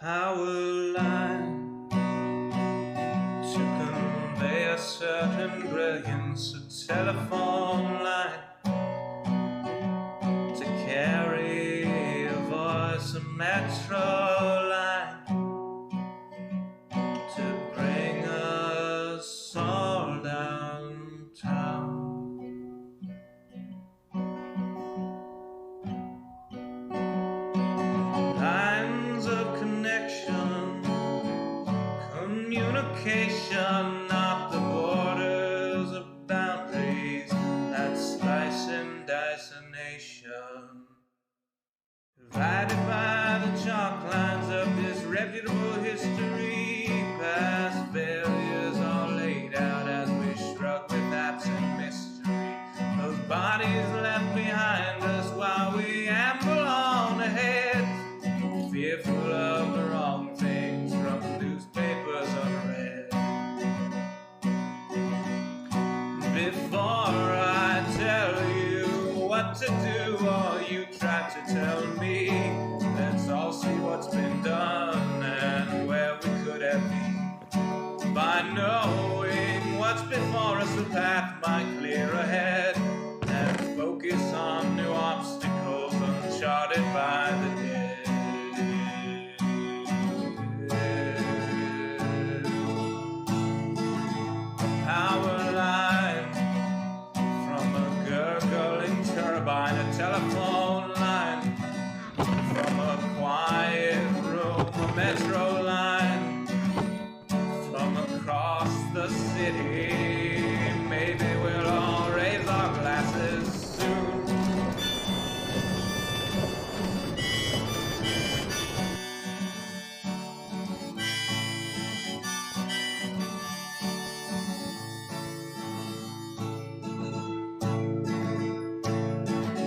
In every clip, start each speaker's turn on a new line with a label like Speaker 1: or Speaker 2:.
Speaker 1: power line to convey a certain brilliance, a telephone line to carry a voice, a metro line to bring us all downtown. Lines of connection, communication, not the borders of boundaries that slice and dice a nation. Divided by the chalk lines of disreputable history, past failures are laid out as we shrug with absent mystery. Those bodies left behind us while we amble on ahead, fearful of the wrong things from newspapers unread. Before I tell you what to do, or you try to tell me, let's all see what's been done and where we could have been. By knowing what's before us, the path might clear ahead and focus on new obstacles uncharted by the dead. Power line from a gurgling turbine, a telephone line from a quiet room, a metro line from across the city. Maybe we'll all raise our glasses soon.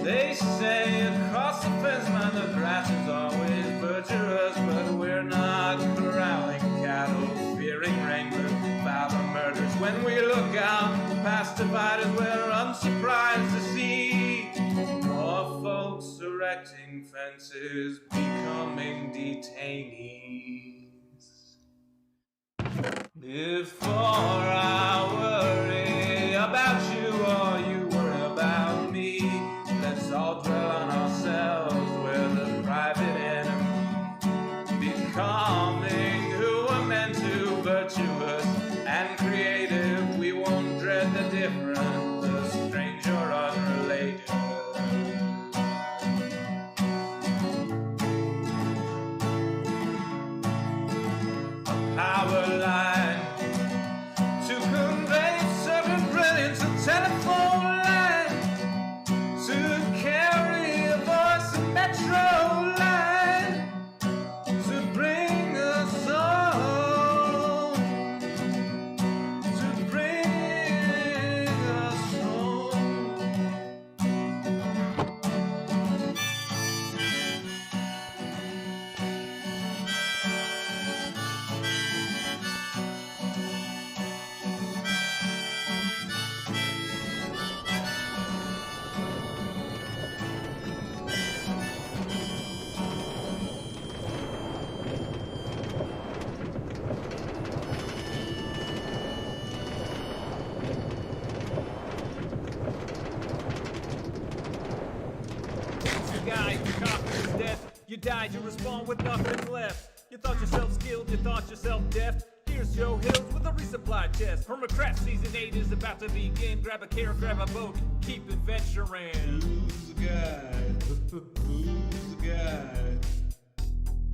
Speaker 1: They say across the fence line the grass is always verdurous, but we're not corralling cattle, fearing wranglers about the murders. When we look out past dividers, we're unsurprised to see more folks erecting fences, becoming detainees. Before I worry about you or you worry about me, let's all dwell on ourselves, we're the private enemy. Becoming who we're meant to, virtuous and creative, we won't dread the different, the strange or unrelated. A power line to convey certain brilliance, a telephone line to carry a voice, a metro line to bring us home, to bring us home.
Speaker 2: Guy, your confidence is dead. You died, you respawn with nothing left. You thought yourself skilled, you thought yourself deft. Here's Joe Hills with a resupply chest. HermitCraft season 8 is about to begin. Grab a carrot, grab a boat, keep adventuring.
Speaker 1: Who's the guy? Who's the guy?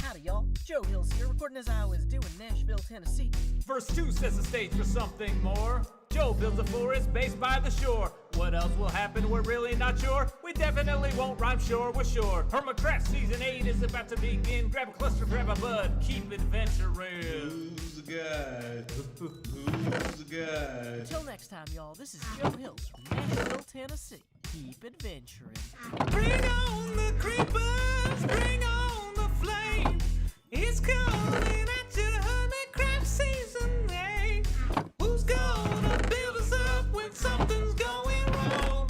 Speaker 3: Howdy, y'all. Joe Hills here, recording as I was doing in Nashville, Tennessee.
Speaker 2: Verse 2 sets the stage for something more. Joe builds a forest based by the shore. What else will happen? We're really not sure. We definitely won't rhyme, sure, we're sure. HermitCraft season 8 is about to begin. Grab a cluster, grab a bud, keep adventuring.
Speaker 1: Who's the guy? Who's the guy?
Speaker 3: Until next time, y'all, this is Joe Hills from Nashville, Tennessee. Keep adventuring.
Speaker 2: Bring on the creepers, bring on the flame. It's coming at you, HermitCraft season 8. Who's gonna build us up when something's going wrong?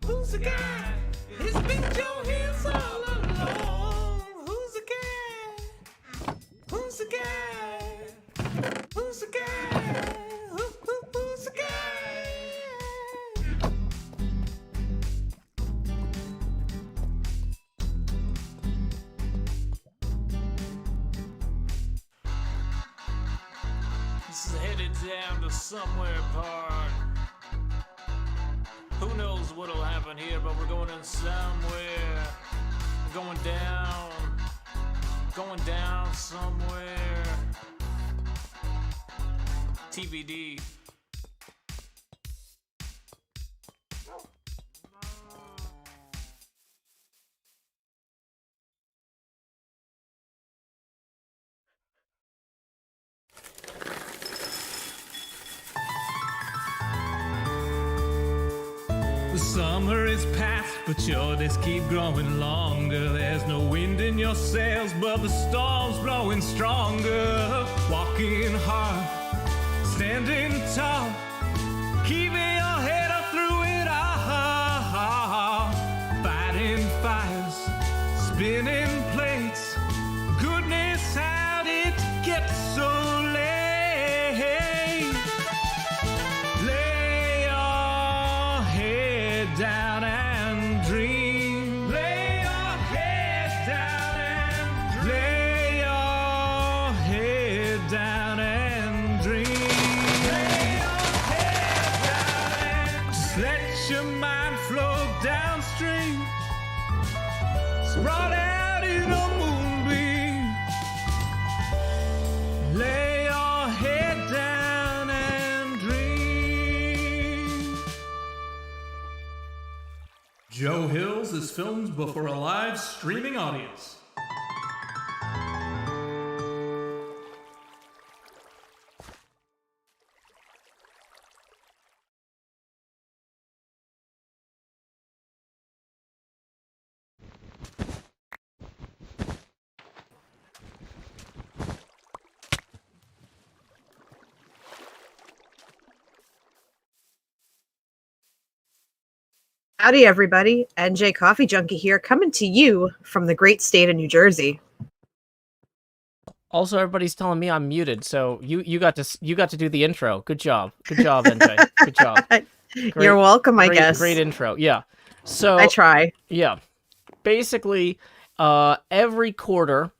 Speaker 2: Who's the guy? It's been Joe Hills all along. Who's the guy?
Speaker 4: headed down to somewhere park. Who knows what'll happen here, but we're going in somewhere. Going down somewhere. TBD.
Speaker 1: The summer is past, but your days keep growing longer. There's no wind in your sails, but the storm's blowing stronger. Walking hard, standing tall, keeping your head up through it all. Fighting fires, spinning plates. Goodness, how did it get so late? Lay your head down and dream. Lay your head down and dream. Lay your head down and dream. Lay your head down and just let your mind flow downstream. Sprawled out in a moonbeam. Lay your head down and dream. Joe Hills is filmed before a live streaming audience.
Speaker 5: Howdy, everybody. NJCoffeeJunkie here, coming to you from the great state of New Jersey.
Speaker 6: Also, everybody's telling me I'm muted, so you got to do the intro. Good job, NJ. Good job.
Speaker 5: You're welcome, I guess.
Speaker 6: Great intro. Yeah. So
Speaker 5: I try.
Speaker 6: Yeah. Basically, every quarter,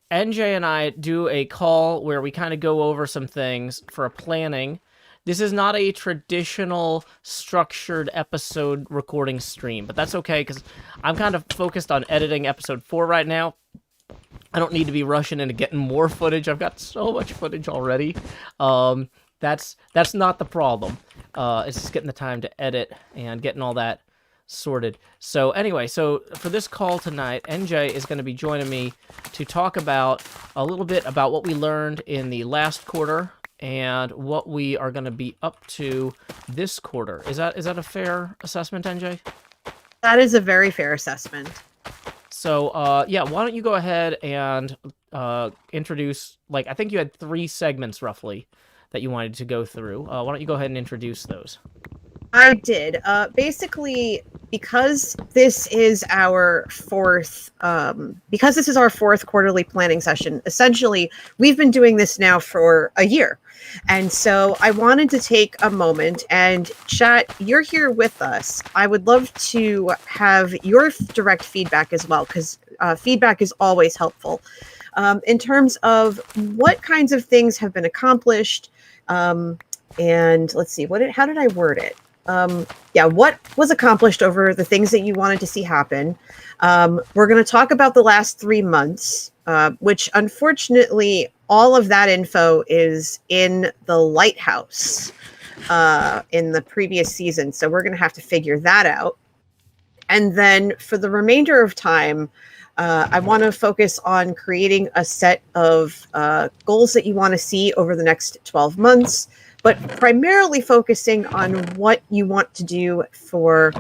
Speaker 6: NJ and I do a call where we kind of go over some things for a planning. This is not a traditional structured episode recording stream, but that's okay because I'm kind of focused on editing episode 4 right now. I don't need to be rushing into getting more footage. I've got so much footage already. That's not the problem. It's just getting the time to edit and getting all that sorted. So anyway, so for this call tonight, NJ is going to be joining me to talk about a little bit about what we learned in the last quarter and what we are going to be up to this quarter. Is that a fair assessment, NJ?
Speaker 5: That is a very fair assessment.
Speaker 6: So, yeah, why don't you go ahead and introduce, like, I think you had 3 segments, roughly, that you wanted to go through. Why don't you go ahead and introduce those?
Speaker 5: I did. Basically, because this is our fourth quarterly planning session, essentially, we've been doing this now for a year. And so I wanted to take a moment and chat. You're here with us. I would love to have your direct feedback as well, because feedback is always helpful. In terms of what kinds of things have been accomplished, and let's see, how did I word it? What was accomplished over the things that you wanted to see happen. We're going to talk about the last 3 months, which unfortunately all of that info is in the lighthouse in the previous season. So we're going to have to figure that out. And then for the remainder of time, I want to focus on creating a set of goals that you want to see over the next 12 months, but primarily focusing on what you want to do for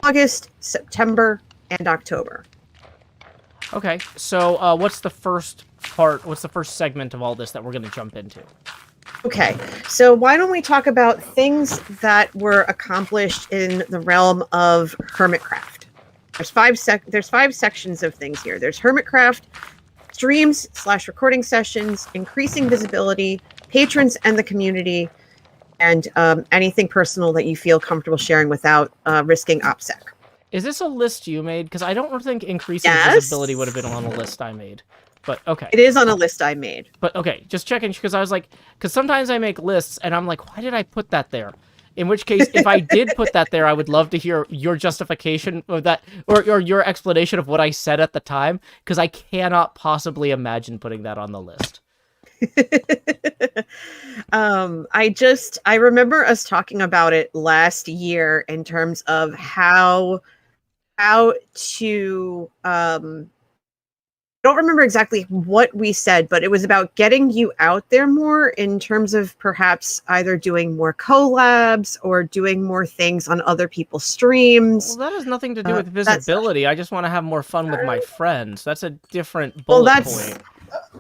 Speaker 5: August, September, and October.
Speaker 6: Okay, so what's the first part, what's the first segment of all this that we're going to jump into?
Speaker 5: Okay, so why don't we talk about things that were accomplished in the realm of HermitCraft. There's 5 sections of things here. There's HermitCraft, streams/recording sessions, increasing visibility, patrons and the community, and anything personal that you feel comfortable sharing without risking OPSEC.
Speaker 6: Is this a list you made? Because I don't think increasing visibility would have been on a list I made. But okay.
Speaker 5: It is on a list I made.
Speaker 6: But okay, just checking because I was like, because sometimes I make lists and I'm like, why did I put that there? In which case, if I did put that there, I would love to hear your justification of that, or your explanation of what I said at the time, because I cannot possibly imagine putting that on the list.
Speaker 5: I remember us talking about it last year in terms of how to I don't remember exactly what we said, but it was about getting you out there more in terms of perhaps either doing more collabs or doing more things on other people's streams.
Speaker 6: Well, that has nothing to do with visibility. I just want to have more fun with my friends. That's a different
Speaker 5: Well,
Speaker 6: bullet point.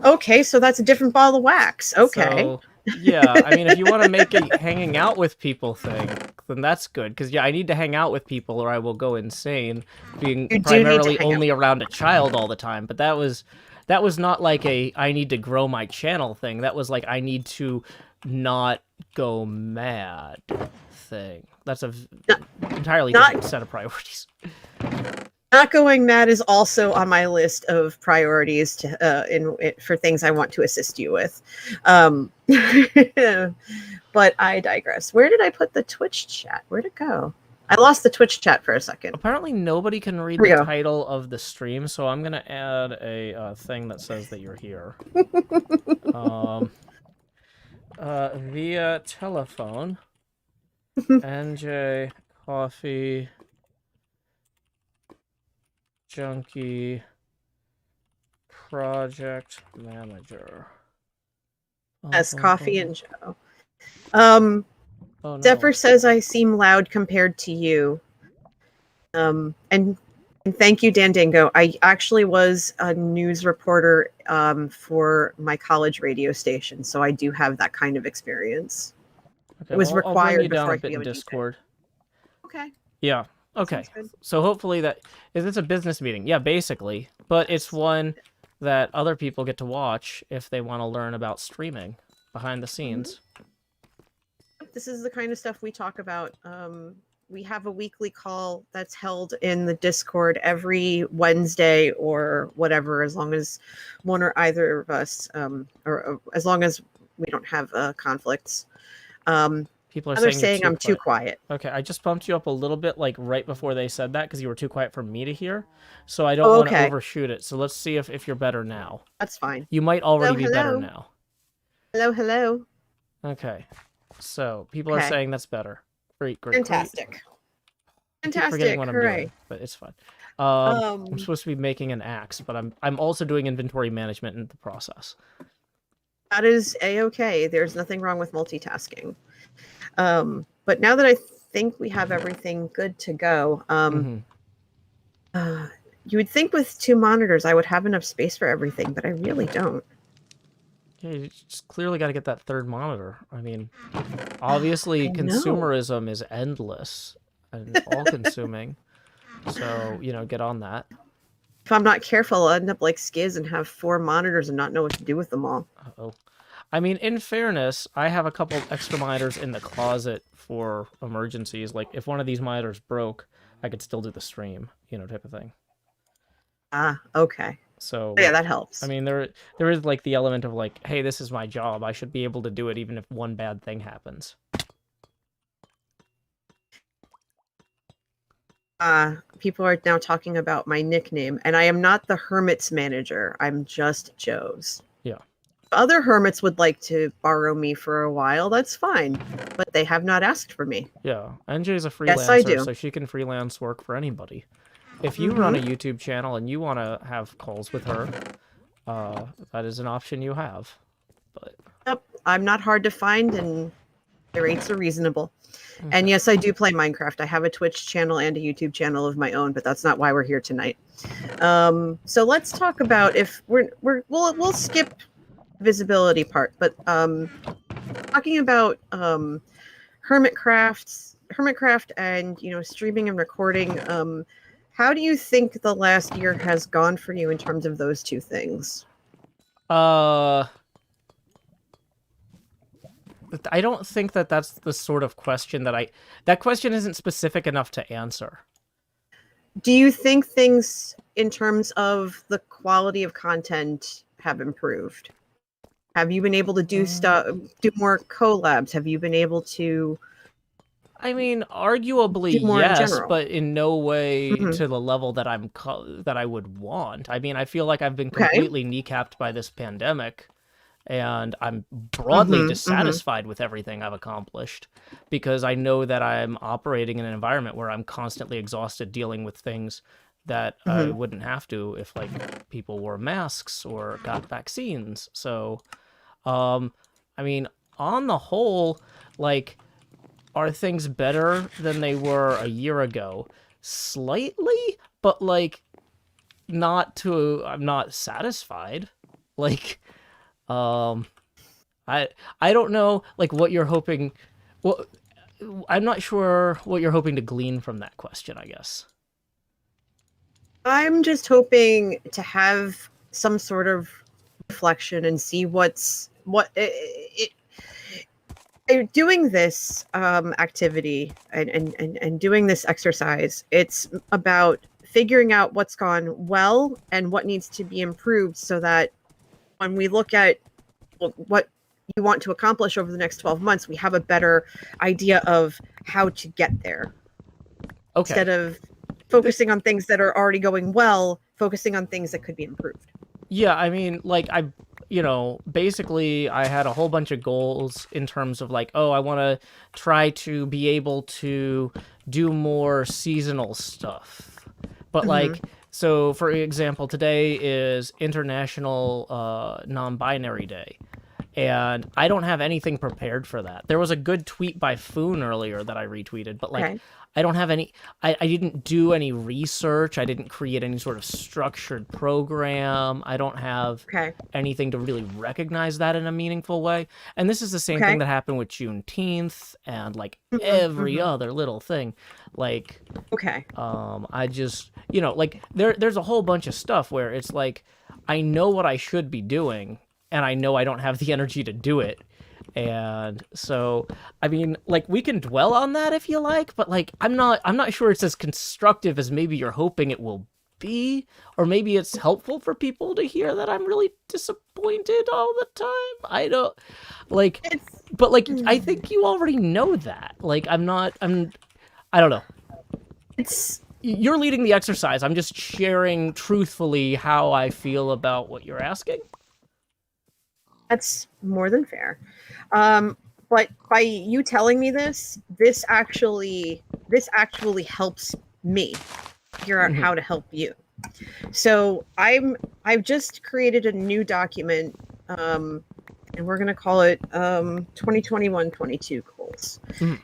Speaker 5: Okay, so that's a different ball of wax. Okay.
Speaker 6: So, yeah, I mean, if you want to make a hanging out with people thing, then that's good. Because, yeah, I need to hang out with people or I will go insane being primarily only around a child all the time. But that was not like a I need to grow my channel thing. That was like I need to not go mad thing. That's a entirely different set of priorities.
Speaker 5: Not going mad is also on my list of priorities for things I want to assist you with. But I digress. Where did I put the Twitch chat? Where'd it go? I lost the Twitch chat for a second.
Speaker 6: Apparently nobody can read the title of the stream, so I'm going to add a thing that says that you're here. Via telephone, NJ Coffee Junkie Project Manager.
Speaker 5: As Coffee and Joe. Oh, no. Zephyr says I seem loud compared to you. And thank you, Dan Dingo. I actually was a news reporter for my college radio station, so I do have that kind of experience. Okay, it was required
Speaker 6: I'll bring you down a bit in Discord.
Speaker 5: Okay.
Speaker 6: Yeah. Okay. So hopefully it's a business meeting. Yeah, basically. But it's one that other people get to watch if they want to learn about streaming behind the scenes.
Speaker 5: This is the kind of stuff we talk about. We have a weekly call that's held in the Discord every Wednesday or whatever, as long as one or either of us, or as long as we don't have conflicts.
Speaker 6: People are saying
Speaker 5: I'm too quiet.
Speaker 6: Okay, I just bumped you up a little bit, like right before they said that, because you were too quiet for me to hear. So I don't want to overshoot it. So let's see if you're better now.
Speaker 5: That's fine.
Speaker 6: You might already be better now.
Speaker 5: Hello.
Speaker 6: Okay. So people are saying that's better. Great.
Speaker 5: Fantastic.
Speaker 6: I keep forgetting what I'm doing, but it's fine. I'm supposed to be making an axe, but I'm also doing inventory management in the process.
Speaker 5: That is a-okay. There's nothing wrong with multitasking. But now that I think we have everything good to go, you would think with 2 monitors I would have enough space for everything, but I really don't.
Speaker 6: Yeah, you just clearly got to get that 3rd monitor. I mean, obviously consumerism is endless and all-consuming. So, get on that.
Speaker 5: If I'm not careful, I'll end up like Skiz and have 4 monitors and not know what to do with them all.
Speaker 6: Uh-oh. I mean, in fairness, I have a couple extra monitors in the closet for emergencies. Like, if one of these monitors broke, I could still do the stream, type of thing.
Speaker 5: Ah, okay.
Speaker 6: So
Speaker 5: yeah, that helps.
Speaker 6: I mean, there is like the element of like, hey, this is my job. I should be able to do it even if one bad thing happens.
Speaker 5: People are now talking about my nickname, and I am not the Hermit's manager. I'm just Joe's.
Speaker 6: Yeah.
Speaker 5: If other hermits would like to borrow me for a while, that's fine, but they have not asked for me.
Speaker 6: Yeah, NJ's a freelancer,
Speaker 5: yes, I do.
Speaker 6: So she can freelance work for anybody. If you run a YouTube channel and you want to have calls with her, that is an option you have. But
Speaker 5: yep, I'm not hard to find, and the rates are reasonable. Okay. And yes, I do play Minecraft. I have a Twitch channel and a YouTube channel of my own, but that's not why we're here tonight. So let's talk about if we'll skip visibility part, but talking about HermitCraft and streaming and recording. How do you think the last year has gone for you in terms of those 2 things?
Speaker 6: I don't think that's the sort of question that question isn't specific enough to answer.
Speaker 5: Do you think things in terms of the quality of content have improved? Have you been able to do more collabs? Have you been able to
Speaker 6: I mean, arguably
Speaker 5: do more in
Speaker 6: yes,
Speaker 5: general?
Speaker 6: but in no way
Speaker 5: Mhm.
Speaker 6: to the level that that I would want. I mean, I feel like I've been
Speaker 5: Okay.
Speaker 6: completely kneecapped by this pandemic, and I'm broadly dissatisfied with everything I've accomplished because I know that I'm operating in an environment where I'm constantly exhausted dealing with things that I wouldn't have to if like people wore masks or got vaccines. So, I mean, on the whole, like, are things better than they were a year ago? Slightly, but like I'm not satisfied. Like, I don't know like what you're hoping. Well, I'm not sure what you're hoping to glean from that question, I guess.
Speaker 5: I'm just hoping to have some sort of reflection and see doing this activity and doing this exercise. It's about figuring out what's gone well and what needs to be improved so that when we look at what you want to accomplish over the next 12 months, we have a better idea of how to get there.
Speaker 6: Okay.
Speaker 5: Instead of focusing on things that are already going well, focusing on things that could be improved.
Speaker 6: Yeah, I mean, like, basically I had a whole bunch of goals in terms of like, oh, I want to try to be able to do more seasonal stuff. But like, so for example, today is International Non-Binary Day. And I don't have anything prepared for that. There was a good tweet by Foon earlier that I retweeted, but like,
Speaker 5: Okay.
Speaker 6: I don't have any, I didn't do any research. I didn't create any sort of structured program. I don't have anything to really recognize that in a meaningful way. And this is the same thing that happened with Juneteenth and like every other little thing. Like, I just, like there's a whole bunch of stuff where it's like, I know what I should be doing and I know I don't have the energy to do it. And so, I mean, like, we can dwell on that if you like, but like, I'm not sure it's as constructive as maybe you're hoping it will be, or maybe it's helpful for people to hear that I'm really disappointed all the time. I don't like, but like, I think you already know that. Like, I don't know. You're leading the exercise. I'm just sharing truthfully how I feel about what you're asking.
Speaker 5: That's more than fair. But by you telling me this actually helps me figure out how to help you. So I've just created a new document, and we're gonna call it 2021-22 goals.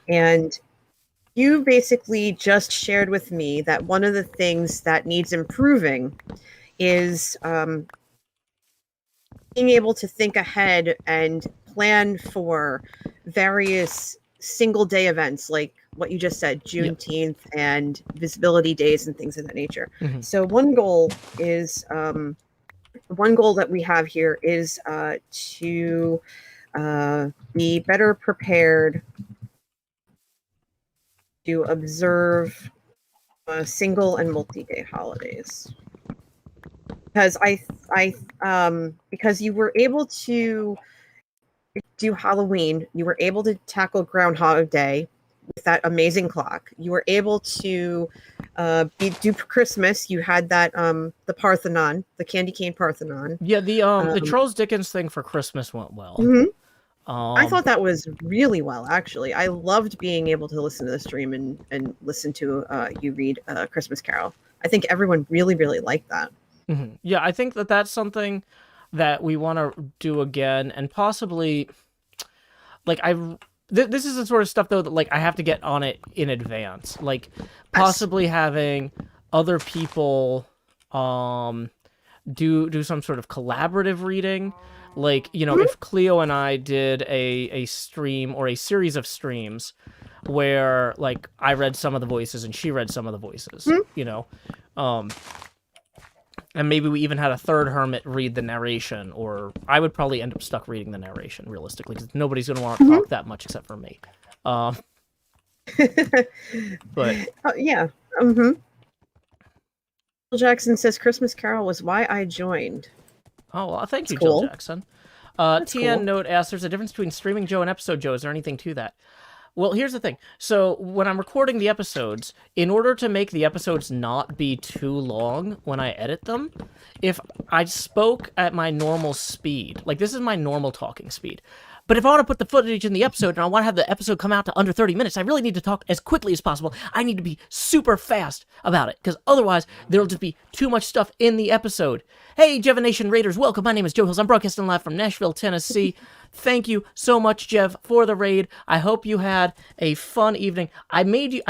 Speaker 5: And you basically just shared with me that one of the things that needs improving is being able to think ahead and plan for various single day events like what you just said, Juneteenth and visibility days and things of that nature. So one goal that we have here is to be better prepared to observe single and multi-day holidays. Because because you were able to do Halloween, you were able to tackle Groundhog Day with that amazing clock. You were able to do Christmas. You had that the Parthenon, the candy cane Parthenon.
Speaker 6: Yeah, the Charles Dickens thing for Christmas went well.
Speaker 5: I thought that was really well, actually. I loved being able to listen to the stream and listen to you read Christmas Carol. I think everyone really, really liked that.
Speaker 6: Yeah, I think that's something that we want to do again, and possibly, like, this is the sort of stuff though that like I have to get on it in advance, like possibly having other people do some sort of collaborative reading, like if Cleo and I did a stream or a series of streams where like I read some of the voices and she read some of the voices, and maybe we even had a third hermit read the narration, or I would probably end up stuck reading the narration, realistically, because nobody's going to want to talk that much except for me. But
Speaker 5: yeah. Jackson says Christmas Carol was why I joined.
Speaker 6: Oh, well, thank you,
Speaker 5: cool.
Speaker 6: Jill Jackson.
Speaker 5: That's
Speaker 6: TN
Speaker 5: cool.
Speaker 6: Note asks, there's a difference between streaming Joe and episode Joe. Is there anything to that? Well, here's the thing. So when I'm recording the episodes, in order to make the episodes not be too long when I edit them, if I spoke at my normal speed, like this is my normal talking speed, but if I want to put the footage in the episode and I want to have the episode come out to under 30 minutes, I really need to talk as quickly as possible. I need to be super fast about it, because otherwise there'll just be too much stuff in the episode. Hey, Jevenation Raiders, welcome. My name is Joe Hills. I'm broadcasting live from Nashville, Tennessee. Thank you so much, Jev, for the raid. I hope you had a fun evening. I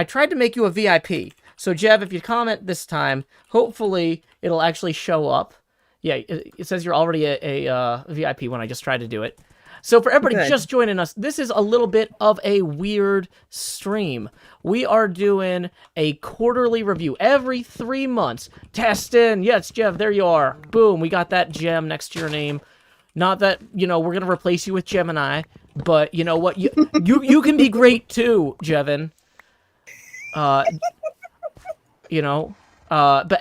Speaker 6: tried to make you a VIP. So, Jev, if you comment this time, hopefully it'll actually show up. Yeah, it says you're already a VIP when I just tried to do it. So for everybody just joining us, this is a little bit of a weird stream. We are doing a quarterly review every 3 months. Testing. Yes, Jeff, there you are. Boom, we got that gem next to your name. Not that, we're going to replace you with Gemini, but you know what? You can be great too, Jevin. But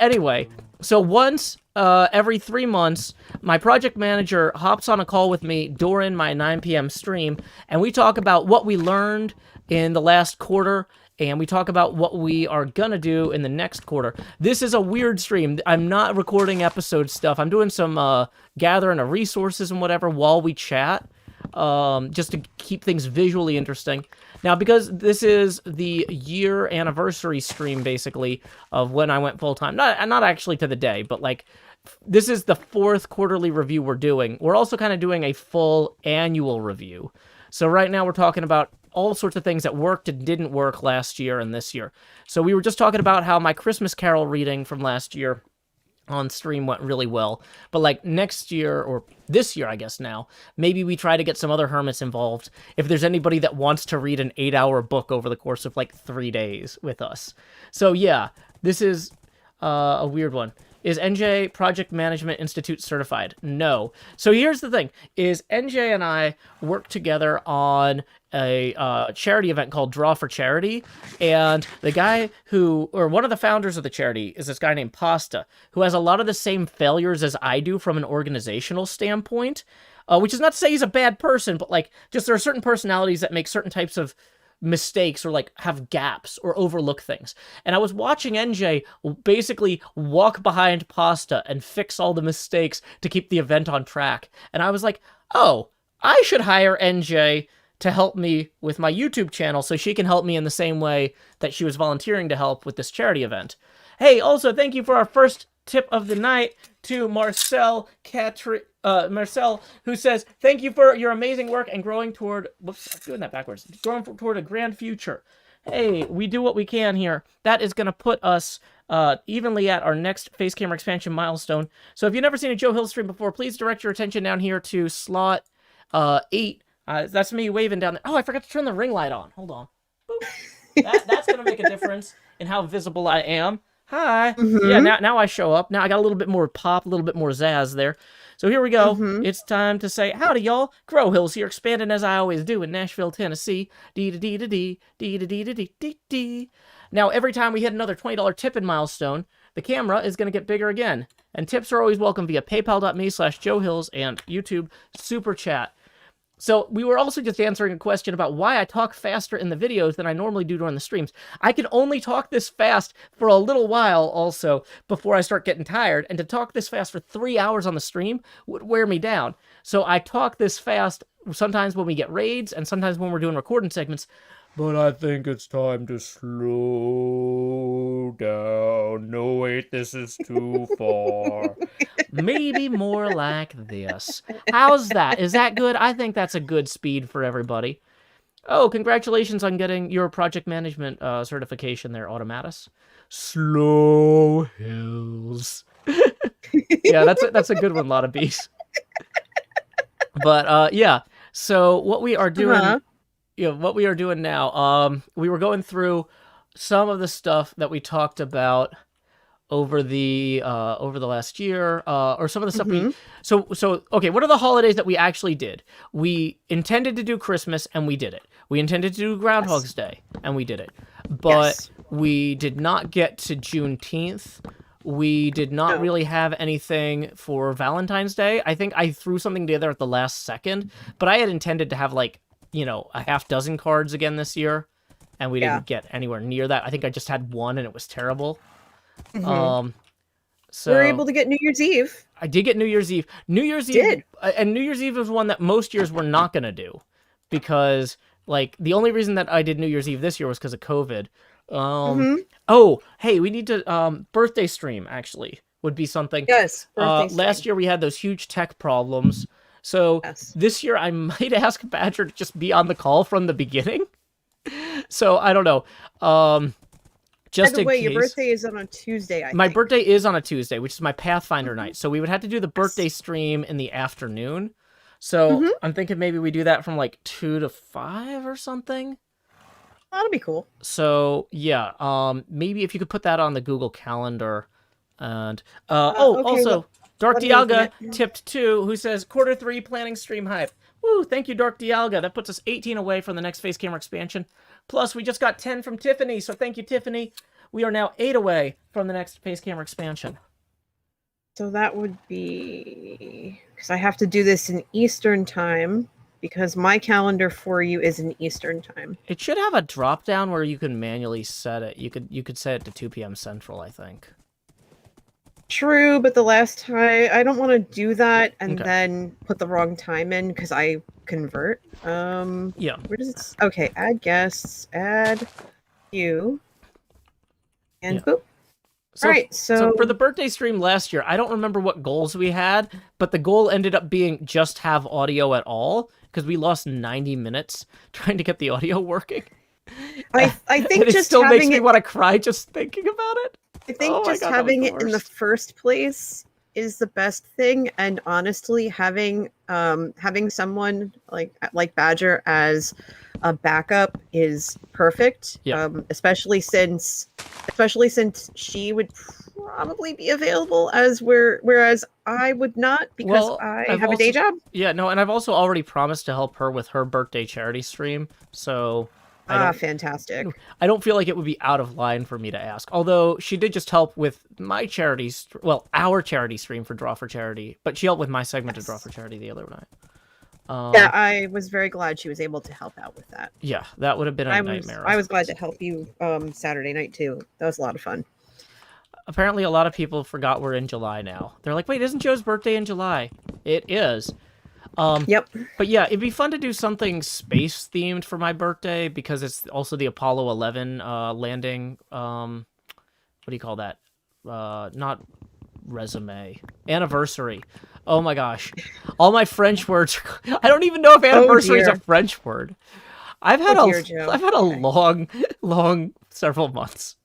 Speaker 6: anyway, so once every 3 months, my project manager hops on a call with me during my 9 p.m. stream, and we talk about what we learned in the last quarter, and we talk about what we are gonna do in the next quarter. This is a weird stream. I'm not recording episode stuff. I'm doing some gathering of resources and whatever while we chat, just to keep things visually interesting. Now, because this is the year anniversary stream, basically, of when I went full-time, not actually to the day, but, like, this is the 4th quarterly review we're doing. We're also kind of doing a full annual review. So right now we're talking about all sorts of things that worked and didn't work last year and this year. So we were just talking about how my Christmas Carol reading from last year on stream went really well. But like next year, or this year I guess now, maybe we try to get some other hermits involved if there's anybody that wants to read an 8-hour book over the course of like 3 days with us. So yeah, this is a weird one. Is NJ Project Management Institute certified? No. So here's the thing, is NJ and I work together on a charity event called Draw for Charity, and the guy one of the founders of the charity is this guy named Pasta, who has a lot of the same failures as I do from an organizational standpoint, which is not to say he's a bad person, but like, just there are certain personalities that make certain types of mistakes or like have gaps or overlook things. And I was watching NJ basically walk behind Pasta and fix all the mistakes to keep the event on track. And I was like, oh, I should hire NJ to help me with my YouTube channel so she can help me in the same way that she was volunteering to help with this charity event. Hey, also thank you for our first tip of the night to Marcel, who says, thank you for your amazing work and growing toward, whoops, I'm doing that backwards, growing toward a grand future. Hey, we do what we can here. That is going to put us evenly at our next face camera expansion milestone. So if you've never seen a Joe Hill stream before, please direct your attention down here to slot 8. That's me waving down there. Oh, I forgot to turn the ring light on. Hold on. Boop. That's going to make a difference in how visible I am. Hi. Mm-hmm. Yeah, now I show up. Now I got a little bit more pop, a little bit more zazz there. So here we go. Mm-hmm. It's time to say, howdy, y'all. Grow Hills here, expanding as I always do in Nashville, Tennessee. Dee-da-dee-da-dee, dee-da-dee-da-dee-dee-dee. Now, every time we hit another $20 tip-in milestone, the camera is going to get bigger again. And tips are always welcome via paypal.me/JoeHills and YouTube Super Chat. So we were also just answering a question about why I talk faster in the videos than I normally do during the streams. I can only talk this fast for a little while also before I start getting tired, and to talk this fast for 3 hours on the stream would wear me down. So I talk this fast sometimes when we get raids and sometimes when we're doing recording segments, but I think it's time to slow down. No, wait, this is too far. Maybe more like this. How's that? Is that good? I think that's a good speed for everybody. Oh, congratulations on getting your project management certification there, Automatus. Slow Hills. Yeah, that's a good one, lot of bees. But yeah, so what we are doing, what we are doing now, we were going through some of the stuff that we talked about over the last year, or some of the stuff so okay, what are the holidays that we actually did? We intended to do Christmas, and we did it. We intended to do Groundhog's Day, and we did it. But we did not get to Juneteenth, We did not
Speaker 5: No.
Speaker 6: really have anything for Valentine's Day. I think I threw something together at the last second, but I had intended to have like, a half dozen cards again this year, and we didn't get anywhere near that. I think I just had one and it was terrible. So
Speaker 5: We were able to get New Year's Eve.
Speaker 6: I did get New Year's Eve. New Year's Eve was one that most years we're not going to do, because like the only reason that I did New Year's Eve this year was because of COVID. Oh, hey, we need to birthday stream actually would be something.
Speaker 5: Yes. birthday
Speaker 6: Last
Speaker 5: stream.
Speaker 6: year we had those huge tech problems. So this year I might ask Badger to just be on the call from the beginning. So I don't know. Just
Speaker 5: By the way,
Speaker 6: in
Speaker 5: your
Speaker 6: case.
Speaker 5: birthday is on a Tuesday, I
Speaker 6: My
Speaker 5: think.
Speaker 6: birthday is on a Tuesday, which is my Pathfinder night. So we would have to do the birthday stream in the afternoon. So I'm thinking maybe we do that from like 2 to 5 or something.
Speaker 5: That'll be cool.
Speaker 6: So yeah, maybe if you could put that on the Google Calendar. And
Speaker 5: okay,
Speaker 6: also Dark
Speaker 5: let me open
Speaker 6: Dialga
Speaker 5: it.
Speaker 6: tipped 2, who says Q3 planning stream hype. Woo! Thank you, Dark Dialga. That puts us 18 away from the next face camera expansion. Plus, we just got 10 from Tiffany, so thank you, Tiffany. We are now 8 away from the next face camera expansion.
Speaker 5: So that would be... Because I have to do this in Eastern time, because my calendar for you is in Eastern time.
Speaker 6: It should have a drop down where you can manually set it. You could set it to 2 p.m. Central, I think.
Speaker 5: True, but the last time... I don't want to do that and then put the wrong time in, because I convert.
Speaker 6: Yeah.
Speaker 5: Where does it... Okay, add guests, add you, and boop.
Speaker 6: So,
Speaker 5: All right,
Speaker 6: so for the birthday stream last year, I don't remember what goals we had, but the goal ended up being just have audio at all, because we lost 90 minutes trying to get the audio working.
Speaker 5: I think
Speaker 6: and it
Speaker 5: just
Speaker 6: still
Speaker 5: having
Speaker 6: makes me
Speaker 5: it...
Speaker 6: want to cry just thinking about it.
Speaker 5: I think
Speaker 6: Oh my
Speaker 5: just
Speaker 6: God, that was
Speaker 5: having
Speaker 6: the
Speaker 5: it in the
Speaker 6: worst.
Speaker 5: first place is the best thing, and honestly, having someone like Badger as a backup is perfect.
Speaker 6: Yeah.
Speaker 5: Especially since she would probably be available whereas I would not, because I have a day job.
Speaker 6: Yeah, no, and I've also already promised to help her with her birthday charity stream, so
Speaker 5: Fantastic.
Speaker 6: I don't feel like it would be out of line for me to ask. Although she did just help with my our charity stream for Draw for Charity, but she helped with my segment to Draw for Charity the other night.
Speaker 5: Yeah, I was very glad she was able to help out with that.
Speaker 6: Yeah, that would have been a nightmare.
Speaker 5: I was glad to help you Saturday night too. That was a lot of fun.
Speaker 6: Apparently, a lot of people forgot we're in July now. They're like, wait, isn't Joe's birthday in July? It is.
Speaker 5: Yep.
Speaker 6: But yeah, it'd be fun to do something space themed for my birthday, because it's also the Apollo 11 landing. What do you call that? Not resume. Anniversary. Oh my gosh. All my French words. I don't even know if anniversary is a French word. I've had a long several months.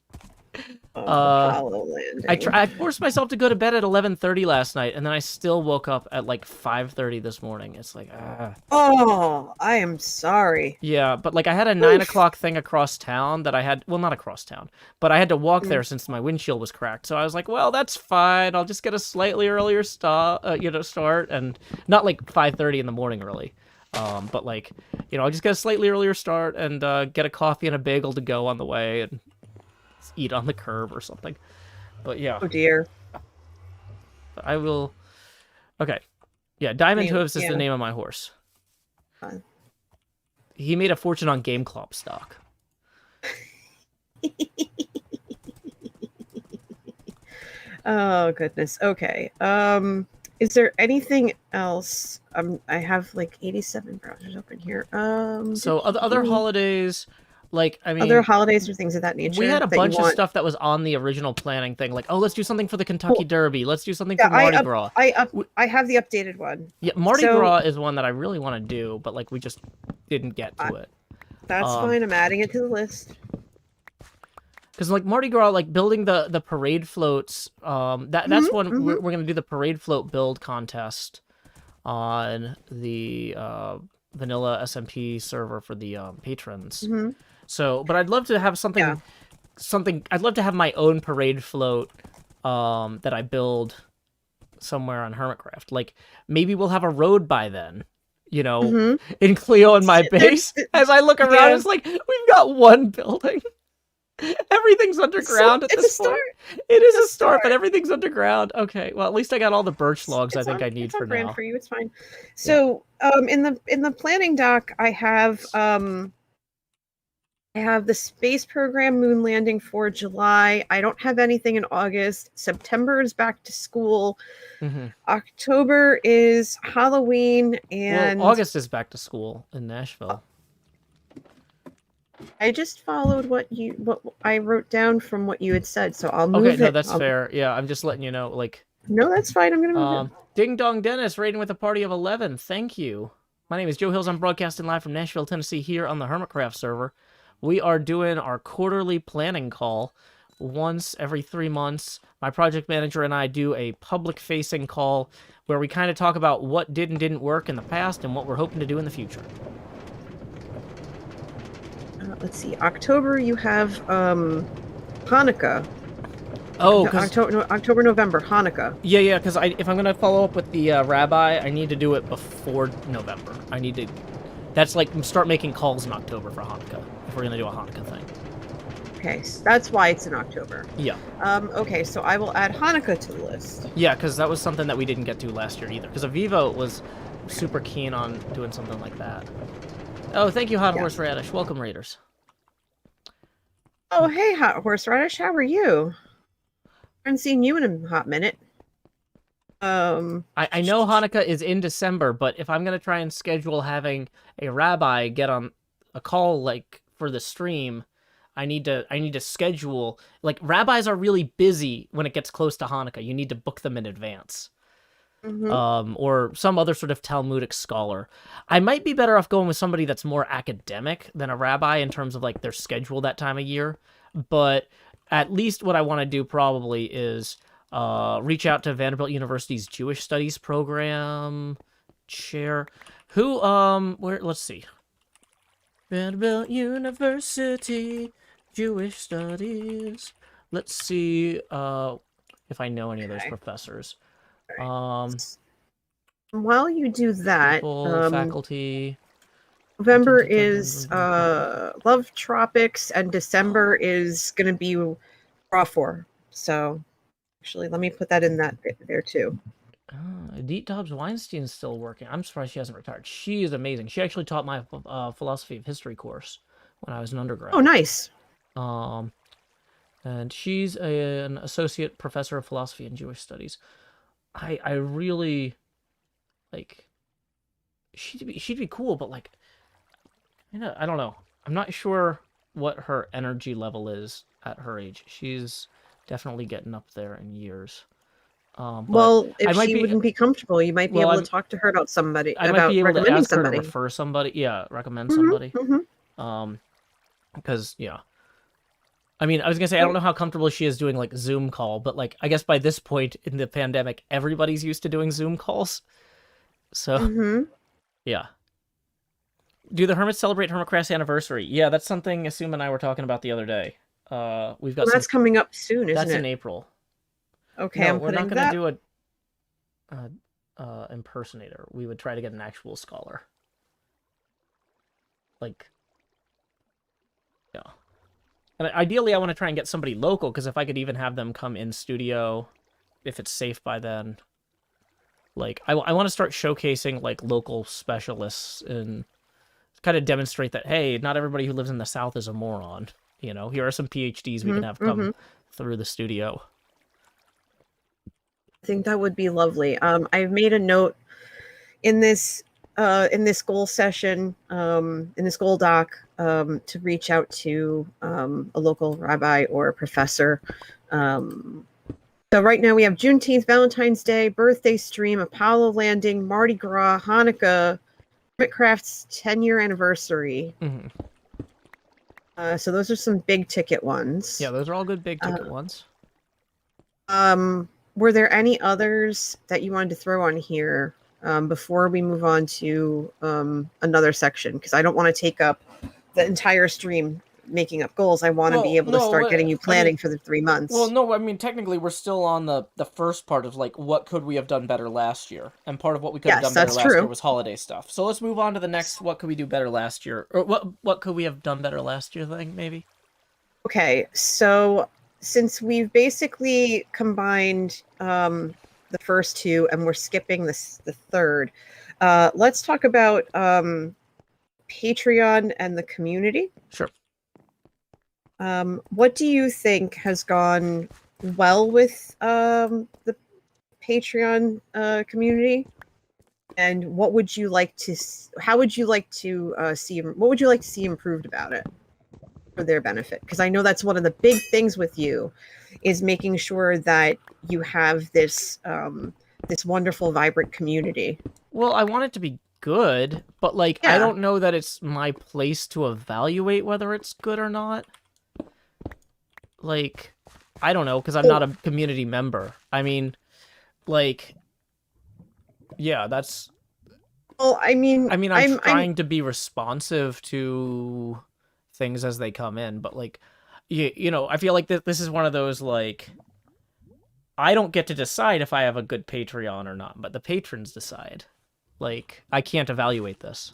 Speaker 6: I forced myself to go to bed at 11:30 last night, and then I still woke up at like 5:30 this morning. It's like,
Speaker 5: Oh, I am sorry.
Speaker 6: Yeah, but like I had a 9 o'clock thing across town that I had, well, not across town, but I had to walk there since my windshield was cracked. So I was like, well, that's fine. I'll just get a slightly earlier start, and not like 5:30 in the morning early. But like, I'll just get a slightly earlier start and get a coffee and a bagel to go on the way and eat on the curb or something. But yeah.
Speaker 5: Oh dear.
Speaker 6: I will. Okay. Yeah, Diamond Hooves is the name of my horse.
Speaker 5: Fun.
Speaker 6: He made a fortune on Game Club stock.
Speaker 5: Oh goodness. Okay. Is there anything else? I have like 87 browsers open here.
Speaker 6: So other holidays, like, I mean,
Speaker 5: other holidays or things of that nature.
Speaker 6: we had a
Speaker 5: that you
Speaker 6: bunch of
Speaker 5: want?
Speaker 6: stuff that was on the original planning thing. Like, oh, let's do something for the Kentucky Derby. Let's do something
Speaker 5: Yeah,
Speaker 6: for Mardi Gras.
Speaker 5: I have the updated one.
Speaker 6: Yeah, Mardi Gras is one that I really want to do, but like we just didn't get to it.
Speaker 5: That's fine. I'm adding it to the list.
Speaker 6: Because like Mardi Gras, like building the parade floats, that's one we're gonna do the parade float build contest on the vanilla SMP server for the patrons. So, but I'd love to have something. I'd love to have my own parade float that I build somewhere on HermitCraft. Like maybe we'll have a road by then. In Cleo and my base. As I look around, it's like we've got one building. Everything's underground at
Speaker 5: It's
Speaker 6: this
Speaker 5: a
Speaker 6: point.
Speaker 5: start.
Speaker 6: It is
Speaker 5: It's
Speaker 6: a start, but everything's underground. Okay, well, at least I got all the birch logs I think I need
Speaker 5: it's on
Speaker 6: for
Speaker 5: brand
Speaker 6: now.
Speaker 5: for you. It's fine. So, in the planning doc, I have the space program moon landing for July. I don't have anything in August. September is back to school.
Speaker 6: Mm-hmm.
Speaker 5: October is Halloween, and
Speaker 6: Well, August is back to school in Nashville.
Speaker 5: I just followed what I wrote down from what you had said, so I'll move it.
Speaker 6: Okay, no, that's fair. Yeah, I'm just letting you know, like...
Speaker 5: No, that's fine. I'm gonna move it.
Speaker 6: Ding Dong Dennis, raiding with a party of 11. Thank you. My name is Joe Hills. I'm broadcasting live from Nashville, Tennessee, here on the HermitCraft server. We are doing our quarterly planning call once every 3 months. My project manager and I do a public-facing call where we kind of talk about what did and didn't work in the past and what we're hoping to do in the future.
Speaker 5: Let's see. October, you have Hanukkah.
Speaker 6: Oh,
Speaker 5: October, November, Hanukkah.
Speaker 6: Yeah, because if I'm going to follow up with the rabbi, I need to do it before November. I need to... That's like, start making calls in October for Hanukkah, if we're going to do a Hanukkah thing.
Speaker 5: Okay, so that's why it's in October.
Speaker 6: Yeah.
Speaker 5: Okay, so I will add Hanukkah to the list.
Speaker 6: Yeah, because that was something that we didn't get to last year either. Because Avivo was super keen on doing something like that. Oh, thank you, Hot Horse Radish. Welcome, Raiders.
Speaker 5: Oh, hey, Hot Horse Radish. How are you? I haven't seen you in a hot minute.
Speaker 6: I know Hanukkah is in December, but if I'm going to try and schedule having a rabbi get on a call, like, for the stream... I need to schedule, like, rabbis are really busy when it gets close to Hanukkah. You need to book them in advance. Mm-hmm. Or some other sort of Talmudic scholar. I might be better off going with somebody that's more academic than a rabbi in terms of, like, their schedule that time of year. But at least what I want to do probably is reach out to Vanderbilt University's Jewish Studies program chair. Who, let's see. Vanderbilt University... Jewish Studies. Let's see if I know any of those professors.
Speaker 5: While you do that,
Speaker 6: faculty.
Speaker 5: November is Love Tropics, and December is going to be Raw 4. So, actually, let me put that in that bit there too.
Speaker 6: Edith Dobbs Weinstein is still working. I'm surprised she hasn't retired. She is amazing. She actually taught my philosophy of history course when I was an undergrad.
Speaker 5: Oh, nice.
Speaker 6: And she's an associate professor of philosophy and Jewish studies. I really, like, she'd be cool, but, like, you know, I don't know. I'm not sure what her energy level is at her age. She's definitely getting up there in years.
Speaker 5: Well, if she wouldn't be comfortable, you might be able to talk to her about somebody.
Speaker 6: I might be able to ask her to refer somebody. Yeah, recommend somebody. Because, yeah. I mean, I was going to say, I don't know how comfortable she is doing, like, Zoom call, but, like, I guess by this point in the pandemic, everybody's used to doing Zoom calls. So, yeah. Do the Hermits celebrate HermitCraft's anniversary? Yeah, that's something Asum and I were talking about the other day. We've got
Speaker 5: that's coming up soon, isn't it?
Speaker 6: That's in April.
Speaker 5: Okay,
Speaker 6: no, we're not going to do a impersonator. We would try to get an actual scholar. Like, yeah. And ideally, I want to try and get somebody local, because if I could even have them come in studio, if it's safe by then. Like, I want to start showcasing, like, local specialists and kind of demonstrate that, hey, not everybody who lives in the South is a moron. You know, here are some PhDs we can have come through the studio.
Speaker 5: I think that would be lovely. I've made a note in this goal session, in this goal doc, to reach out to a local rabbi or a professor. So right now we have Juneteenth, Valentine's Day, birthday stream, Apollo landing, Mardi Gras, Hanukkah, HermitCraft's 10-year anniversary. So those are some big ticket ones.
Speaker 6: Yeah, those are all good big ticket ones.
Speaker 5: Were there any others that you wanted to throw on here before we move on to another section? Because I don't want to take up the entire stream making up goals. I want to be able to start getting you planning for the 3 months.
Speaker 6: Well, no, I mean, technically we're still on the first part of, like, what could we have done better last year? And part of what we could have done better last year was holiday stuff. So let's move on to the next what could we do better last year? Or what could we have done better last year thing, maybe?
Speaker 5: Okay, so since we've basically combined the first two and we're skipping the third, let's talk about Patreon and the community.
Speaker 6: Sure.
Speaker 5: What do you think has gone well with the Patreon community? And what would you like to? How would you like to see? What would you like to see improved about it for their benefit? Because I know that's one of the big things with you, is making sure that you have this this wonderful, vibrant community.
Speaker 6: Well, I want it to be good, but like I
Speaker 5: Yeah.
Speaker 6: don't know that it's my place to evaluate whether it's good or not. Like, I don't know, because I'm not a community member. I mean, like, yeah, that's.
Speaker 5: Well, I mean,
Speaker 6: I'm trying to be responsive to things as they come in, but like, you know, I feel like this is one of those, like, I don't get to decide if I have a good Patreon or not, but the patrons decide. Like, I can't evaluate this.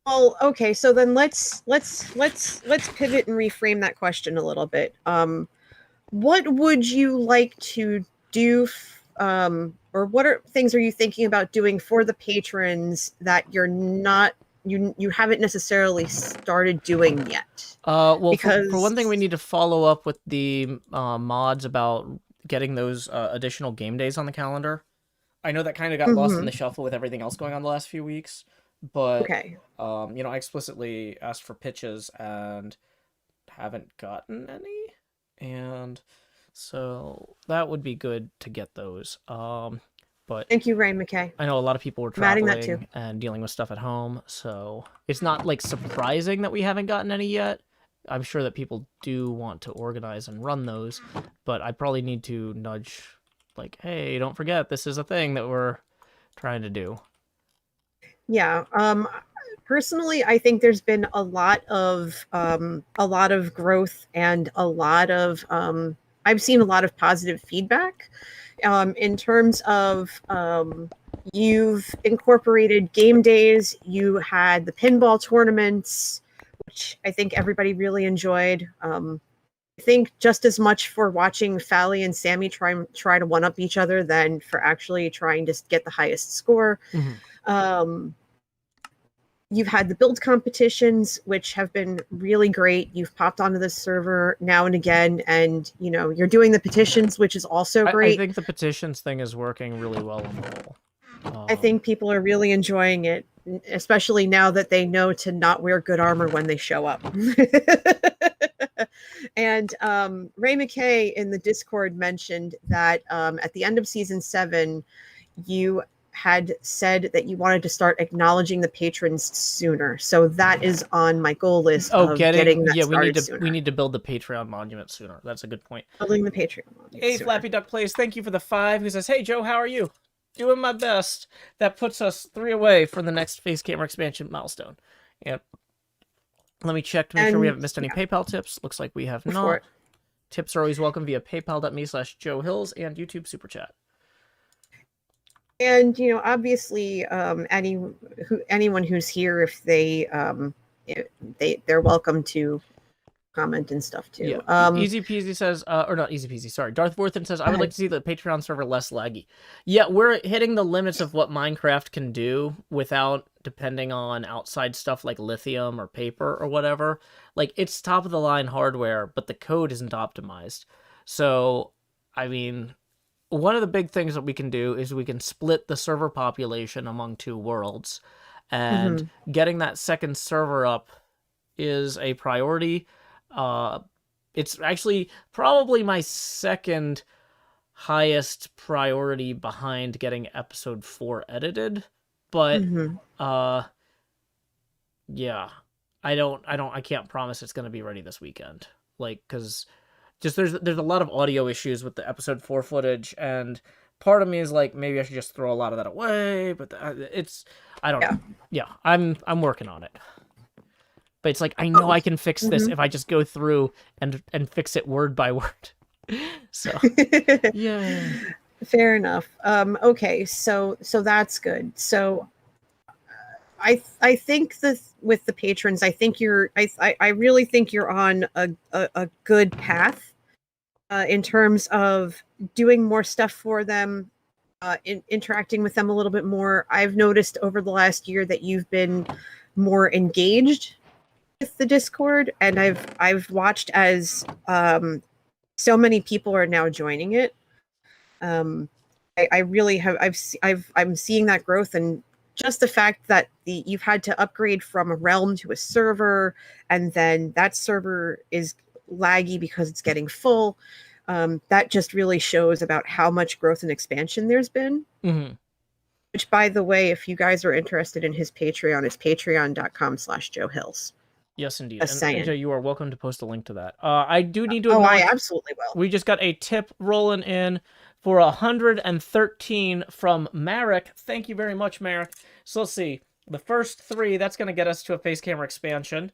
Speaker 5: Well, okay, so then let's pivot and reframe that question a little bit. What would you like to do, or what things are you thinking about doing for the patrons that you're not you haven't necessarily started doing yet?
Speaker 6: Well,
Speaker 5: because
Speaker 6: for one thing, we need to follow up with the mods about getting those additional game days on the calendar. I know that kind of got lost in the shuffle with everything else going on the last few weeks, but
Speaker 5: okay.
Speaker 6: you know, I explicitly asked for pitches and haven't gotten any, and so that would be good to get those. But
Speaker 5: Thank you, Ray McKay.
Speaker 6: I know a lot of people were
Speaker 5: I'm adding
Speaker 6: traveling
Speaker 5: that too.
Speaker 6: and dealing with stuff at home, so it's not like surprising that we haven't gotten any yet. I'm sure that people do want to organize and run those, but I probably need to nudge, like, hey, don't forget, this is a thing that we're trying to do.
Speaker 5: Yeah. Personally, I think there's been a lot of growth and a lot of I've seen a lot of positive feedback in terms of you've incorporated game days. You had the pinball tournaments, which I think everybody really enjoyed. I think just as much for watching Fally and Sammy try to one up each other than for actually trying to get the highest score. You've had the build competitions, which have been really great. You've popped onto the server now and again, and you know you're doing the petitions, which is also great.
Speaker 6: I think the petitions thing is working really well on the whole.
Speaker 5: I think people are really enjoying it, especially now that they know to not wear good armor when they show up. And Ray McKay in the Discord mentioned that at the end of season 7, you had said that you wanted to start acknowledging the patrons sooner. So that is on my goal list of getting that started sooner.
Speaker 6: We need to build the Patreon monument sooner. That's a good point.
Speaker 5: Building the Patreon monument
Speaker 6: Hey,
Speaker 5: sooner.
Speaker 6: Flappy Duck Plays, thank you for the 5, who says, hey, Joe, how are you? Doing my best. That puts us 3 away from the next face camera expansion milestone. And let me check to make sure we haven't missed any PayPal tips. Looks like we have not. Tips are always welcome via paypal.me/Joe Hills and YouTube Super Chat.
Speaker 5: And you know, obviously, anyone who's here, if they're welcome to comment and stuff too.
Speaker 6: Yeah. Easy Peasy says, or not Easy Peasy, sorry. Darth Worthen says, I would like to see the Patreon server less laggy. Yeah, we're hitting the limits of what Minecraft can do without depending on outside stuff like lithium or paper or whatever. Like, it's top of the line hardware, but the code isn't optimized. So, I mean, one of the big things that we can do is we can split the server population among 2 worlds. And getting that second server up is a priority. It's actually probably my second highest priority behind getting episode 4 edited, but yeah, I can't promise it's going to be ready this weekend. Like, cuz just there's a lot of audio issues with the episode 4 footage, and part of me is like, maybe I should just throw a lot of that away, but I don't know. Yeah, I'm working on it. But it's like, I know I can fix this if I just go through and fix it word by word. So, yeah.
Speaker 5: Fair enough. Okay, so that's good. So I think with the patrons. I think I really think you're on a good path in terms of doing more stuff for them, interacting with them a little bit more. I've noticed over the last year that you've been more engaged with the Discord, and I've watched as so many people are now joining it. I really have I'm seeing that growth, and just the fact that you've had to upgrade from a realm to a server, and then that server is laggy because it's getting full. That just really shows about how much growth and expansion there's been.
Speaker 6: Mm-hmm.
Speaker 5: Which, by the way, if you guys are interested in his Patreon, it's patreon.com/Joe Hills.
Speaker 6: Yes, indeed.
Speaker 5: Just saying.
Speaker 6: And AJ, you are welcome to post a link to that. I do need to
Speaker 5: Oh,
Speaker 6: acknowledge,
Speaker 5: I absolutely will.
Speaker 6: we just got a tip rolling in for 113 from Marek. Thank you very much, Marek. So let's see. The first 3, that's going to get us to a face camera expansion.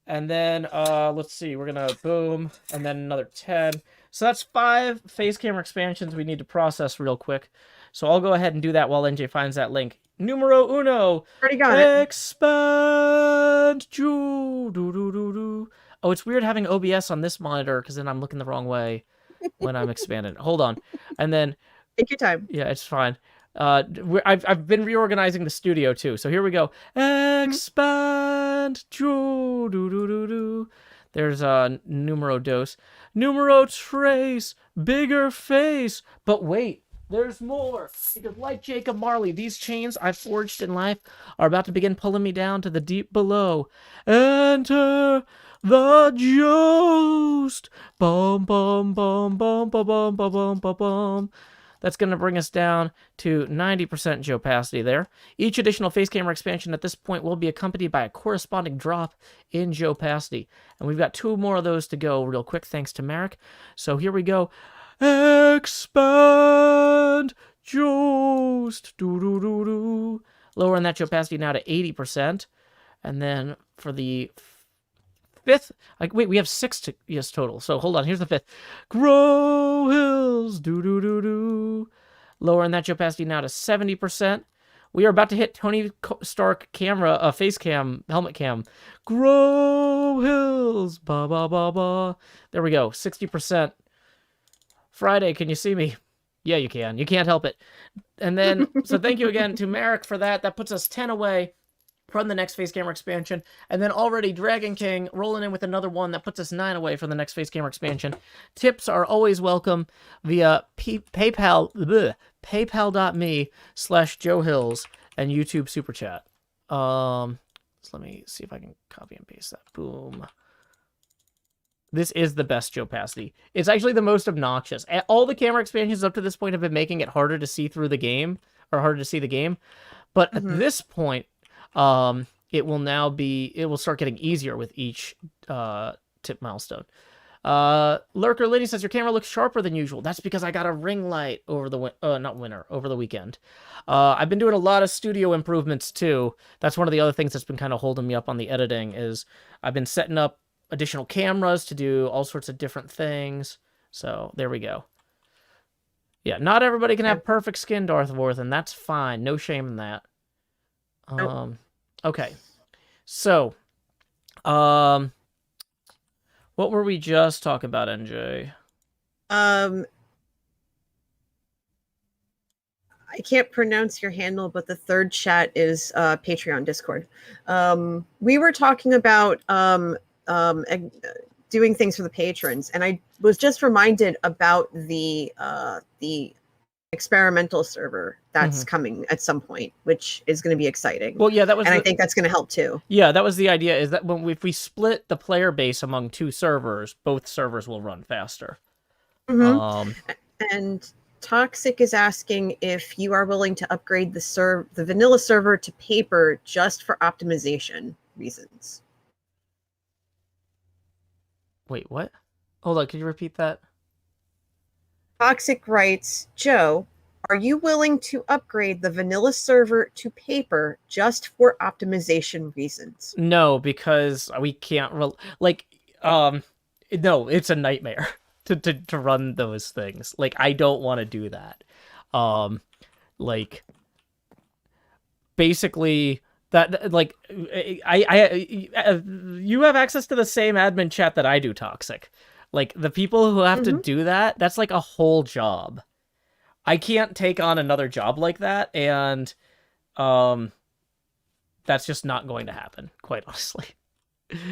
Speaker 6: And then, let's see, we're going to boom, and then another 10. So that's 5 face camera expansions we need to process real quick. So I'll go ahead and do that while NJ finds that link. Numero uno.
Speaker 5: Already got it.
Speaker 6: Expand. Oh, it's weird having OBS on this monitor because then I'm looking the wrong way when I'm expanding. Hold on. And then...
Speaker 5: Take your time.
Speaker 6: Yeah, it's fine. I've been reorganizing the studio too. So here we go. Expand. There's numero dos. Numero tres. Bigger face. But wait, there's more. Because like Jacob Marley, these chains I've forged in life are about to begin pulling me down to the deep below. Enter the Joust. Bum, bum, bum, bum, bum, bum, bum, bum, bum, bum. That's going to bring us down to 90% opacity there. Each additional face camera expansion at this point will be accompanied by a corresponding drop in opacity. And we've got 2 more of those to go real quick, thanks to Marek. So here we go. Expand Joust. Lowering that opacity now to 80%. And then for the 5th, wait, we have 6 total. So hold on, here's the 5th. Grow Hills, lowering that opacity now to 70%. We are about to hit Tony Stark camera, face cam, helmet cam. Grow Hills, ba ba ba ba. There we go, 60%. Friday, can you see me? Yeah, you can. You can't help it. And then, so thank you again to Marek for that. That puts us 10 away from the next face camera expansion, and then already Dragon King rolling in with another one that puts us 9 away from the next face camera expansion. Tips are always welcome via paypal.me/Joe Hills and YouTube Super Chat. So let me see if I can copy and paste that. Boom. This is the best opacity. It's actually the most obnoxious. All the camera expansions up to this point have been making it harder to see through the game, or harder to see the game. But at this point, it will start getting easier with each tip milestone. Lurker Liddy says, your camera looks sharper than usual. That's because I got a ring light over the over the weekend. I've been doing a lot of studio improvements too. That's one of the other things that's been kind of holding me up on the editing is I've been setting up additional cameras to do all sorts of different things. So there we go. Yeah, not everybody can have perfect skin, Darth Worth, and that's fine. No shame in that.
Speaker 5: Nope.
Speaker 6: Okay. So, what were we just talking about, NJ?
Speaker 5: I can't pronounce your handle, but the third chat is Patreon Discord. We were talking about doing things for the patrons, and I was just reminded about the experimental server that's coming at some point, which is going to be exciting.
Speaker 6: Well, yeah, that was,
Speaker 5: and I think that's going to help too.
Speaker 6: Yeah, that was the idea. Is that if we split the player base among 2 servers, both servers will run faster.
Speaker 5: And Toxic is asking if you are willing to upgrade the vanilla server to paper just for optimization reasons.
Speaker 6: Wait, what? Hold on, could you repeat that?
Speaker 5: Toxic writes, Joe, are you willing to upgrade the vanilla server to paper just for optimization reasons?
Speaker 6: No, because we can't no, it's a nightmare to run those things. Like, I don't want to do that. Basically, That like you have access to the same admin chat that I do, Toxic. Like the people who have to do that, that's like a whole job. I can't take on another job like that, and that's just not going to happen, quite honestly.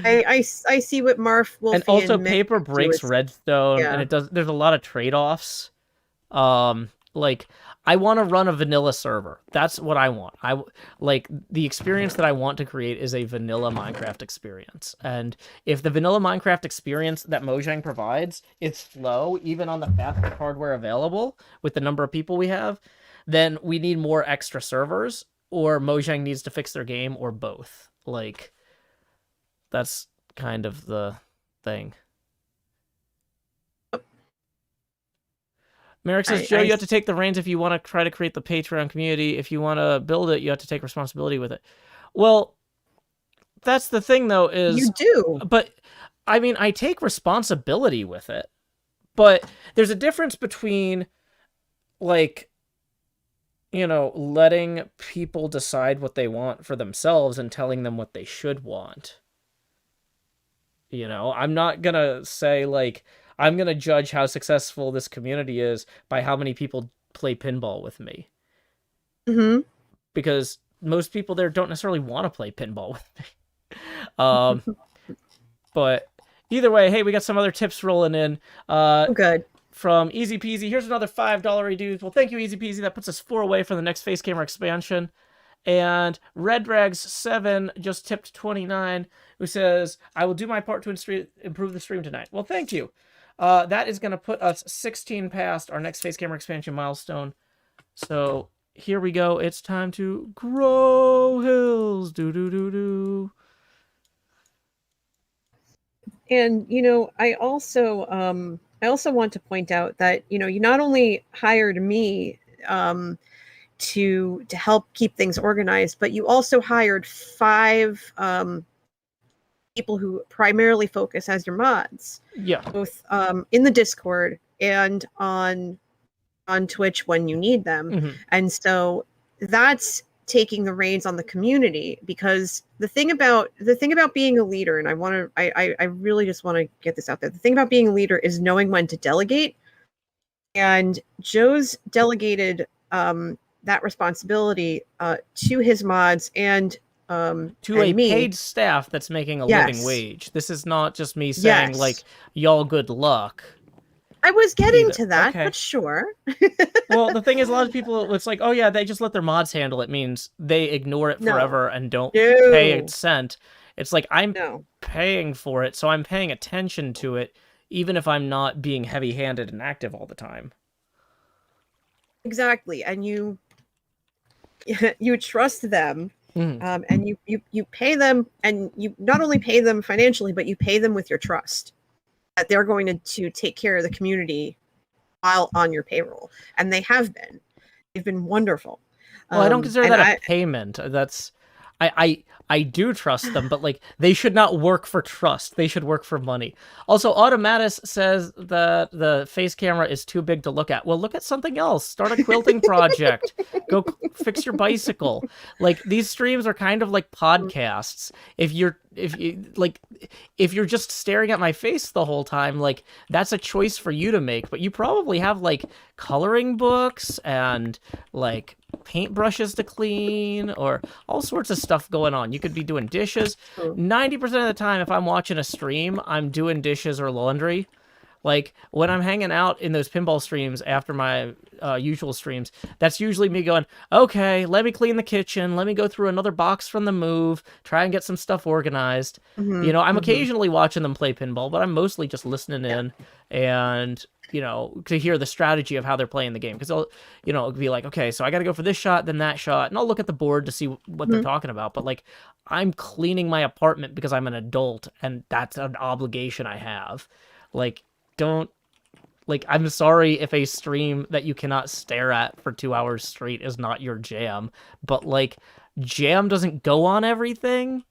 Speaker 5: I see what Marf Wolfie
Speaker 6: And also
Speaker 5: Mick
Speaker 6: paper
Speaker 5: do.
Speaker 6: breaks redstone,
Speaker 5: yeah.
Speaker 6: and there's a lot of trade-offs. Like I want to run a vanilla server. That's what I want. Like the experience that I want to create is a vanilla Minecraft experience. And if the vanilla Minecraft experience that Mojang provides is slow, even on the fastest hardware available with the number of people we have, then we need more extra servers, or Mojang needs to fix their game, or both. Like that's kind of the thing. Merrick says, Joe, you have to take the reins if you want to try to create the Patreon community. If you want to build it, you have to take responsibility with it. Well, that's the thing, though, is...
Speaker 5: You do.
Speaker 6: But, I mean, I take responsibility with it. But there's a difference between, like, you know, letting people decide what they want for themselves and telling them what they should want. You know, I'm not going to say, like... I'm going to judge how successful this community is by how many people play pinball with me.
Speaker 5: Mm-hmm.
Speaker 6: Because most people there don't necessarily want to play pinball with me. But either way, hey, we got some other tips rolling in.
Speaker 5: Good.
Speaker 6: From Easy Peasy. Here's another $5 dude. Well, thank you, Easy Peasy. That puts us 4 away from the next face camera expansion. And Red Drags 7 just tipped 29, who says, I will do my part to improve the stream tonight. Well, thank you. That is going to put us 16 past our next face camera expansion milestone. So here we go. It's time to grow hills. Do.
Speaker 5: And you know, I also want to point out that you know you not only hired me to help keep things organized, but you also hired 5 people who primarily focus as your mods.
Speaker 6: Yeah.
Speaker 5: Both in the Discord and on Twitch when you need them.
Speaker 6: Mm-hmm.
Speaker 5: And so that's taking the reins on the community, because the thing about being a leader, and I really just want to get this out there. The thing about being a leader is knowing when to delegate. And Joe's delegated that responsibility to his mods and
Speaker 6: to a paid staff that's making a living wage. This is not just me saying like, y'all good luck.
Speaker 5: I was getting to that, but sure.
Speaker 6: Well, the thing is, a lot of people, it's like, oh yeah, they just let their mods handle it, means they ignore it forever and don't pay a cent. It's like, I'm paying for it, so I'm paying attention to it, even if I'm not being heavy-handed and active all the time.
Speaker 5: Exactly, and you trust them. And you pay them, and you not only pay them financially, but you pay them with your trust that they're going to take care of the community while on your payroll. And they have been. They've been wonderful.
Speaker 6: Well, I don't consider that a payment. That's I do trust them, but like they should not work for trust. They should work for money. Also, Automatus says that the face camera is too big to look at. Well, look at something else. Start a quilting project. Go fix your bicycle. Like these streams are kind of like podcasts. If you're just staring at my face the whole time, like that's a choice for you to make. But you probably have like coloring books and like paintbrushes to clean or all sorts of stuff going on. You could be doing dishes. 90% of the time, if I'm watching a stream, I'm doing dishes or laundry. Like when I'm hanging out in those pinball streams after my usual streams, that's usually me going, okay, let me clean the kitchen. Let me go through another box from the move, try and get some stuff organized. You know, I'm occasionally watching them play pinball, but I'm mostly just listening in and, you know, to hear the strategy of how they're playing the game. Because I'll, you know, be like, okay, so I got to go for this shot, then that shot, and I'll look at the board to see what they're talking about. But like, I'm cleaning my apartment because I'm an adult, and that's an obligation I have. Like, don't, like, I'm sorry if a stream that you cannot stare at for 2 hours straight is not your jam, but like, jam doesn't go on everything.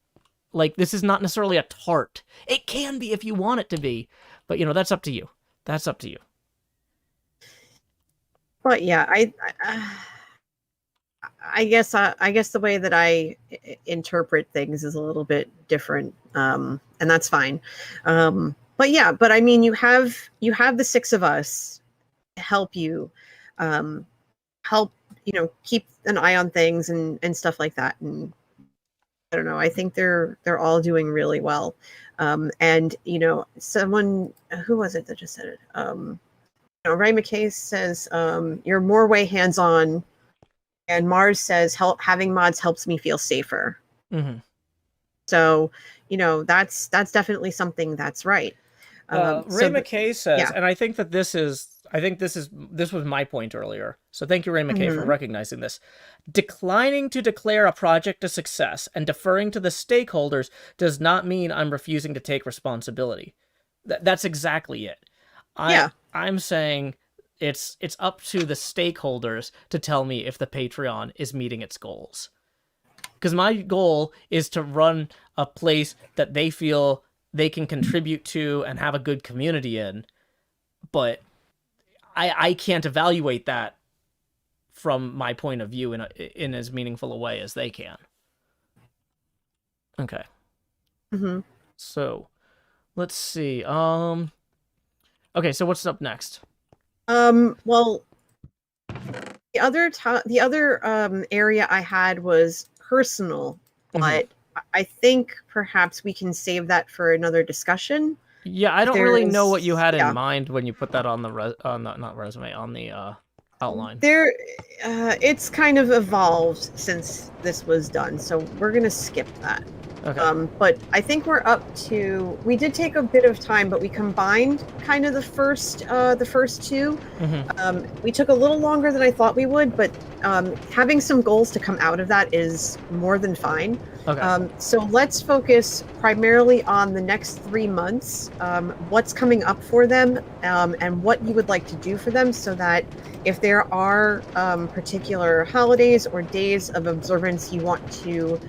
Speaker 6: Like, this is not necessarily a tart. It can be if you want it to be, but you know, that's up to you. That's up to you.
Speaker 5: I guess the way that interpret things is a little bit different, and that's fine. But yeah, but I mean, you have the six of us to help you, help keep an eye on things and stuff like that. And I don't know. I think they're all doing really well. And someone, who was it that just said it? Ray McKay says you're more way hands on. And Mars says, having mods helps me feel safer.
Speaker 6: Mm-hmm.
Speaker 5: So, that's definitely something that's right.
Speaker 6: Ray McKay says,
Speaker 5: yeah.
Speaker 6: and I think that this was my point earlier. So thank you, Ray McKay, for recognizing this. Declining to declare a project a success and deferring to the stakeholders does not mean I'm refusing to take responsibility. That's exactly it. I'm saying it's up to the stakeholders to tell me if the Patreon is meeting its goals. Because my goal is to run a place that they feel they can contribute to and have a good community in. But I can't evaluate that from my point of view in as meaningful a way as they can. Okay.
Speaker 5: Mm-hmm.
Speaker 6: So, let's see. Okay, so what's up next?
Speaker 5: Well, the other area I had was personal, but I think perhaps we can save that for another discussion.
Speaker 6: Yeah, I don't really know what you had in mind when you put that on the outline.
Speaker 5: It's kind of evolved since this was done, so we're gonna skip that.
Speaker 6: Okay.
Speaker 5: But I think we're up to. We did take a bit of time, but we combined kind of the first two.
Speaker 6: Mm-hmm.
Speaker 5: We took a little longer than I thought we would, but having some goals to come out of that is more than fine.
Speaker 6: Okay.
Speaker 5: So let's focus primarily on the next 3 months, what's coming up for them, and what you would like to do for them, so that if there are particular holidays or days of observance you want to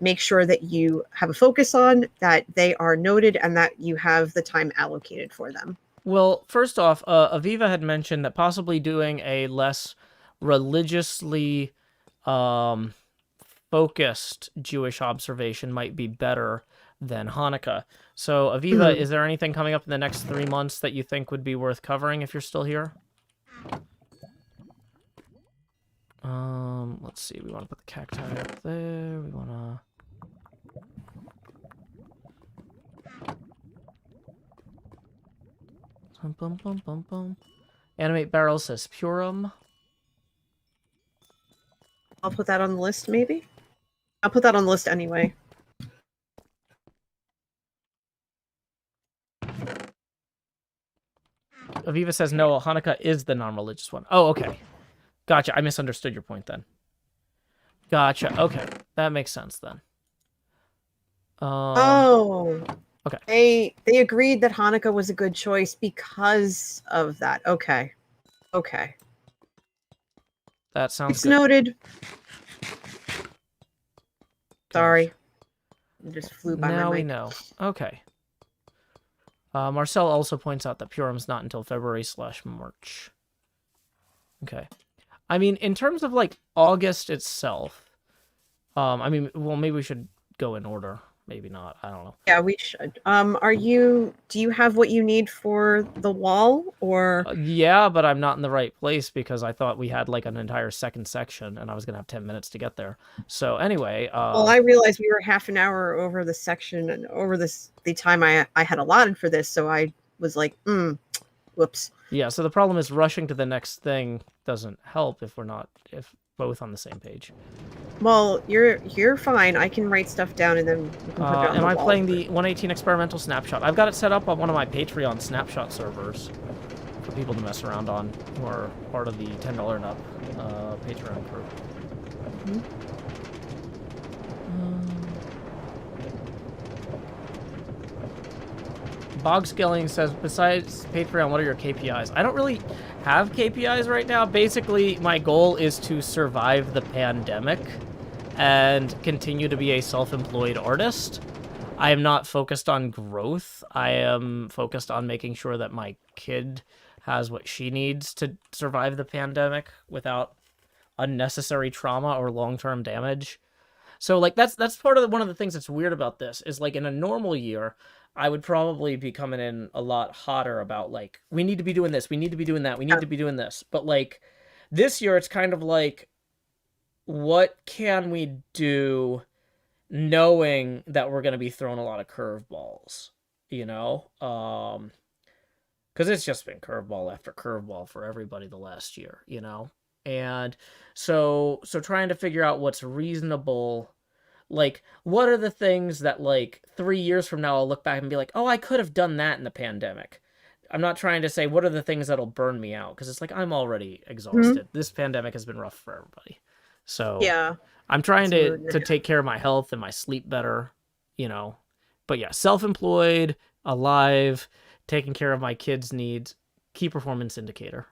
Speaker 5: make sure that you have a focus on, that they are noted, and that you have the time allocated for them.
Speaker 6: Well, first off, Aviva had mentioned that possibly doing a less religiously focused Jewish observation might be better than Hanukkah. So, Aviva, is there anything coming up in the next 3 months that you think would be worth covering if you're still here? Let's see. We want to put the cacti up there. We want to... Animate barrel says Purim.
Speaker 5: I'll put that on the list, maybe? I'll put that on the list anyway.
Speaker 6: Aviva says no, Hanukkah is the non-religious one. Oh, okay. Gotcha. I misunderstood your point then. Gotcha. Okay. That makes sense then.
Speaker 5: Okay. They agreed that Hanukkah was a good choice because of that. Okay.
Speaker 6: That sounds
Speaker 5: it's
Speaker 6: good.
Speaker 5: Noted. Sorry. I just flew by
Speaker 6: now
Speaker 5: my mic.
Speaker 6: we know. Okay. Marcel also points out that Purim's not until February/March. Okay. I mean, in terms of, like, August itself, I mean, well, maybe we should go in order. Maybe not. I don't know.
Speaker 5: Yeah, we should. Do you have what you need for the wall, or?
Speaker 6: Yeah, but I'm not in the right place because I thought we had, like, an entire second section, and I was going to have 10 minutes to get there. So, anyway...
Speaker 5: well, I realized we were half an hour over the section and over the time I had allotted for this, so I was like, whoops.
Speaker 6: Yeah, so the problem is rushing to the next thing doesn't help if both on the same page.
Speaker 5: Well, you're fine. I can write stuff down and then we can put it on
Speaker 6: am
Speaker 5: the
Speaker 6: I
Speaker 5: wall.
Speaker 6: playing the 118 experimental snapshot? I've got it set up on one of my Patreon snapshot servers for people to mess around on who are part of the $10 and up Patreon crew. Bog Skilling says, besides Patreon, what are your KPIs? I don't really have KPIs right now. Basically, my goal is to survive the pandemic and continue to be a self-employed artist. I am not focused on growth. I am focused on making sure that my kid has what she needs to survive the pandemic without unnecessary trauma or long-term damage. So like that's part of one of the things that's weird about this is like in a normal year, I would probably be coming in a lot hotter about like we need to be doing this, we need to be doing that, we need to be doing this. But like this year, it's kind of like what can we do, knowing that we're going to be throwing a lot of curveballs, you know? Because it's just been curveball after curveball for everybody the last year, you know? And so trying to figure out what's reasonable, like what are the things that like 3 years from now I'll look back and be like, oh, I could have done that in the pandemic. I'm not trying to say what are the things that'll burn me out, because it's like I'm already exhausted. This pandemic has been rough for everybody. So
Speaker 5: Yeah.
Speaker 6: I'm trying to take care of my health and my sleep better, you know. But yeah, self-employed, alive, taking care of my kids' needs, key performance indicator.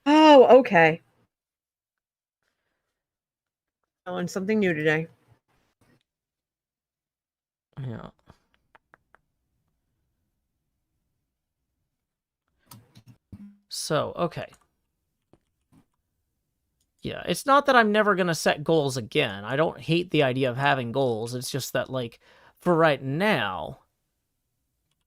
Speaker 5: Oh, okay. I learned something new today.
Speaker 6: Yeah. So, okay. Yeah, it's not that I'm never going to set goals again. I don't hate the idea of having goals. It's just that, like, for right now,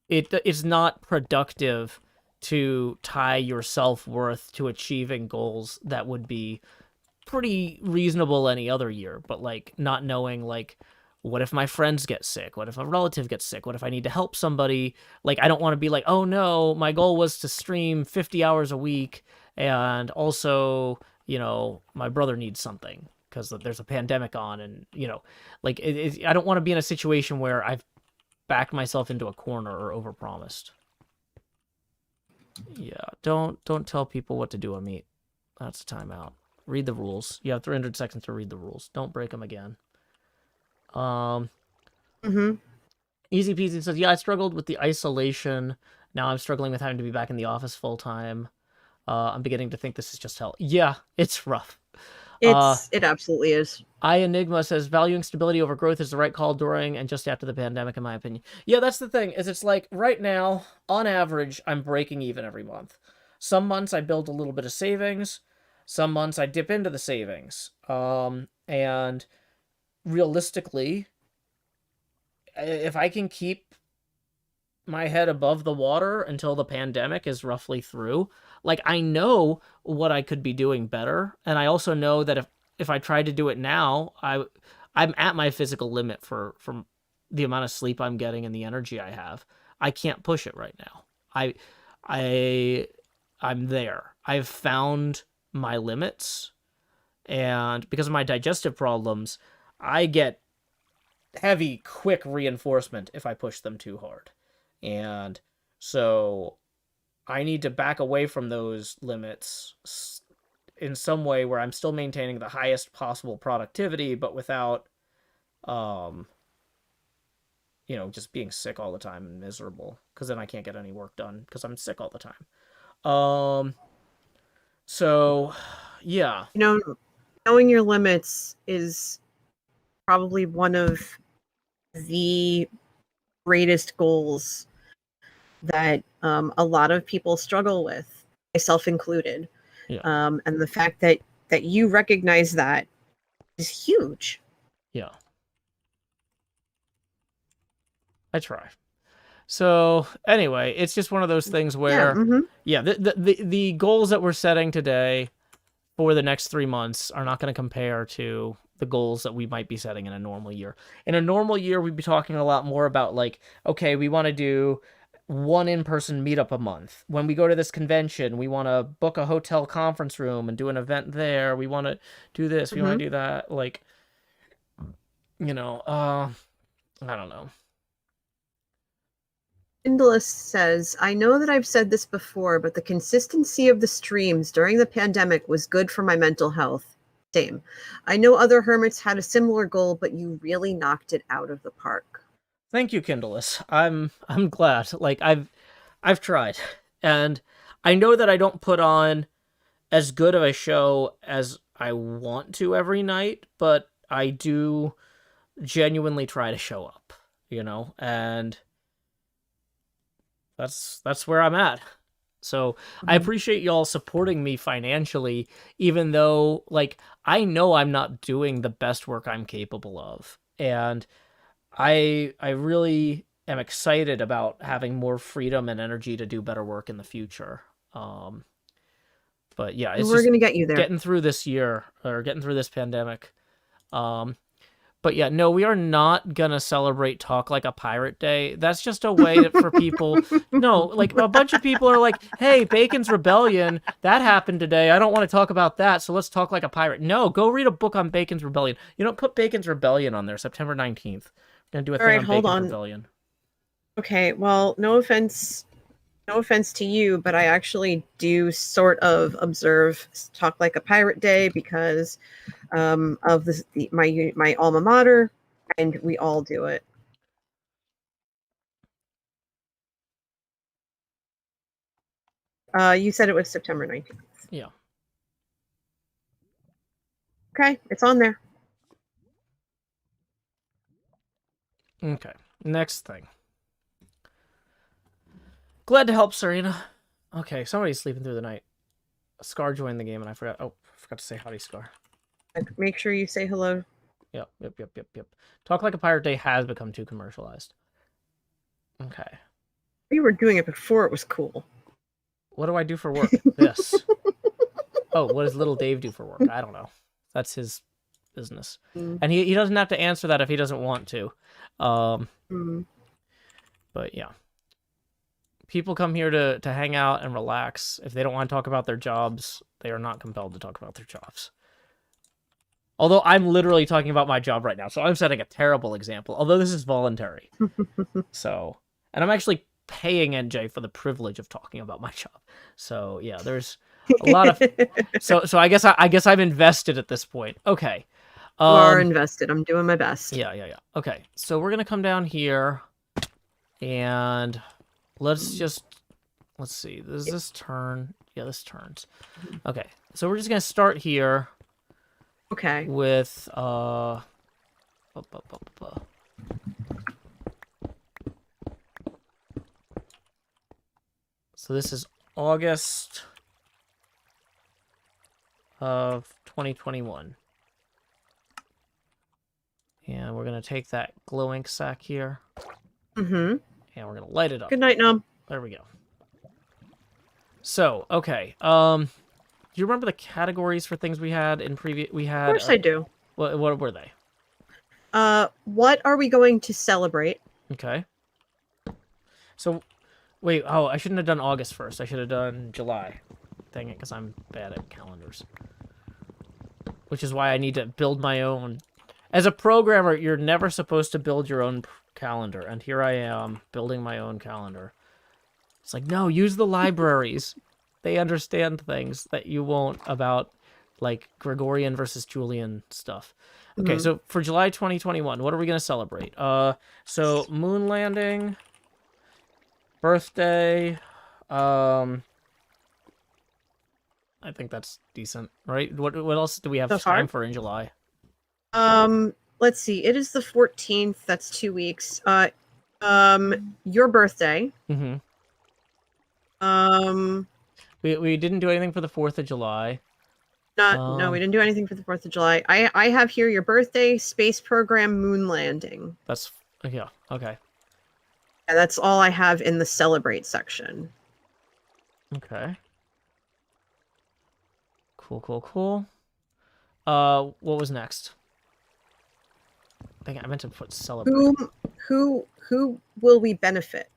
Speaker 6: it's not productive to tie your self-worth to achieving goals that would be pretty reasonable any other year, but, like, not knowing, like, what if my friends get sick? What if a relative gets sick? What if I need to help somebody? Like, I don't want to be like, oh, no, my goal was to stream 50 hours a week, and also, you know, my brother needs something because there's a pandemic on, and, you know, like, I don't want to be in a situation where I've backed myself into a corner or overpromised. Yeah, don't tell people what to do on Meet. That's a timeout. Read the rules. You have 300 seconds to read the rules. Don't break them again. Easy Peasy says, yeah, I struggled with the isolation. Now I'm struggling with having to be back in the office full time. I'm beginning to think this is just hell. Yeah, it's rough.
Speaker 5: It absolutely is.
Speaker 6: Enigma says, valuing stability over growth is the right call during and just after the pandemic, in my opinion. Yeah, that's the thing, is it's like, right now, on average, I'm breaking even every month. Some months I build a little bit of savings. Some months I dip into the savings. And realistically, if I can keep my head above the water until the pandemic is roughly through, like, I know what I could be doing better, and I also know that if I tried to do it now, I'm at my physical limit from the amount of sleep I'm getting and the energy I have. I can't push it right now. I'm there. I've found my limits, and because of my digestive problems, I get heavy, quick reinforcement if I push them too hard. And so I need to back away from those limits in some way where I'm still maintaining the highest possible productivity, but without, just being sick all the time and miserable, because then I can't get any work done because I'm sick all the time. So, yeah.
Speaker 5: You know, knowing your limits is probably one of the greatest goals that a lot of people struggle with, myself included.
Speaker 6: Yeah.
Speaker 5: And the fact that you recognize that is huge.
Speaker 6: Yeah. I try. So anyway, it's just one of those things where, the goals that we're setting today for the next 3 months are not going to compare to the goals that we might be setting in a normal year. In a normal year, we'd be talking a lot more about, like, okay, we want to do one in-person meetup a month. When we go to this convention, we want to book a hotel conference room and do an event there. We want to do this. We want to do that. Like, I don't know.
Speaker 5: Indalus says, I know that I've said this before, but the consistency of the streams during the pandemic was good for my mental health. Same. I know other hermits had a similar goal, but you really knocked it out of the park.
Speaker 6: Thank you, Kindless. I'm glad. Like, I've tried, and I know that I don't put on as good of a show as I want to every night, but I do genuinely try to show up, and that's where I'm at. So I appreciate y'all supporting me financially, even though, like, I know I'm not doing the best work I'm capable of. And I really am excited about having more freedom and energy to do better work in the future. But yeah, it's
Speaker 5: We're
Speaker 6: just
Speaker 5: going to get you there.
Speaker 6: getting through this year, or getting through this pandemic. But yeah, no, we are not gonna celebrate Talk Like a Pirate Day. That's just a way for people. No, like a bunch of people are like, "Hey, Bacon's Rebellion, that happened today. I don't want to talk about that, so let's talk like a pirate." No, go read a book on Bacon's Rebellion. You don't put Bacon's Rebellion on there. September 19th. We're gonna do a thing
Speaker 5: right,
Speaker 6: on
Speaker 5: hold
Speaker 6: Bacon's
Speaker 5: on.
Speaker 6: Rebellion.
Speaker 5: Okay, well, no offense to you, but I actually do sort of observe Talk Like a Pirate Day because of my alma mater, and we all do it. You said it was September 19th.
Speaker 6: Yeah.
Speaker 5: Okay, it's on there.
Speaker 6: Okay. Next thing. Glad to help, Serena. Okay, somebody's sleeping through the night. Scar joined the game, and I forgot. Oh, I forgot to say howdy, Scar.
Speaker 5: Make sure you say hello.
Speaker 6: Yep. Talk Like a Pirate Day has become too commercialized. Okay.
Speaker 5: We were doing it before it was cool.
Speaker 6: What do I do for work? This. Oh, what does little Dave do for work? I don't know. That's his business. And he doesn't have to answer that if he doesn't want to. But yeah. People come here to hang out and relax. If they don't want to talk about their jobs, they are not compelled to talk about their jobs. Although I'm literally talking about my job right now, so I'm setting a terrible example. Although this is voluntary. So, and I'm actually paying NJ for the privilege of talking about my job. So yeah, there's a lot of. So I guess I'm invested at this point. Okay.
Speaker 5: You are invested. I'm doing my best.
Speaker 6: Yeah. Okay, so we're gonna come down here, and let's see. Does this turn? Yeah, this turns. Okay, so we're just gonna start here.
Speaker 5: Okay.
Speaker 6: With so this is August of 2021. And we're going to take that glow ink sack here. And we're going to light it up.
Speaker 5: Good night, Nom.
Speaker 6: There we go. So, okay. Do you remember the categories for things we had in previous? We had.
Speaker 5: Of course I do.
Speaker 6: What were they?
Speaker 5: What are we going to celebrate?
Speaker 6: Okay. So, wait. Oh, I shouldn't have done August first. I should have done July. Dang it, because I'm bad at calendars. Which is why I need to build my own. As a programmer, you're never supposed to build your own calendar, and here I am building my own calendar. It's like, no, use the libraries. They understand things that you won't about, like Gregorian versus Julian stuff. Okay, so for July 2021, what are we going to celebrate? So moon landing, birthday, I think that's decent, right? What else do we have time for in July?
Speaker 5: Let's see. It is the 14th. That's 2 weeks. Your birthday.
Speaker 6: We didn't do anything for the 4th of July.
Speaker 5: No, we didn't do anything for the 4th of July. I have here your birthday, space program, moon landing.
Speaker 6: That's yeah, okay.
Speaker 5: Yeah, that's all I have in the celebrate section.
Speaker 6: Okay. Cool. What was next? I meant to put celebrate.
Speaker 5: Who will we benefit?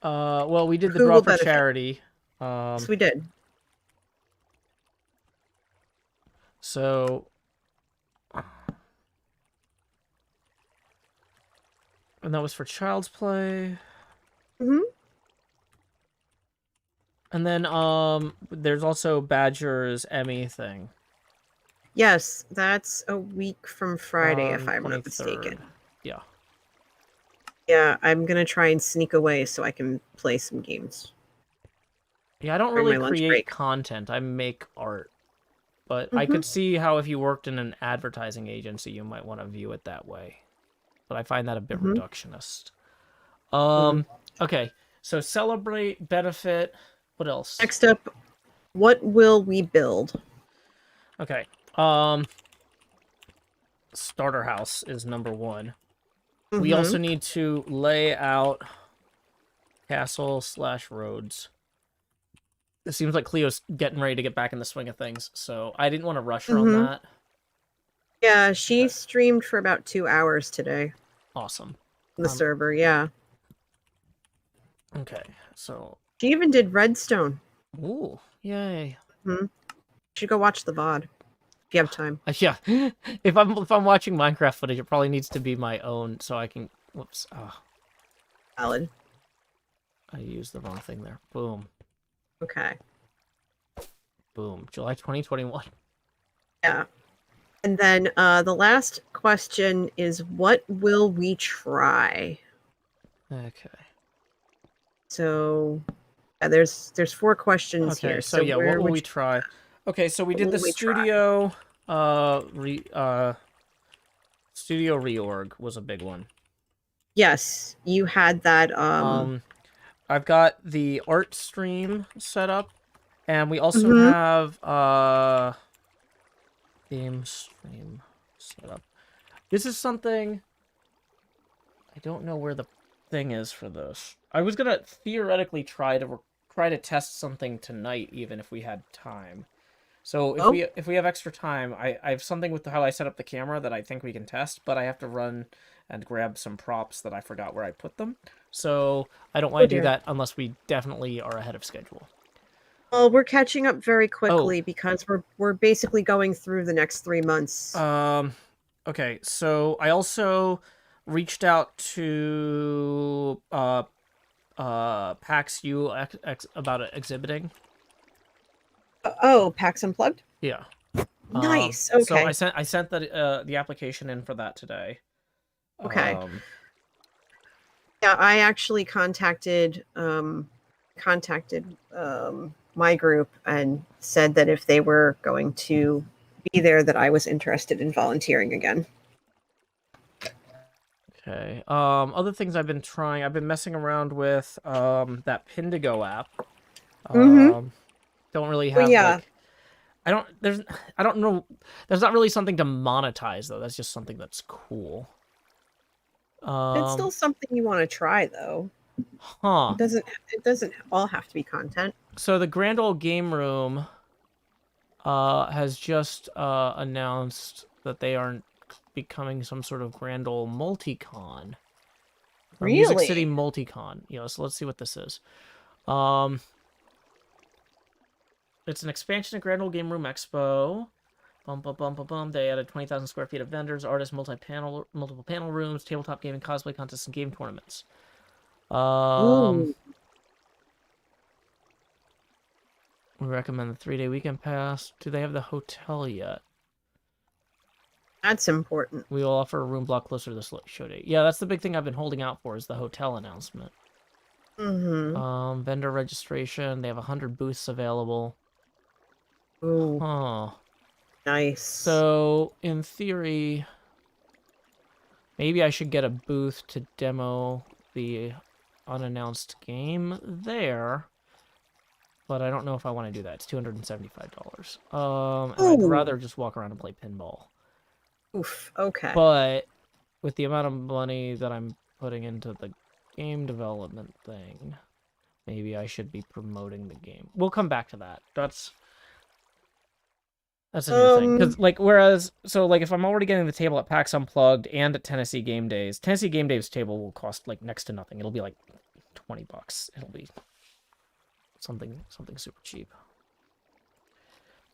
Speaker 6: Well, we did the draw for charity.
Speaker 5: Yes, we did.
Speaker 6: So, and that was for Child's Play. And then, there's also Badger's Emmy thing.
Speaker 5: Yes, that's a week from Friday, if I'm not mistaken.
Speaker 6: Yeah.
Speaker 5: Yeah, I'm gonna try and sneak away so I can play some games.
Speaker 6: Yeah, I don't really create content. I make art. But I could see how if you worked in an advertising agency, you might want to view it that way. But I find that a bit reductionist. Okay, So celebrate, benefit. What else?
Speaker 5: Next up, what will we build?
Speaker 6: Okay. Starter house is number 1. We also need to lay out castle/roads. It seems like Cleo's getting ready to get back in the swing of things, so I didn't want to rush her on that.
Speaker 5: Yeah, she streamed for about 2 hours today.
Speaker 6: Awesome.
Speaker 5: On the server, yeah.
Speaker 6: Okay, so...
Speaker 5: She even did Redstone.
Speaker 6: Ooh, yay.
Speaker 5: You should go watch the VOD. If you have time.
Speaker 6: Yeah, if I'm watching Minecraft footage, it probably needs to be my own, so I can... Whoops. Oh,
Speaker 5: Valid.
Speaker 6: I used the wrong thing there. Boom.
Speaker 5: Okay.
Speaker 6: Boom. July 2021.
Speaker 5: Yeah. And then the last question is, what will we try?
Speaker 6: Okay.
Speaker 5: So, yeah, there's 4 questions
Speaker 6: Okay,
Speaker 5: here.
Speaker 6: so yeah, what will we try? Okay, so we did the studio, studio reorg was a big one.
Speaker 5: Yes, you had that.
Speaker 6: I've got the art stream set up, and we also have game stream set up. This is something I don't know where the thing is for this. I was gonna theoretically try to test something tonight, even if we had time. So if we have extra time, I have something with how I set up the camera that I think we can test, but I have to run and grab some props that I forgot where I put them. So I don't want to do that unless we definitely are ahead of schedule.
Speaker 5: Well, we're catching up very quickly because we're basically going through the next 3 months.
Speaker 6: Okay, so I also reached out to PAX U about exhibiting.
Speaker 5: Oh, PAX Unplugged?
Speaker 6: Yeah.
Speaker 5: Nice. Okay.
Speaker 6: So I sent the application in for that today.
Speaker 5: Okay. Yeah, I actually contacted my group and said that if they were going to be there, that I was interested in volunteering again.
Speaker 6: Okay. Other things I've been trying, I've been messing around with that Pindigo app. Don't really have like, I don't know. There's not really something to monetize though. That's just something that's cool.
Speaker 5: It's still something you want to try though.
Speaker 6: Huh.
Speaker 5: It doesn't all have to be content.
Speaker 6: So the Grand Ole Game Room has just announced that they are becoming some sort of Grand Ole Multicon.
Speaker 5: Really?
Speaker 6: Music City Multicon. You know, so let's see what this is. It's an expansion of Grand Ole Game Room Expo. They added 20,000 square feet of vendors, artists, multiple panel rooms, tabletop gaming, cosplay contests, and game tournaments. We recommend the 3-day weekend pass. Do they have the hotel yet?
Speaker 5: That's important.
Speaker 6: We will offer a room block closer to the show date. Yeah, that's the big thing I've been holding out for is the hotel announcement. Vendor registration. They have 100 booths available.
Speaker 5: Ooh.
Speaker 6: Huh.
Speaker 5: Nice.
Speaker 6: So, in theory, maybe I should get a booth to demo the unannounced game there. But I don't know if I want to do that. It's $275. And I'd rather just walk around and play pinball.
Speaker 5: Oof. Okay.
Speaker 6: But with the amount of money that I'm putting into the game development thing, maybe I should be promoting the game. We'll come back to that. That's a new thing. Because, like, like, if I'm already getting the table at PAX Unplugged and at Tennessee Game Days table will cost, like, next to nothing. It'll be, like, $20. It'll be something super cheap.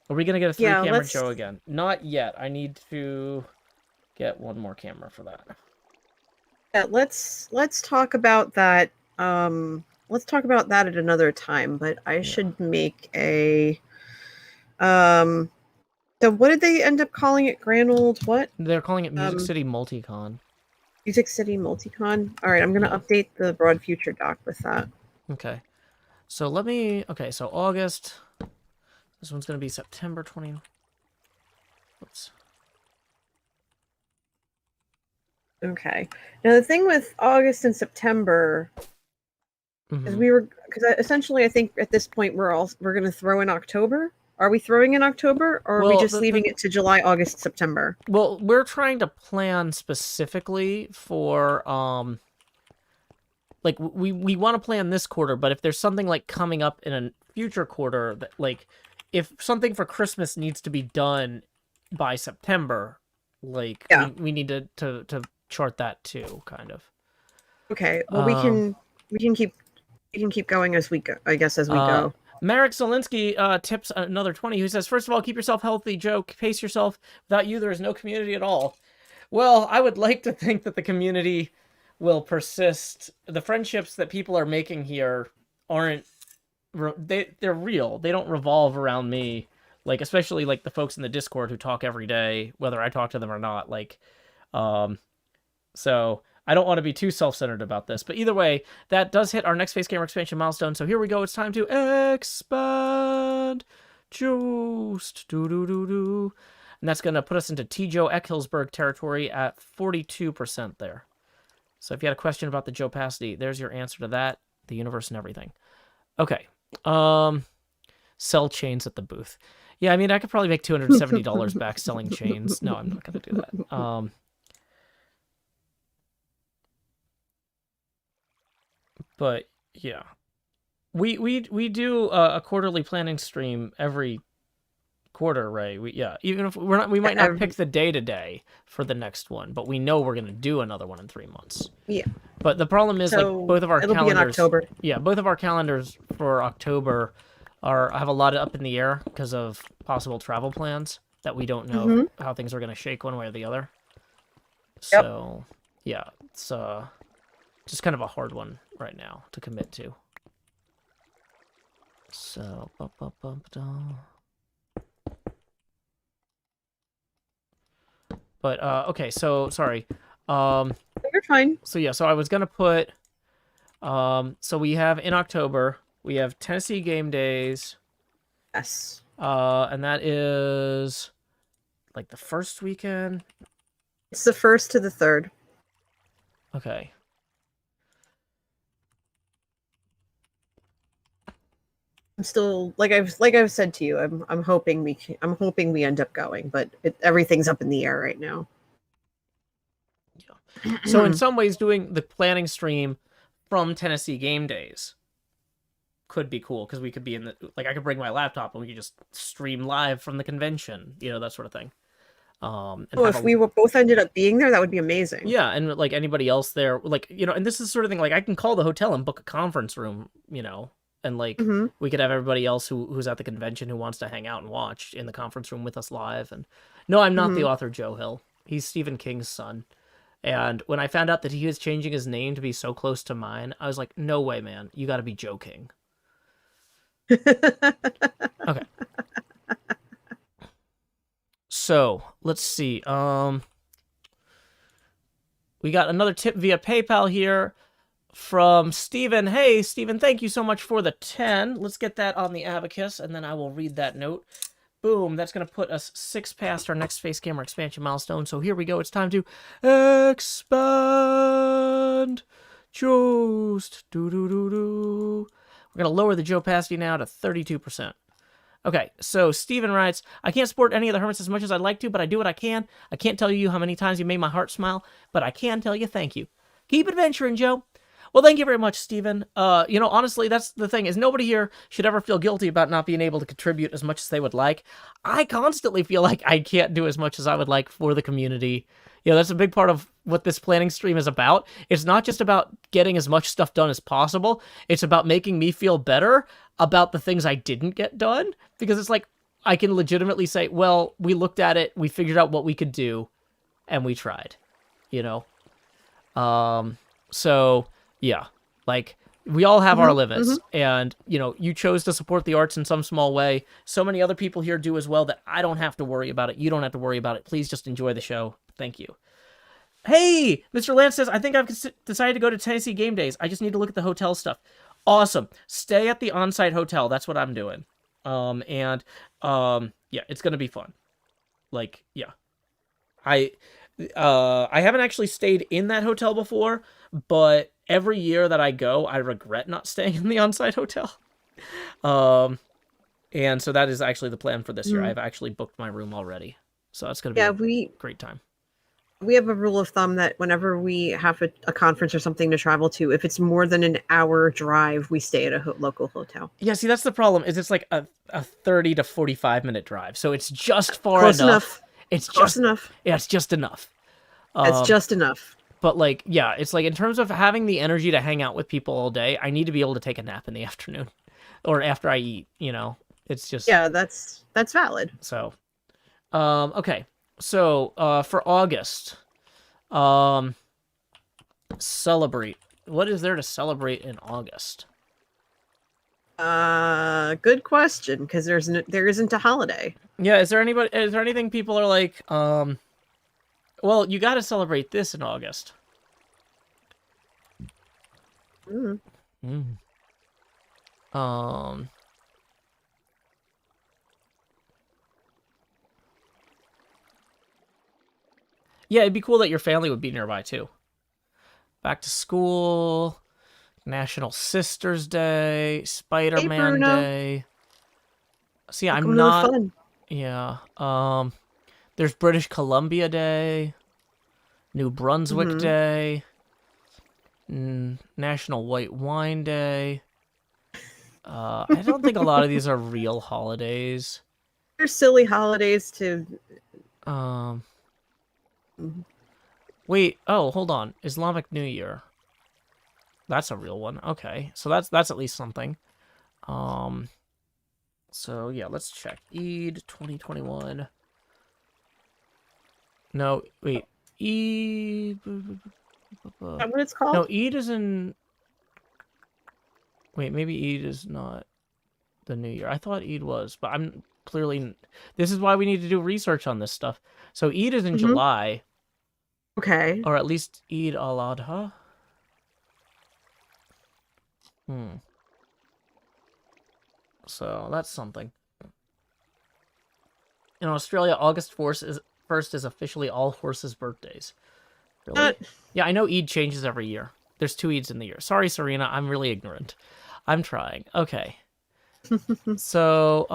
Speaker 6: Are we going to get a 3-camera show again? Not yet. I need to get one more camera for that.
Speaker 5: Yeah, let's talk about that. Let's talk about that at another time, but I should make a so what did they end up calling it? Grand Old what?
Speaker 6: They're calling it Music City Multicon.
Speaker 5: Music City Multicon. All right, I'm going to update the Broad Future doc with that.
Speaker 6: Okay. So let me... Okay, so August. This one's going to be September 20... Oops.
Speaker 5: Okay. Now, the thing with August and September Because
Speaker 6: Mhm.
Speaker 5: essentially I think at this point we're going to throw in October. Are we throwing in October, or are we
Speaker 6: Well,
Speaker 5: just leaving it to July, August, September?
Speaker 6: well, we're trying to plan specifically for like we want to plan this quarter, but if there's something like coming up in a future quarter that like if something for Christmas needs to be done by September, like
Speaker 5: Yeah.
Speaker 6: we need to chart that too, kind of.
Speaker 5: Okay. Well,
Speaker 6: Um,
Speaker 5: we can keep going as we go. I guess as we
Speaker 6: uh,
Speaker 5: go.
Speaker 6: Marek Zelinsky tips another 20, who says, "First of all, keep yourself healthy, Joe. Pace yourself. Without you, there is no community at all." Well, I would like to think that the community will persist. The friendships that people are making here aren't they're real. They don't revolve around me. Like especially like the folks in the Discord who talk every day, whether I talk to them or not. Like, um, so I don't want to be too self-centered about this. But either way, that does hit our next Face Gamer expansion milestone. So here we go. It's time to expand. Just do do do do. And that's going to put us into T. Joe Eckhillsburg territory at 42% there. So if you had a question about the Joe Pasty, there's your answer to that, the universe and everything. Okay. Sell chains at the booth. Yeah, I mean, I could probably make $270 back selling chains. No, I'm not going to do that. But yeah, we do a quarterly planning stream every quarter, right? Even if we're not, we might not pick the day to day for the next one, but we know we're going to do another one in 3 months.
Speaker 5: Yeah.
Speaker 6: But the problem is,
Speaker 5: So
Speaker 6: like, both of our
Speaker 5: it'll
Speaker 6: calendars.
Speaker 5: be in October.
Speaker 6: Yeah, both of our calendars for October have a lot up in the air because of possible travel plans that we don't know how things are going to shake one way or the other. So, yeah, it's just kind of a hard one right now to commit to. So, but okay, so sorry.
Speaker 5: You're fine.
Speaker 6: So yeah, so I was gonna put. So we have in October we have Tennessee game days.
Speaker 5: Yes.
Speaker 6: And that is like the first weekend.
Speaker 5: It's the 1st to the 3rd.
Speaker 6: Okay.
Speaker 5: I'm still like I've said to you. I'm hoping we end up going, but everything's up in the air right now.
Speaker 6: Yeah. So in some ways, doing the planning stream from Tennessee game days could be cool because we could be in the I could bring my laptop and we could just stream live from the convention, that sort of thing. And
Speaker 5: if we were both ended up being there, that would be amazing.
Speaker 6: Yeah, and like anybody else there, and this is the sort of thing I can call the hotel and book a conference room, and we could have everybody else who's at the convention who wants to hang out and watch in the conference room with us live. And no, I'm not the author Joe Hill. He's Stephen King's son. And when I found out that he was changing his name to be so close to mine, I was like, no way, man. You got to be Joe King. Okay. So, let's see. We got another tip via PayPal here from Steven. Hey, Steven, thank you so much for the 10. Let's get that on the abacus, and then I will read that note. Boom, that's going to put us 6 past our next Face Gamer expansion milestone. So here we go. It's time to expand. Just do-do-do-do. We're going to lower the Joe Pasty now to 32%. Okay, so Steven writes, I can't support any of the Hermits as much as I'd like to, but I do what I can. I can't tell you how many times you made my heart smile, but I can tell you thank you. Keep adventuring, Joe. Well, thank you very much, Steven. Honestly, that's the thing, is nobody here should ever feel guilty about not being able to contribute as much as they would like. I constantly feel like I can't do as much as I would like for the community. That's a big part of what this planning stream is about. It's not just about getting as much stuff done as possible. It's about making me feel better about the things I didn't get done. Because it's like, I can legitimately say, well, we looked at it, we figured out what we could do, and we tried. So, yeah. We all have our limits. And, you chose to support the arts in some small way. So many other people here do as well that I don't have to worry about it. You don't have to worry about it. Please just enjoy the show. Thank you. Hey, Mr. Lance says, I think I've decided to go to Tennessee game days. I just need to look at the hotel stuff. Awesome. Stay at the on-site hotel. That's what I'm doing. Yeah, it's going to be fun. Yeah. I haven't actually stayed in that hotel before, but every year that I go, I regret not staying in the on-site hotel. And so that is actually the plan for this year. I've actually booked my room already, so that's gonna be a great time.
Speaker 5: We have a rule of thumb that whenever we have a conference or something to travel to, if it's more than an hour drive, we stay at a local hotel.
Speaker 6: Yeah, see, that's the problem. Is it's like a 30 to 45-minute drive, so it's just far
Speaker 5: Close
Speaker 6: enough.
Speaker 5: It's close enough.
Speaker 6: Yeah, it's just enough.
Speaker 5: It's just enough.
Speaker 6: But like, yeah, it's like in terms of having the energy to hang out with people all day, I need to be able to take a nap in the afternoon, or after I eat. You know, it's just
Speaker 5: that's valid.
Speaker 6: So, okay. So, for August, celebrate. What is there to celebrate in August?
Speaker 5: Good question, because there isn't a holiday.
Speaker 6: Yeah, is there anything people are like, well, you got to celebrate this in August. Yeah, it'd be cool that your family would be nearby too. Back to school, National Sisters Day, Spider-Man Day. See, I'm not.
Speaker 5: Fun.
Speaker 6: Yeah. There's British Columbia Day, New Brunswick Day, National White Wine Day. I don't think a lot of these are real holidays.
Speaker 5: They're silly holidays to.
Speaker 6: Wait. Oh, hold on. Islamic New Year. That's a real one. Okay, so that's at least something. So yeah, let's check. Eid 2021. No, wait. Eid.
Speaker 5: Is that what it's called?
Speaker 6: No, Eid is in. Wait, maybe Eid is not the New Year. I thought Eid was, but I'm clearly. This is why we need to do research on this stuff. So Eid is in July.
Speaker 5: Okay.
Speaker 6: Or at least Eid al-Adha. So that's something. In Australia, August 1st is officially all horses' birthdays. Really? Yeah, I know Eid changes every year. There's 2 Eids in the year. Sorry, Serena, I'm really ignorant. I'm trying. Okay. So,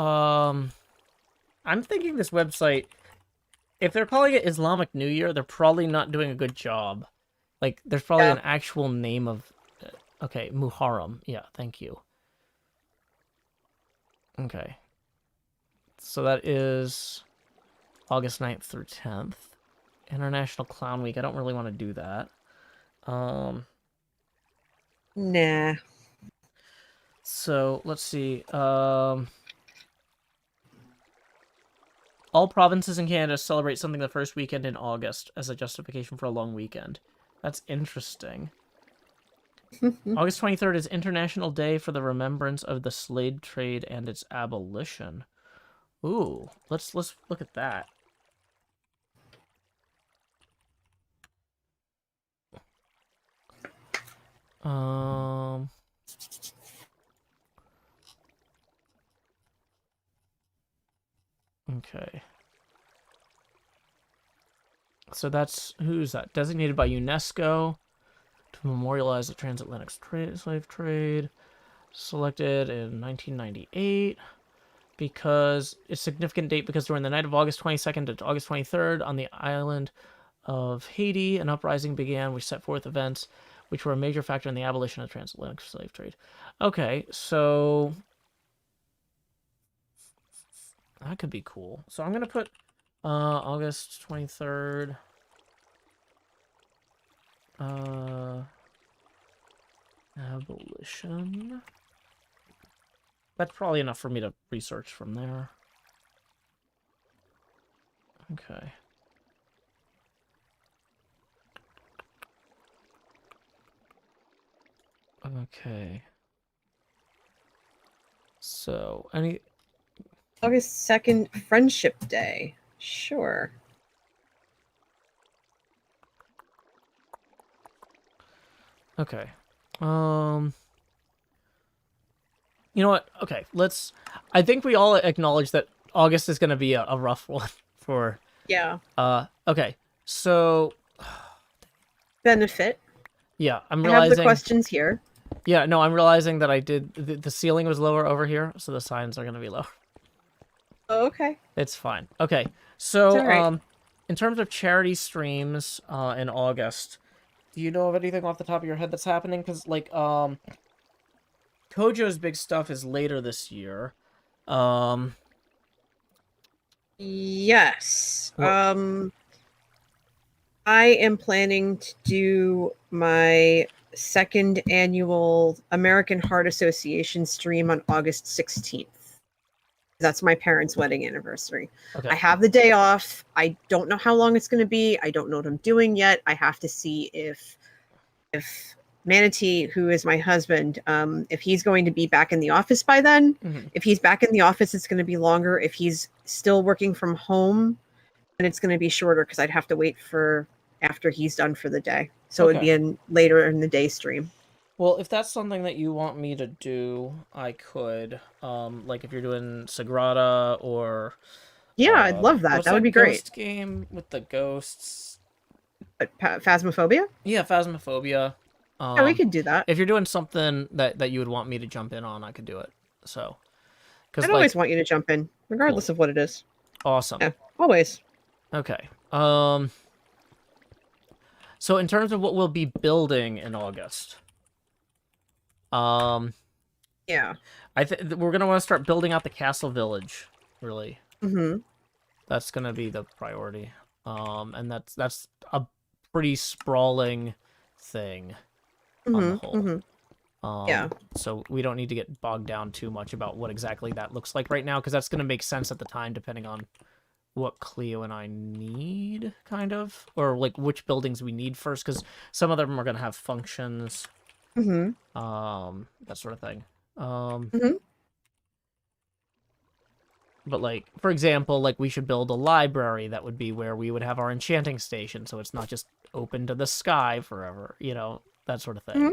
Speaker 6: I'm thinking this website, if they're calling it Islamic New Year, they're probably not doing a good job. Like, there's probably an actual name of... Okay, Muharram. Yeah, thank you. Okay. So that is August 9th through 10th. International Clown Week. I don't really want to do that.
Speaker 5: Nah.
Speaker 6: So, let's see. All provinces in Canada celebrate something the first weekend in August as a justification for a long weekend. That's interesting. August 23rd is International Day for the Remembrance of the Slave Trade and its Abolition. Ooh, let's look at that. Okay. So that's, who's that? Designated by UNESCO to memorialize the transatlantic slave trade. Selected in 1998 because it's a significant date because during the night of August 22nd to August 23rd on the island of Haiti, an uprising began which set forth events which were a major factor in the abolition of the transatlantic slave trade. Okay, so that could be cool. So I'm going to put August 23rd. Abolition. That's probably enough for me to research from there. Okay. Okay. So,
Speaker 5: August 2nd, Friendship Day. Sure.
Speaker 6: Okay. You know what? Okay, I think we all acknowledge that August is going to be a rough one for
Speaker 5: Yeah.
Speaker 6: Okay. So,
Speaker 5: Benefit.
Speaker 6: yeah, I'm
Speaker 5: I have the
Speaker 6: realizing.
Speaker 5: questions here.
Speaker 6: Yeah, no, I'm realizing that I did. The ceiling was lower over here, so the signs are gonna be lower.
Speaker 5: Oh, okay.
Speaker 6: It's fine. Okay.
Speaker 5: It's
Speaker 6: So,
Speaker 5: all right.
Speaker 6: in terms of charity streams, in August, do you know of anything off the top of your head that's happening? Because, like, Kojo's big stuff is later this year. Um,
Speaker 5: Yes.
Speaker 6: what?
Speaker 5: I am planning to do my second annual American Heart Association stream on August 16th. That's my parents' wedding anniversary.
Speaker 6: Okay.
Speaker 5: I have the day off. I don't know how long it's going to be. I don't know what I'm doing yet. I have to see if Manatee, who is my husband, if he's going to be back in the office by then.
Speaker 6: Mhm.
Speaker 5: If he's back in the office, it's going to be longer. If he's still working from home, then it's going to be shorter because I'd have to wait for after he's done for the day. So it'd
Speaker 6: Okay.
Speaker 5: be in later in the day stream.
Speaker 6: Well, if that's something that you want me to do, I could. Like if you're doing Sagrada or
Speaker 5: Yeah, I'd love that.
Speaker 6: what's
Speaker 5: That would be great.
Speaker 6: ghost game with the ghosts?
Speaker 5: But Phasmophobia?
Speaker 6: Yeah, Phasmophobia.
Speaker 5: Yeah, we could do that.
Speaker 6: If you're doing something that you would want me to jump in on, I could do it. So, because
Speaker 5: I'd
Speaker 6: like,
Speaker 5: always want you to jump in, regardless of what it is.
Speaker 6: awesome.
Speaker 5: Yeah, always.
Speaker 6: Okay. So in terms of what we'll be building in August,
Speaker 5: Yeah.
Speaker 6: I think we're gonna want to start building out the castle village. Really,
Speaker 5: Mm-hmm.
Speaker 6: that's gonna be the priority. And that's a pretty sprawling thing on the whole.
Speaker 5: Mm-hmm. Yeah.
Speaker 6: So we don't need to get bogged down too much about what exactly that looks like right now, because that's gonna make sense at the time, depending on what Cleo and I need, kind of, or like which buildings we need first, because some of them are gonna have functions,
Speaker 5: Mm-hmm.
Speaker 6: that sort of thing.
Speaker 5: Mhm.
Speaker 6: But like, for example, like we should build a library that would be where we would have our enchanting station, so it's not just open to the sky forever, you know, that sort of thing.
Speaker 5: Mhm.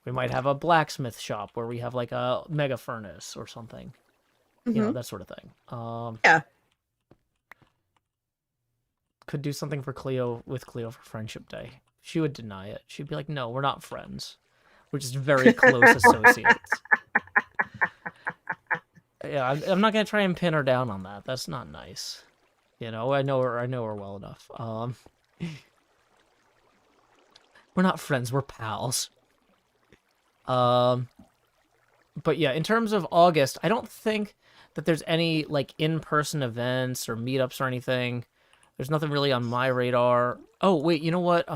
Speaker 6: We might have a blacksmith shop where we have like a mega furnace or something, you know, that sort of thing.
Speaker 5: Yeah.
Speaker 6: Could do something for Cleo with Cleo for Friendship Day. She would deny it. She'd be like, "No, we're not friends. We're just very close associates." Yeah, I'm not gonna try and pin her down on that. That's not nice. You know, I know her well enough. We're not friends. We're pals. But yeah, in terms of August, I don't think that there's any like in-person events or meetups or anything. There's nothing really on my radar. Oh, wait, you know what?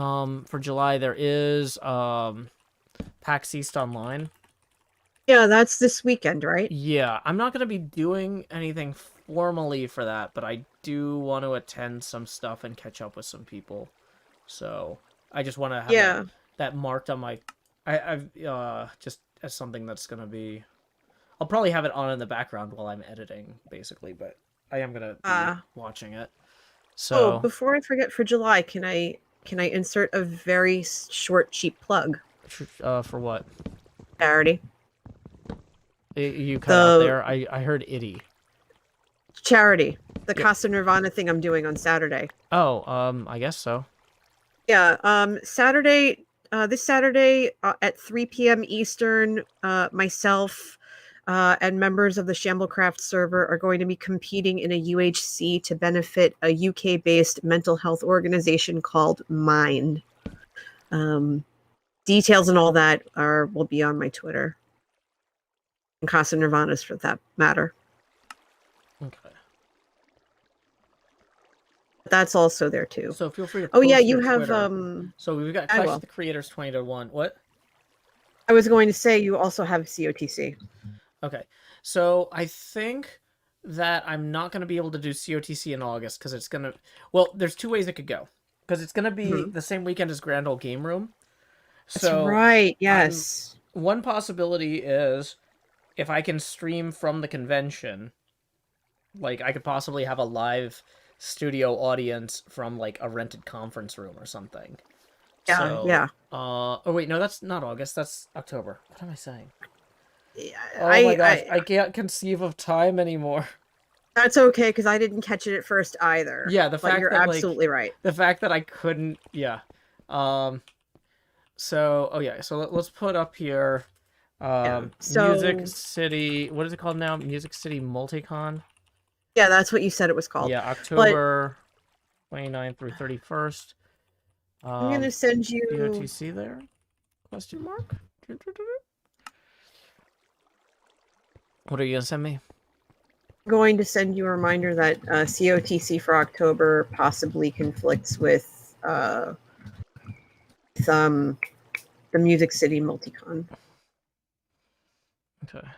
Speaker 6: For July there is PAX East Online.
Speaker 5: Yeah, that's this weekend, right?
Speaker 6: Yeah, I'm not going to be doing anything formally for that, but I do want to attend some stuff and catch up with some people. So, I just want to have that marked on my I've just as something that's going to be I'll probably have it on in the background while I'm editing basically, but I am going to be watching it. So,
Speaker 5: Oh, before I forget, for July, can I insert a very short, cheap plug?
Speaker 6: For what?
Speaker 5: Charity.
Speaker 6: You cut out there. I heard itty.
Speaker 5: Charity. The Casa Nirvana thing I'm doing on Saturday.
Speaker 6: Oh, I guess so.
Speaker 5: Yeah. Saturday. This Saturday at 3 p.m. Eastern, myself and members of the Shamblecraft server are going to be competing in a UHC to benefit a UK-based mental health organization called Mind. Details and all that will be on my Twitter. And Casa Nirvana's for that matter.
Speaker 6: Okay.
Speaker 5: That's also there too.
Speaker 6: So feel free to.
Speaker 5: Oh yeah,
Speaker 6: post
Speaker 5: you
Speaker 6: your
Speaker 5: have
Speaker 6: Twitter. So we've got Clash of the Creators 20 to 1. What?
Speaker 5: I was going to say you also have COTC.
Speaker 6: Okay. So I think that I'm not going to be able to do COTC in August because it's going to... Well, there's two ways it could go. Because it's going to be the same weekend as Grand Ole Game Room.
Speaker 5: That's right, yes.
Speaker 6: One possibility is if I can stream from the convention, like I could possibly have a live studio audience from like a rented conference room or something.
Speaker 5: Yeah,
Speaker 6: so,
Speaker 5: yeah.
Speaker 6: Oh wait, no, that's not August. That's October. What am I saying?
Speaker 5: Yeah,
Speaker 6: Oh my gosh, I can't conceive of time anymore.
Speaker 5: That's okay, because I didn't catch it at first either.
Speaker 6: Yeah, the
Speaker 5: but
Speaker 6: fact
Speaker 5: you're
Speaker 6: that, like,
Speaker 5: absolutely right.
Speaker 6: the fact that I couldn't, yeah. So, oh yeah, so let's put up here,
Speaker 5: So
Speaker 6: Music City, what is it called now? Music City Multicon?
Speaker 5: yeah, that's what you said it was called.
Speaker 6: Yeah, October 29th through 31st.
Speaker 5: I'm gonna send you.
Speaker 6: EOTC there? Question mark? What are you gonna send me?
Speaker 5: Going to send you a reminder that COTC for October possibly conflicts with the Music City Multicon.
Speaker 6: Okay.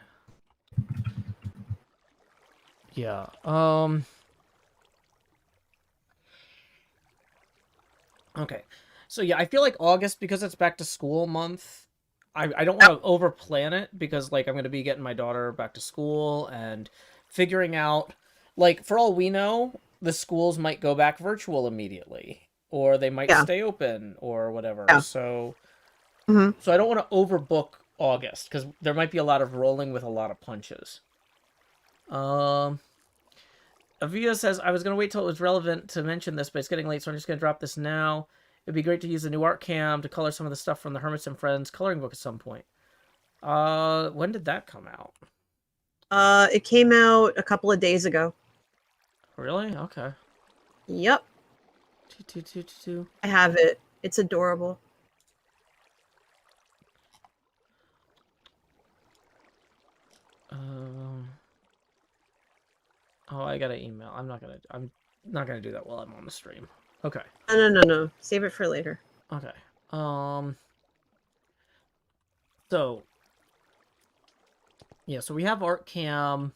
Speaker 6: Yeah. Okay. So yeah, I feel like August, because it's back to school month, I don't want to over plan it, because like I'm gonna be getting my daughter back to school and figuring out, like, for all we know, the schools might go back virtual immediately, or they might stay open or whatever.
Speaker 5: Yeah.
Speaker 6: So
Speaker 5: Mhm.
Speaker 6: so I don't want to overbook August, because there might be a lot of rolling with a lot of punches. Avia says, I was going to wait till it was relevant to mention this, but it's getting late, so I'm just going to drop this now. It'd be great to use the new art cam to color some of the stuff from the Hermits and Friends coloring book at some point. When did that come out?
Speaker 5: It came out a couple of days ago.
Speaker 6: Really? Okay.
Speaker 5: Yep. I have it. It's adorable.
Speaker 6: Oh, I got an email. I'm not gonna do that while I'm on the stream. Okay.
Speaker 5: No. Save it for later.
Speaker 6: Okay. So yeah, so we have art cam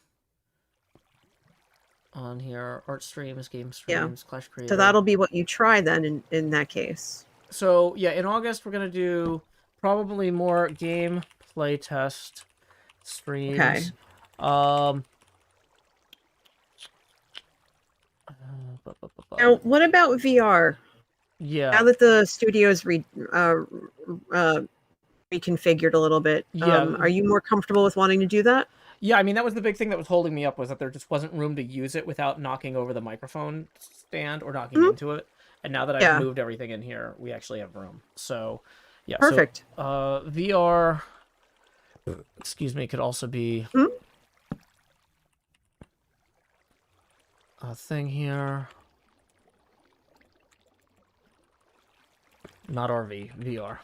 Speaker 6: on here, art streams, game streams, Clash Creative.
Speaker 5: So that'll be what you try then in that case.
Speaker 6: So yeah, in August we're gonna do probably more game play test streams.
Speaker 5: Okay. Now, what about VR?
Speaker 6: Yeah.
Speaker 5: Now that the studio's reconfigured a little bit, are you more comfortable with wanting to do that?
Speaker 6: Yeah, I mean, that was the big thing that was holding me up, was that there just wasn't room to use it without knocking over the microphone stand or knocking into it. And now that I've moved everything in here, we actually have room. So, yeah.
Speaker 5: Perfect.
Speaker 6: So, VR, excuse me, could also be a thing here. Not RV, VR.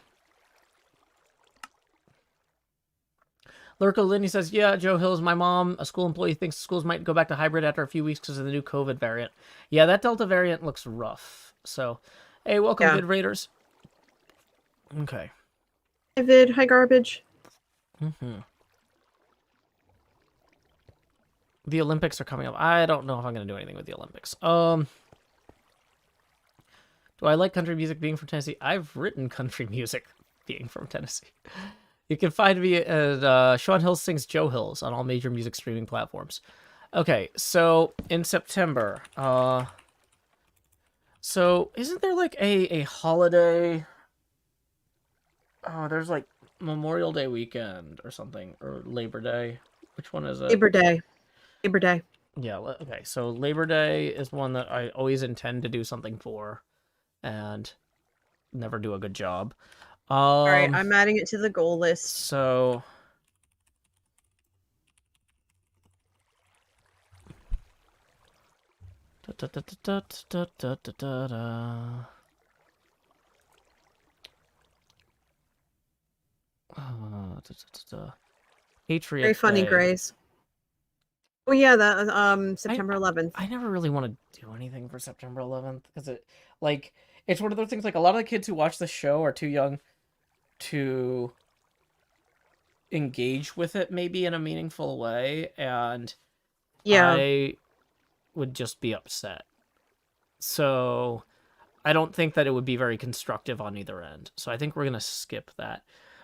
Speaker 6: Lurko Lindy says, yeah, Joe Hills, my mom, a school employee, thinks schools might go back to hybrid after a few weeks because of the new COVID variant. Yeah, that Delta variant looks rough. So, hey, welcome, Vid Raiders. Okay.
Speaker 5: Hi, Vid. Hi, Garbage.
Speaker 6: The Olympics are coming up. I don't know if I'm going to do anything with the Olympics. Do I like country music being from Tennessee? I've written country music being from Tennessee. You can find me at Sean Hills Sings Joe Hills on all major music streaming platforms. Okay, so in September, so isn't there like a holiday? Oh, there's like Memorial Day weekend or something, or Labor Day. Which one is it?
Speaker 5: Labor Day. Labor Day.
Speaker 6: Yeah, okay, so Labor Day is one that I always intend to do something for, and never do a good job.
Speaker 5: All right, I'm adding it to the goal list.
Speaker 6: So, Patriot
Speaker 5: Very funny,
Speaker 6: Day.
Speaker 5: Grace. Oh yeah, that September 11th.
Speaker 6: I never really want to do anything for September 11th because it's one of those things, like, a lot of the kids who watch the show are too young to engage with it maybe in a meaningful way, and I would just be upset. So I don't think that it would be very constructive on either end. So I think we're gonna skip that.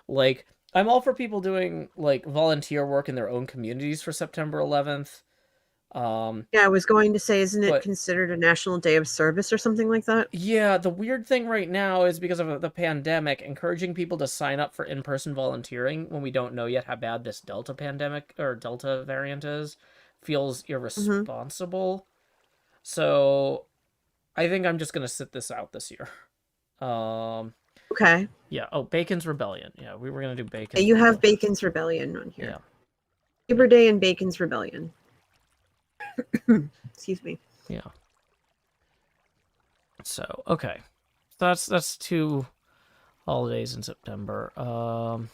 Speaker 6: Like, I'm all for people doing like volunteer work in their own communities for September 11th.
Speaker 5: Yeah, I was going to say, isn't it considered a National Day of Service or something like that?
Speaker 6: Yeah, the weird thing right now is, because of the pandemic, encouraging people to sign up for in-person volunteering when we don't know yet how bad this Delta pandemic or Delta variant is feels irresponsible. So I think I'm just gonna sit this out this year.
Speaker 5: Okay.
Speaker 6: Yeah. Oh, Bacon's Rebellion. Yeah, we were gonna do Bacon.
Speaker 5: You have Bacon's Rebellion on here.
Speaker 6: Yeah.
Speaker 5: Labor Day and Bacon's Rebellion. Excuse me.
Speaker 6: Yeah. So okay, that's 2 holidays in September. Bum,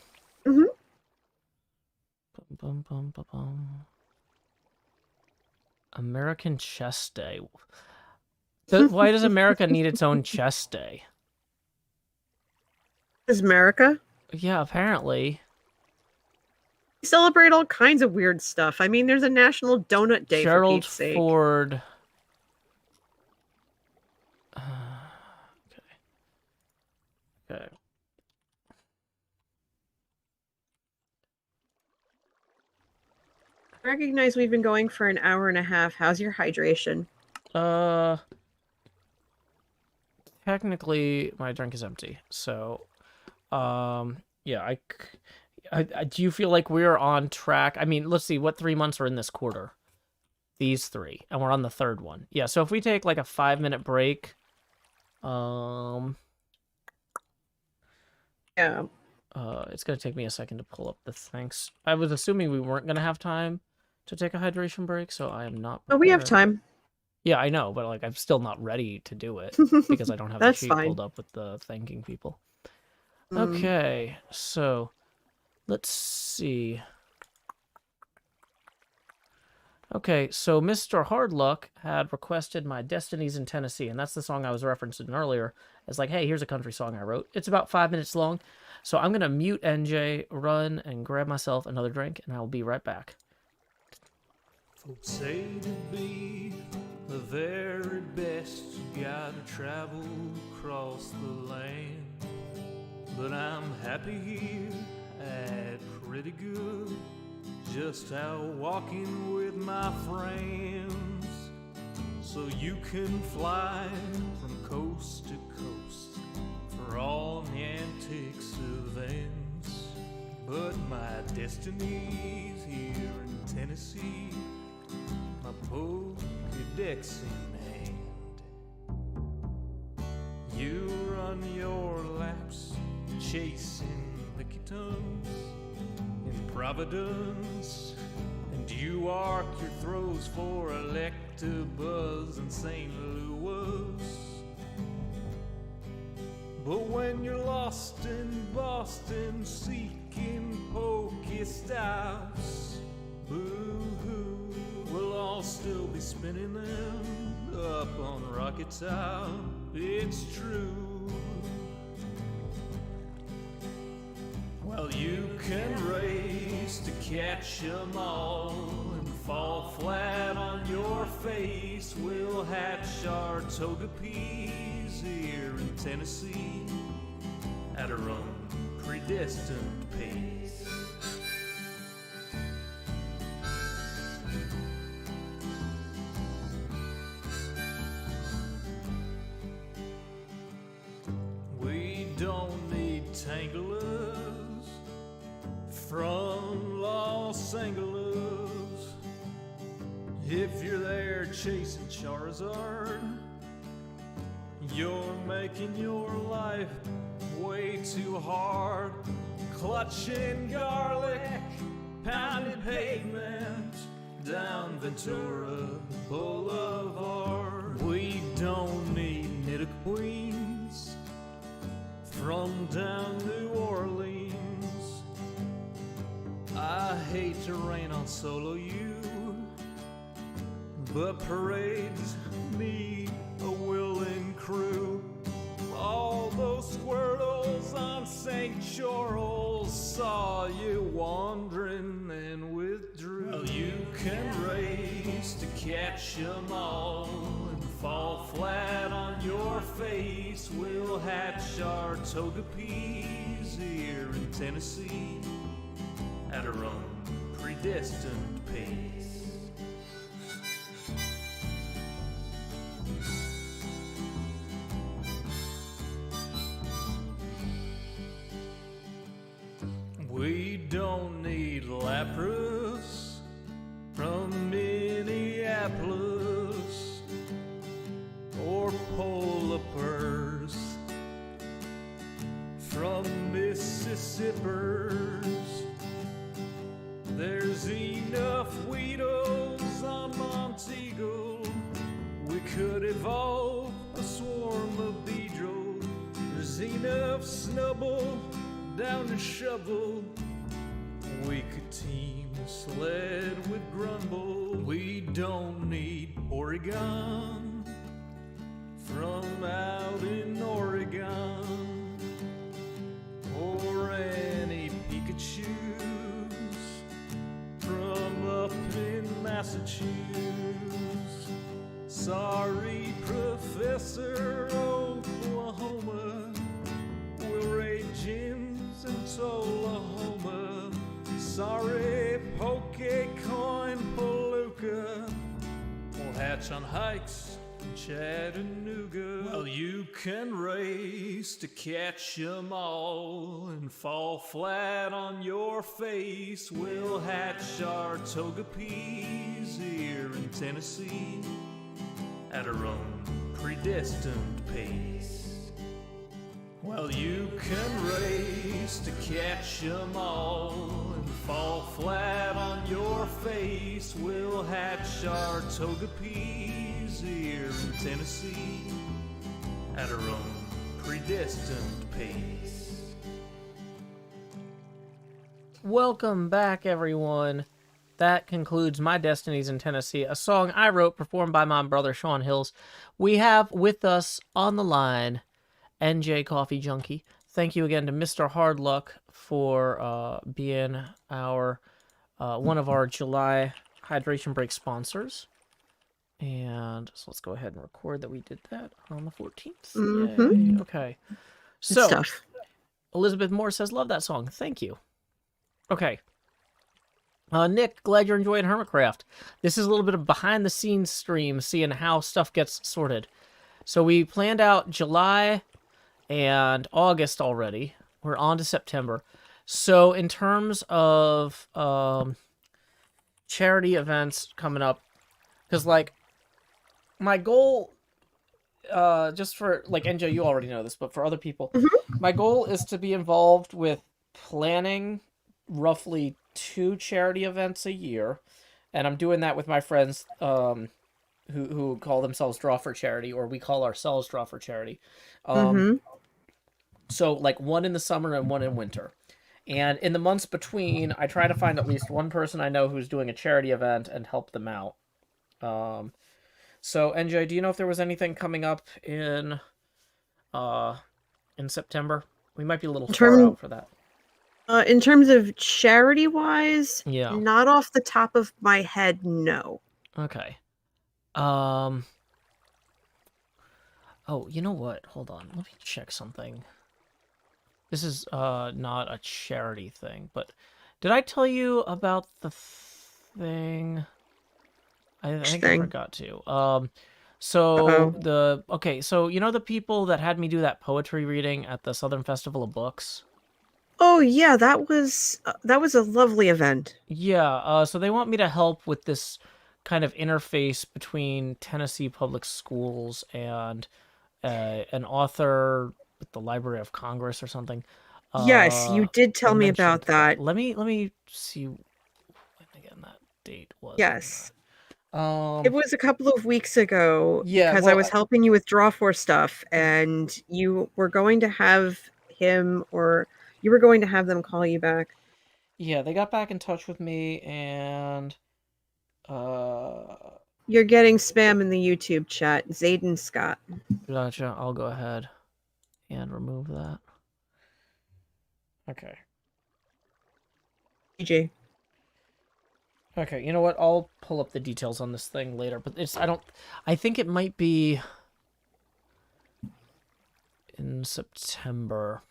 Speaker 6: bum, bum, bum, bum. American Chess Day. Why does America need its own chess day?
Speaker 5: Is America?
Speaker 6: Yeah, apparently.
Speaker 5: We celebrate all kinds of weird stuff. I mean, there's a National Donut Day, for
Speaker 6: Gerald
Speaker 5: Pete's sake.
Speaker 6: Ford. Okay.
Speaker 5: I recognize we've been going for an hour and a half. How's your hydration?
Speaker 6: Technically, my drink is empty. So, yeah, do you feel like we're on track? I mean, let's see, what 3 months are in this quarter? These 3, and we're on the 3rd one. Yeah, so if we take like a 5-minute break,
Speaker 5: Yeah.
Speaker 6: it's gonna take me a second to pull up the thanks. I was assuming we weren't gonna have time to take a hydration break, so I am not prepared.
Speaker 5: Oh, we have time.
Speaker 6: Yeah, I know, but like I'm still not ready to do it because I don't have the
Speaker 5: That's
Speaker 6: sheet
Speaker 5: fine.
Speaker 6: pulled up with the thanking people. Okay, so let's see. Okay, so Mr. Hardluck had requested my Destinies in Tennessee, and that's the song I was referencing earlier. It's like, hey, here's a country song I wrote. It's about 5 minutes long, so I'm gonna mute NJ, run, and grab myself another drink, and I'll be right back.
Speaker 1: Folks say to be the very best, you gotta travel across the land. But I'm happy here at pretty good, just out walking with my friends. So you can fly from coast to coast for all the antics events. But my destiny's here in Tennessee, my Pokédex in hand. You run your laps chasing picky tongues in Providence, and you arc your throws for Electabuzz in St. Louis. But when you're lost in Boston seeking Pokestops, boo-hoo, we'll all still be spinning them up on Rocket Top. It's true. Well, you can race to catch 'em all and fall flat on your face. We'll hatch our Togepi's here in Tennessee at our own predestined pace. We don't need Tanglers from Los Angeles. If you're there chasing Charizard, you're making your life way too hard. Clutching garlic, pounding pavement down Ventura Boulevard. We don't need Nidoqueens from down New Orleans. I hate to rain on solo you, but parades need a willing crew. All those squirtles on St. Charles saw you wandering and withdrew. Well, you can race to catch 'em all and fall flat on your face. We'll hatch our Togepi's here in Tennessee at our own predestined pace. We don't need Lapras from
Speaker 4: enough snubble down the shovel. We could team sled with Grumble. We don't need Oregon from out in Oregon, or any Pikachus from up in Massachusetts. Sorry, Professor Oklahoma, we'll raid gyms in Tullahoma. Sorry, Pokecoin Palooka, we'll hatch on hikes in Chattanooga. Well, you can race to catch 'em all and fall flat on your face. We'll hatch our toga peas here in Tennessee at our own predestined pace. Well, you can race to catch 'em all and fall flat on your face. We'll hatch our toga peas here in Tennessee at our own predestined pace.
Speaker 6: Welcome back, everyone. That concludes My Destinies in Tennessee, a song I wrote, performed by my brother Sean Hills. We have with us on the line NJCoffeeJunkie. Thank you again to Mr. Hardluck for being our one of our July hydration break sponsors. And so let's go ahead and record that we did that on the 14th.
Speaker 5: Mhm.
Speaker 6: Yay. Okay.
Speaker 5: Good
Speaker 6: So,
Speaker 5: stuff.
Speaker 6: Elizabeth Moore says, love that song. Thank you. Okay. Nick, glad you're enjoying HermitCraft. This is a little bit of behind-the-scenes stream, seeing how stuff gets sorted. So we planned out July and August already. We're on to September. So in terms of charity events coming up, because, like, my goal, just for, like, NJ, you already know this, but for other people, my goal is to be involved with planning roughly 2 charity events a year, and I'm doing that with my friends who call themselves Draw for Charity, or we call ourselves Draw for Charity. So, like, one in the summer and one in winter. And in the months between, I try to find at least one person I know who's doing a charity event and help them out. So, NJ, do you know if there was anything coming up in September? We might be a little far out for that.
Speaker 5: In terms of charity-wise,
Speaker 6: Yeah.
Speaker 5: not off the top of my head, no.
Speaker 6: Okay. Oh, you know what? Hold on. Let me check something. This is not a charity thing, but did I tell you about the thing? I think I forgot to. So so you know the people that had me do that poetry reading at the Southern Festival of Books?
Speaker 5: Oh yeah, that was a lovely event.
Speaker 6: Yeah, so they want me to help with this kind of interface between Tennessee public schools and an author with the Library of Congress or something.
Speaker 5: Yes, you did tell me about that.
Speaker 6: Let me see when again that date was.
Speaker 5: Yes. It was a couple of weeks ago,
Speaker 6: Yeah,
Speaker 5: because I was helping you with Draw For stuff, and you were going to have him, or you were going to have them call you back.
Speaker 6: Yeah, they got back in touch with me, and
Speaker 5: You're getting spam in the YouTube chat. Zayden Scott.
Speaker 6: gotcha. I'll go ahead and remove that. Okay.
Speaker 5: GG.
Speaker 6: Okay, you know what? I'll pull up the details on this thing later, but I think it might be in September.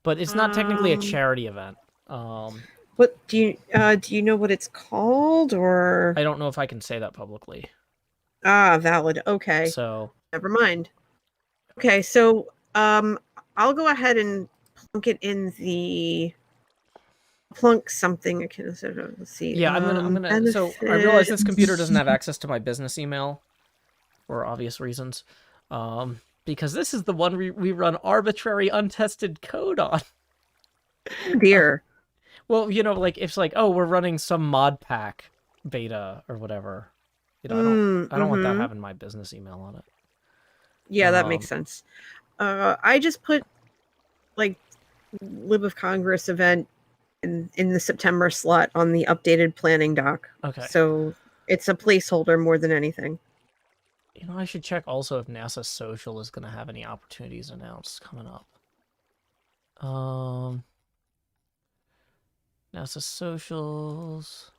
Speaker 6: But it's not technically a charity event.
Speaker 5: What do you know what it's called, or?
Speaker 6: I don't know if I can say that publicly.
Speaker 5: Ah, valid. Okay.
Speaker 6: So
Speaker 5: never mind. Okay, so I'll go ahead and plunk it in the something. Okay, so let's see.
Speaker 6: Yeah, I'm gonna. So I realize this computer doesn't have access to my business email for obvious reasons. Because this is the one we run arbitrary untested code on.
Speaker 5: Dear.
Speaker 6: Well, you know, like it's like, oh, we're running some mod pack beta or whatever. You know, I don't want that having my business email on it.
Speaker 5: Yeah, that makes sense. I just put like Lib of Congress event in the September slot on the updated planning doc.
Speaker 6: Okay.
Speaker 5: So it's a placeholder more than anything.
Speaker 6: You know, I should check also if NASA Social is going to have any opportunities announced coming up. NASA Socials.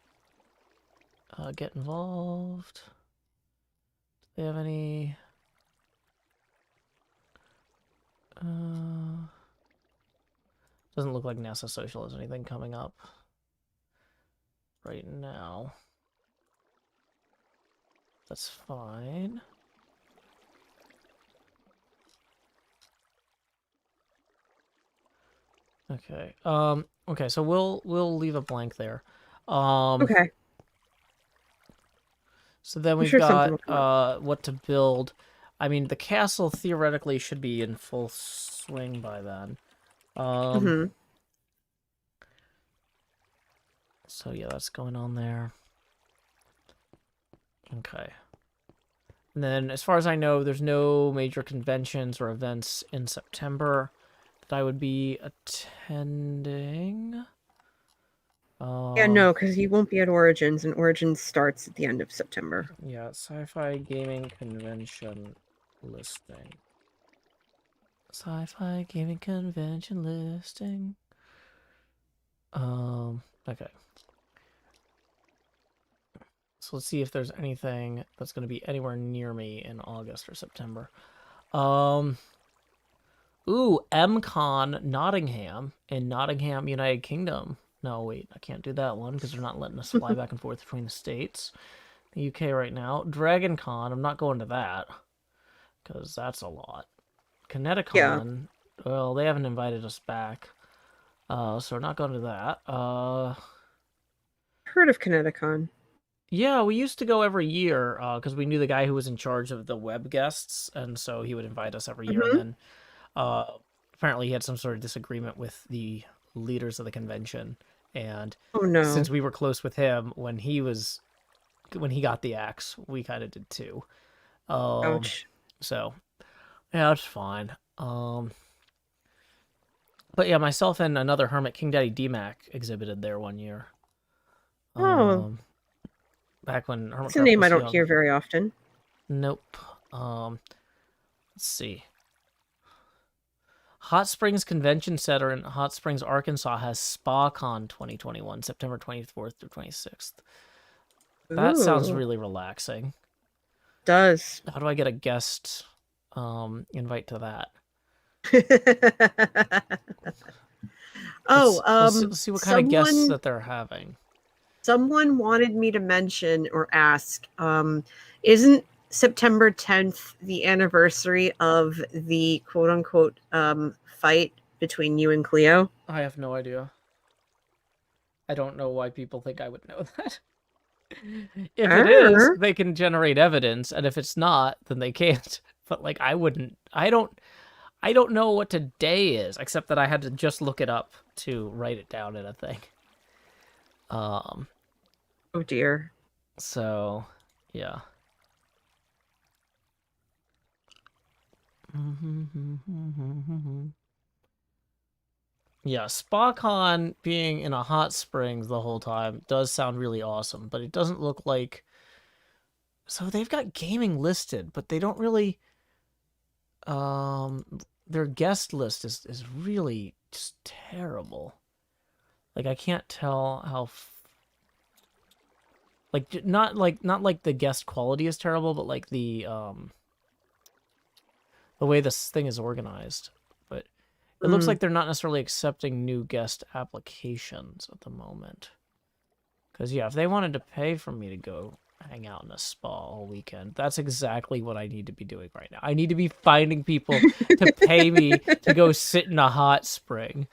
Speaker 6: Get involved. Do they have any... doesn't look like NASA Social has anything coming up right now. That's fine. Okay. Okay, so we'll leave a blank there.
Speaker 5: Okay.
Speaker 6: So then we've
Speaker 5: sure something will
Speaker 6: got what to build. I mean, the castle theoretically should be in full swing by then. So yeah, that's going on there. Okay. And then, as far as I know, there's no major conventions or events in September that I would be attending.
Speaker 5: Yeah, no, because he won't be at Origins, and Origins starts at the end of September.
Speaker 6: Yeah, Sci-Fi Gaming Convention listing. Sci-Fi Gaming Convention listing. Okay. So let's see if there's anything that's going to be anywhere near me in August or September. Ooh, MCon Nottingham in Nottingham, United Kingdom. No, wait, I can't do that one because they're not letting us fly back and forth between the states. The UK right now. Dragon Con, I'm not going to that because that's a lot. Kineticon,
Speaker 5: Yeah.
Speaker 6: Well, they haven't invited us back, so we're not going to that.
Speaker 5: Heard of Kineticon.
Speaker 6: Yeah, we used to go every year because we knew the guy who was in charge of the web guests, and so he would invite us every year. And then apparently he had some sort of disagreement with the leaders of the convention, and
Speaker 5: Oh no.
Speaker 6: since we were close with him when he got the axe, we kind of did too.
Speaker 5: Ouch.
Speaker 6: So yeah, it's fine. But yeah, myself and another hermit, King Daddy DMAC, exhibited there one year.
Speaker 5: Oh.
Speaker 6: Back when
Speaker 5: It's a name I don't hear very often.
Speaker 6: Nope. Let's see. Hot Springs Convention Center in Hot Springs, Arkansas has SpaCon 2021, September 24th through 26th. That sounds
Speaker 5: Ooh.
Speaker 6: really relaxing.
Speaker 5: Does.
Speaker 6: How do I get a guest invite to that? Let's see what kind of guests that they're having.
Speaker 5: Someone wanted me to mention or ask, isn't September 10th the anniversary of the quote-unquote fight between you and Cleo?
Speaker 6: I have no idea. I don't know why people think I would know that. If it is, they can generate evidence, and if it's not, then they can't. But like, I wouldn't. I don't know what today is, except that I had to just look it up to write it down in a thing.
Speaker 5: Oh dear.
Speaker 6: So, yeah. Yeah, SpaCon being in a hot springs the whole time does sound really awesome, but it doesn't look like... So they've got gaming listed, but they don't really... Their guest list is really just terrible. Like, I can't tell how... Like, not like the guest quality is terrible, but like the way this thing is organized. But it looks like they're not necessarily accepting new guest applications at the moment. Because, yeah, if they wanted to pay for me to go hang out in a spa all weekend, that's exactly what I need to be doing right now. I need to be finding people to pay me to go sit in a hot spring.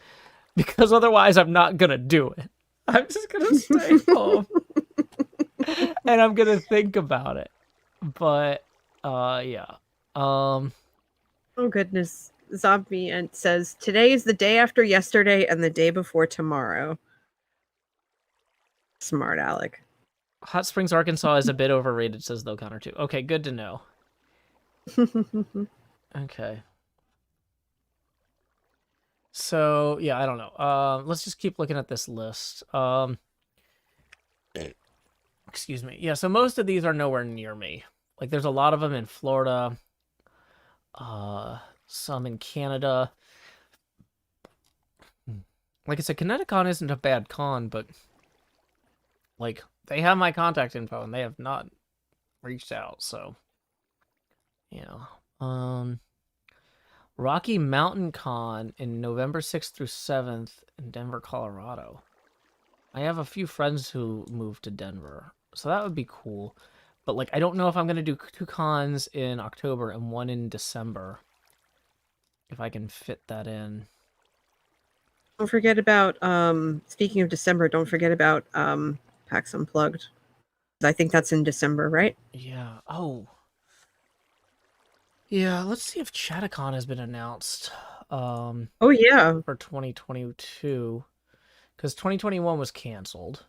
Speaker 6: Because otherwise I'm not going to do it. I'm just going to stay home. And I'm going to think about it. But, yeah.
Speaker 5: Oh, goodness. Zombie and says, today is the day after yesterday and the day before tomorrow. Smart Alec.
Speaker 6: Hot Springs, Arkansas is a bit overrated, says though Connor too. Okay, good to know. Okay. So yeah, I don't know. Let's just keep looking at this list. Excuse me. Yeah, so most of these are nowhere near me. Like there's a lot of them in Florida, some in Canada. Like I said, Kineticon isn't a bad con, but like they have my contact info and they have not reached out, so yeah. Rocky Mountain Con in November 6th through 7th in Denver, Colorado. I have a few friends who moved to Denver, so that would be cool. But like I don't know if I'm gonna do 2 cons in October and 1 in December. If I can fit that in.
Speaker 5: Don't forget about speaking of December, don't forget about PAX Unplugged. I think that's in December, right?
Speaker 6: Yeah. Oh. Yeah, let's see if Chattacon has been announced.
Speaker 5: Oh yeah.
Speaker 6: For 2022. Because 2021 was canceled.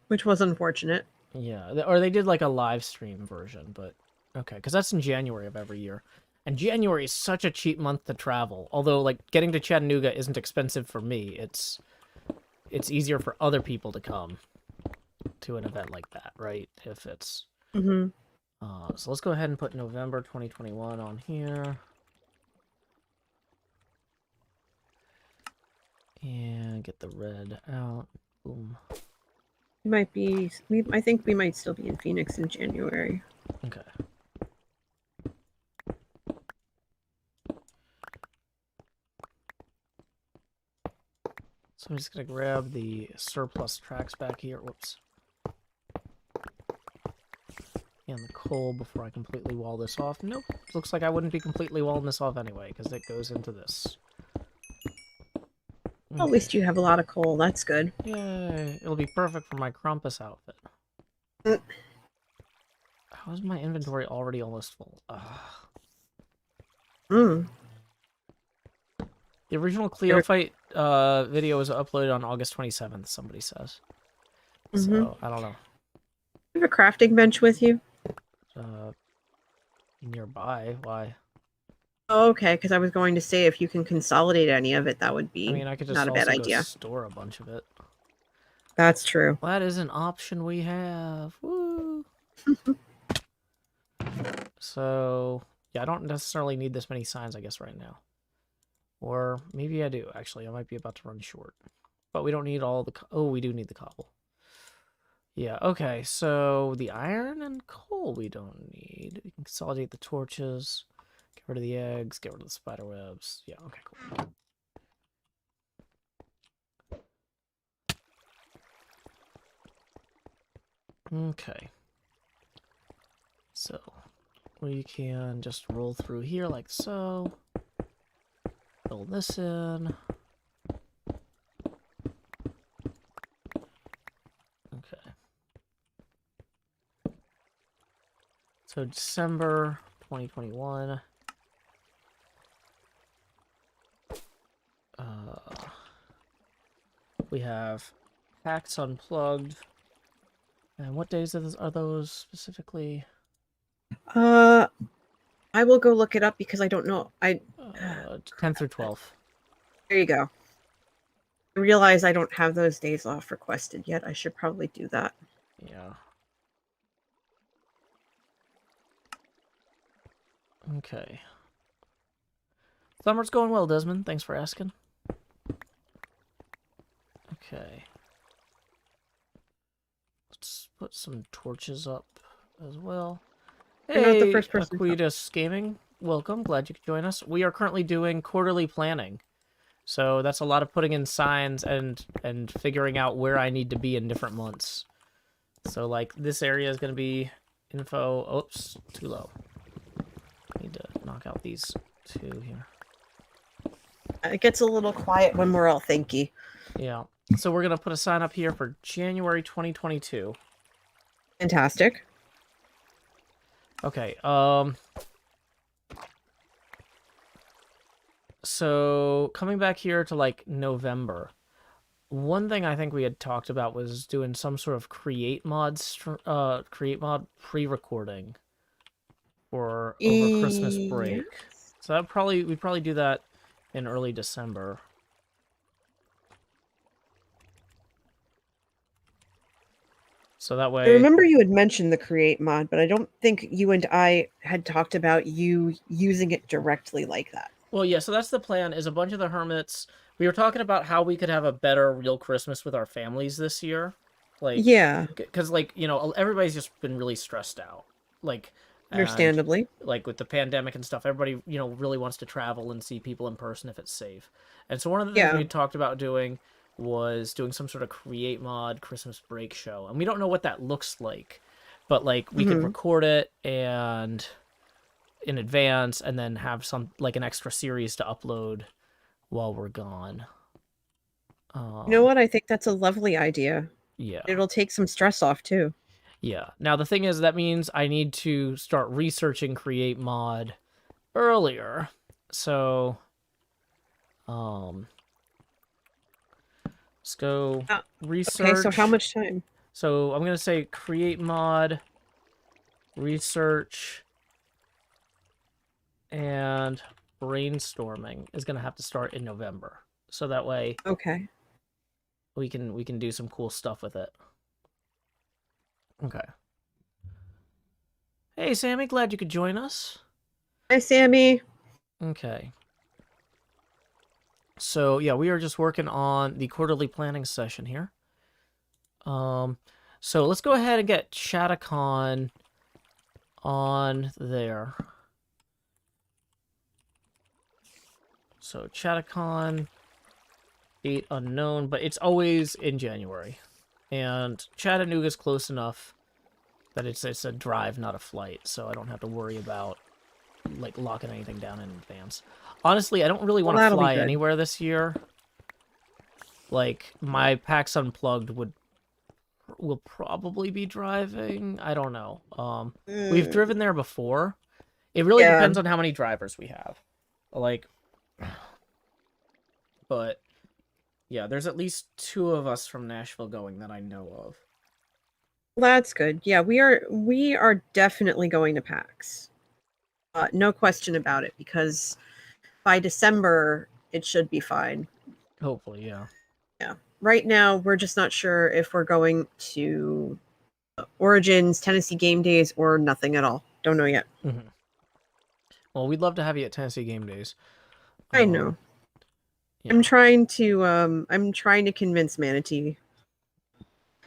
Speaker 5: Which was unfortunate.
Speaker 6: Yeah, or they did like a live stream version, but okay, because that's in January of every year. And January is such a cheap month to travel. Although, like, getting to Chattanooga isn't expensive for me. It's easier for other people to come to an event like that, right? If it's...
Speaker 5: Mm-hmm.
Speaker 6: So let's go ahead and put November 2021 on here. And get the red out. Boom.
Speaker 5: Might be. I think we might still be in Phoenix in January.
Speaker 6: Okay. So I'm just gonna grab the surplus tracks back here. Whoops. And the coal before I completely wall this off. Nope. Looks like I wouldn't be completely walling this off anyway, because it goes into this.
Speaker 5: Well, at least you have a lot of coal. That's good.
Speaker 6: Yay. It'll be perfect for my Krampus outfit.
Speaker 5: Mm.
Speaker 6: How is my inventory already almost full? Ugh.
Speaker 5: Mm.
Speaker 6: The original Cleo fight video was uploaded on August 27th, somebody says. So, I don't know.
Speaker 5: You have a crafting bench with you?
Speaker 6: Nearby. Why?
Speaker 5: Oh, okay, because I was going to say if you can consolidate any of it, that would be
Speaker 6: I mean, I could just
Speaker 5: not a bad
Speaker 6: also go
Speaker 5: idea.
Speaker 6: store a bunch of it.
Speaker 5: That's true.
Speaker 6: Well, that is an option we have. Woo! So, yeah, I don't necessarily need this many signs, I guess, right now. Or maybe I do, actually. I might be about to run short. But we don't need all the... Oh, we do need the cobble. Yeah, okay, so the iron and coal we don't need. We can consolidate the torches, get rid of the eggs, get rid of the spider webs. Yeah, okay, cool. Okay. So, we can just roll through here like so. Fill this in. Okay. So December 2021. We have PAX Unplugged. And what days are those specifically?
Speaker 5: I will go look it up because I don't know.
Speaker 6: 10th through 12th.
Speaker 5: There you go. I realize I don't have those days off requested yet. I should probably do that.
Speaker 6: Yeah. Okay. Summer's going well, Desmond. Thanks for asking. Okay. Let's put some torches up as well.
Speaker 5: You're not the
Speaker 6: Hey,
Speaker 5: first person.
Speaker 6: Aquitas Gaming. Welcome. Glad you could join us. We are currently doing quarterly planning. So that's a lot of putting in signs and figuring out where I need to be in different months. So, like, this area is going to be info... Oops, too low. Need to knock out these two here.
Speaker 5: It gets a little quiet when we're all thinky.
Speaker 6: Yeah. So we're going to put a sign up here for January 2022.
Speaker 5: Fantastic.
Speaker 6: Okay, so coming back here to, like, November, one thing I think we had talked about was doing some sort of create mod pre-recording for over Christmas break. So we'd probably do that in early December. So that
Speaker 5: I
Speaker 6: way...
Speaker 5: remember you had mentioned the create mod, but I don't think you and I had talked about you using it directly like that.
Speaker 6: Well, yeah, so that's the plan, is a bunch of the hermits... We were talking about how we could have a better real Christmas with our families this year. Like,
Speaker 5: Yeah,
Speaker 6: because, like, you know, everybody's just been really stressed out. Like, and,
Speaker 5: understandably.
Speaker 6: like, with the pandemic and stuff, everybody, you know, really wants to travel and see people in person if it's safe. And so one of the things
Speaker 5: Yeah.
Speaker 6: we talked about doing was doing some sort of create mod Christmas break show. And we don't know what that looks like. But, like, we could record it and in advance and then have some, like, an extra series to upload while we're gone.
Speaker 5: You know what? I think that's a lovely idea.
Speaker 6: Yeah.
Speaker 5: It'll take some stress off too.
Speaker 6: Yeah. Now, the thing is, that means I need to start researching create mod earlier. So, let's go research.
Speaker 5: Okay, so how much time?
Speaker 6: So I'm going to say create mod, research, and brainstorming is going to have to start in November. So that way
Speaker 5: Okay.
Speaker 6: we can do some cool stuff with it. Okay. Hey, Sammy, glad you could join us.
Speaker 5: Hi, Sammy.
Speaker 6: Okay. So, yeah, we are just working on the quarterly planning session here. So let's go ahead and get Chattacon on there. So Chattacon, date unknown, but it's always in January. And Chattanooga's close enough that it's a drive, not a flight, so I don't have to worry about, like, locking anything down in advance. Honestly, I don't really want to fly anywhere this year. Like, my PAX Unplugged will probably be driving. I don't know. We've driven there before. It really depends on how many drivers we have. Like, but yeah, there's at least 2 of us from Nashville going that I know of.
Speaker 5: Well, that's good. Yeah, we are definitely going to PAX. No question about it, because by December it should be fine.
Speaker 6: Hopefully, yeah.
Speaker 5: Yeah. Right now, we're just not sure if we're going to Origins, Tennessee Game Days, or nothing at all. Don't know yet.
Speaker 6: Mm-hmm. Well, we'd love to have you at Tennessee Game Days.
Speaker 5: I know. Yeah. I'm trying to convince Manatee.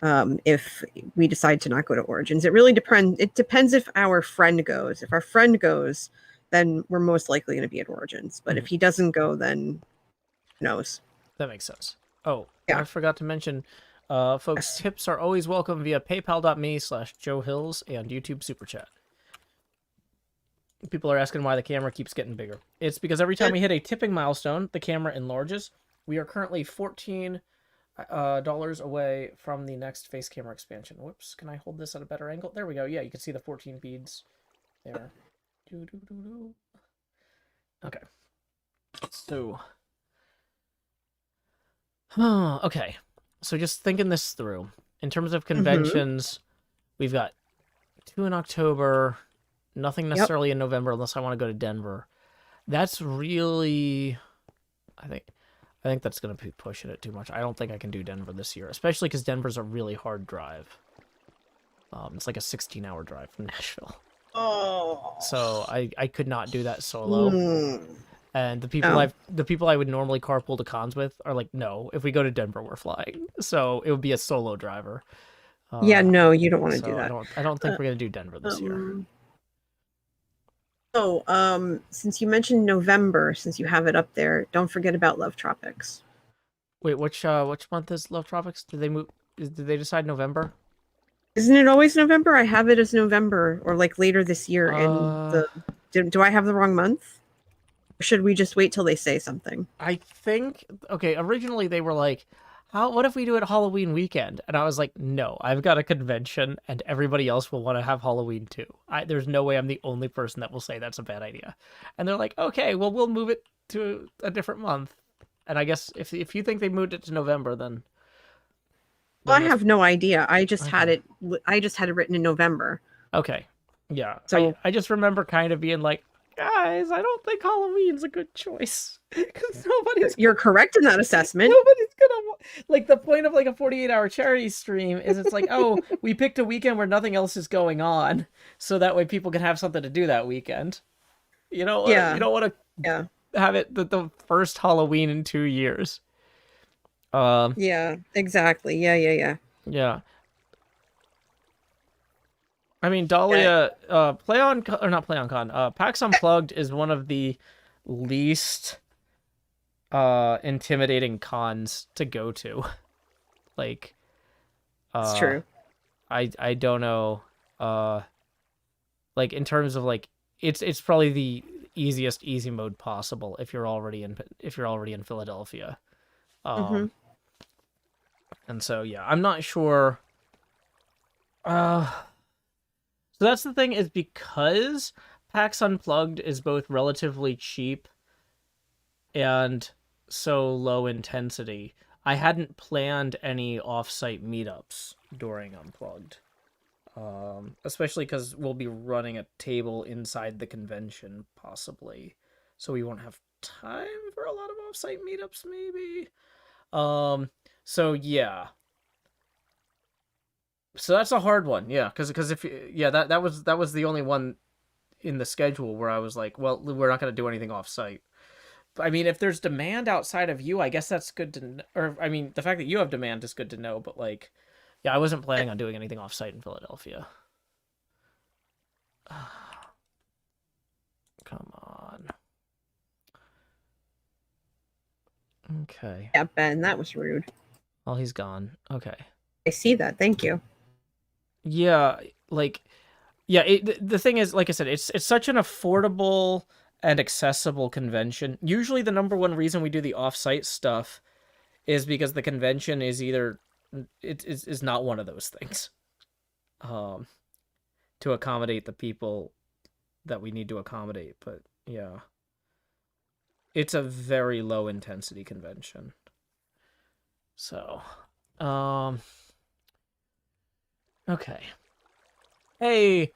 Speaker 5: If we decide to not go to Origins, it really depends. It depends if our friend goes. If our friend goes, then we're most likely going to be at Origins. But if he doesn't go, then who knows?
Speaker 6: That makes sense. Oh, yeah. I forgot to mention, folks, tips are always welcome via paypal.me/JoeHills and YouTube Super Chat. People are asking why the camera keeps getting bigger. It's because every time we hit a tipping milestone, the camera enlarges. We are currently $14 away from the next face camera expansion. Whoops, can I hold this at a better angle? There we go. Yeah, you can see the 14 beads there. Okay. So... okay. So just thinking this through. In terms of conventions, we've got 2 in October, nothing necessarily in November unless I want to go to Denver. That's really... I think that's going to be pushing it too much. I don't think I can do Denver this year, especially because Denver's a really hard drive. It's like a 16-hour drive from Nashville.
Speaker 5: Oh.
Speaker 6: So I could not do that solo. And the people I would normally carpool to cons with are like, no, if we go to Denver, we're flying. So it would be a solo driver.
Speaker 5: Yeah, no, you don't want to do that.
Speaker 6: I don't think we're going to do Denver this year.
Speaker 5: Oh, since you mentioned November, since you have it up there, don't forget about Love Tropics.
Speaker 6: Wait, which month is Love Tropics? Did they move? Did they decide November?
Speaker 5: Isn't it always November? I have it as November, or like later this year. Do I have the wrong month? Or should we just wait till they say something?
Speaker 6: I think originally they were like, what if we do it Halloween weekend? And I was like, no, I've got a convention and everybody else will want to have Halloween too. There's no way I'm the only person that will say that's a bad idea. And they're like, okay, well, we'll move it to a different month. And I guess if you think they moved it to November, then...
Speaker 5: Well, I have no idea. I just had it written in November.
Speaker 6: Okay. Yeah.
Speaker 5: So
Speaker 6: I just remember kind of being like, Guys, I don't think Halloween's a good choice. Because
Speaker 5: You're correct in that assessment.
Speaker 6: nobody's gonna like the point of like a 48-hour charity stream is it's like, oh, we picked a weekend where nothing else is going on, so that way people can have something to do that weekend. You know,
Speaker 5: Yeah.
Speaker 6: you don't want to have it the first Halloween in 2 years.
Speaker 5: Yeah, exactly. Yeah.
Speaker 6: Yeah. I mean, Dahlia, not PlayOnCon, PAX Unplugged is one of the least intimidating cons to go to. Like,
Speaker 5: It's true.
Speaker 6: I don't know. Like in terms of like, it's probably the easiest easy mode possible if you're already in Philadelphia. And so yeah, I'm not sure. So that's the thing, is because PAX Unplugged is both relatively cheap and so low intensity, I hadn't planned any off-site meetups during Unplugged. Especially because we'll be running a table inside the convention, possibly. So we won't have time for a lot of off-site meetups, maybe. So yeah. So that's a hard one, yeah, because if that was the only one in the schedule where I was like, well, we're not going to do anything off site. I mean, if there's demand outside of you, I guess that's good to know. Or I mean, the fact that you have demand is good to know. But like, yeah, I wasn't planning on doing anything off site in Philadelphia. Come on. Okay.
Speaker 5: Yeah, Ben, that was rude.
Speaker 6: Well, he's gone. Okay.
Speaker 5: I see that. Thank you.
Speaker 6: Yeah, like, yeah. The thing is, like I said, it's such an affordable and accessible convention. Usually, the number one reason we do the off-site stuff is because the convention is either is not one of those things. To accommodate the people that we need to accommodate, but yeah, it's a very low intensity convention. So, okay. Hey,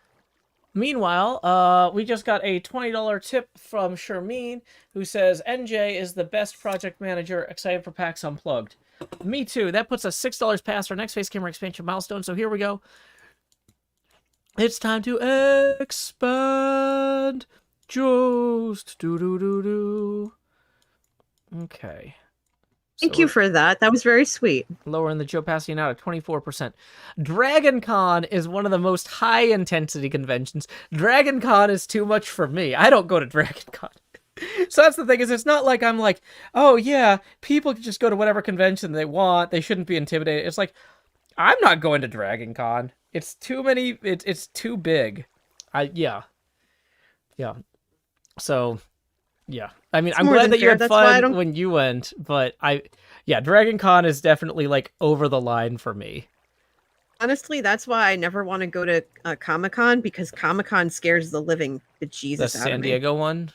Speaker 6: meanwhile, we just got a $20 tip from Shermeen, who says, NJ is the best project manager, excited for PAX Unplugged. Me too. That puts us $6 past our next face camera expansion milestone, so here we go. It's time to expand. Just do. Okay.
Speaker 5: Thank you for that. That was very sweet.
Speaker 6: Lowering the Joe Passing out at 24%. Dragon Con is one of the most high-intensity conventions. Dragon Con is too much for me. I don't go to Dragon Con. So that's the thing, is it's not like I'm like, oh yeah, people can just go to whatever convention they want. They shouldn't be intimidated. It's like, I'm not going to Dragon Con. It's too many. It's too big. Yeah. So, yeah. I mean, I'm glad that you had fun when you went, but Dragon Con is definitely like over the line for me.
Speaker 5: Honestly, that's why I never want to go to Comic-Con, because Comic-Con scares the living bejesus out of me.
Speaker 6: The San Diego one?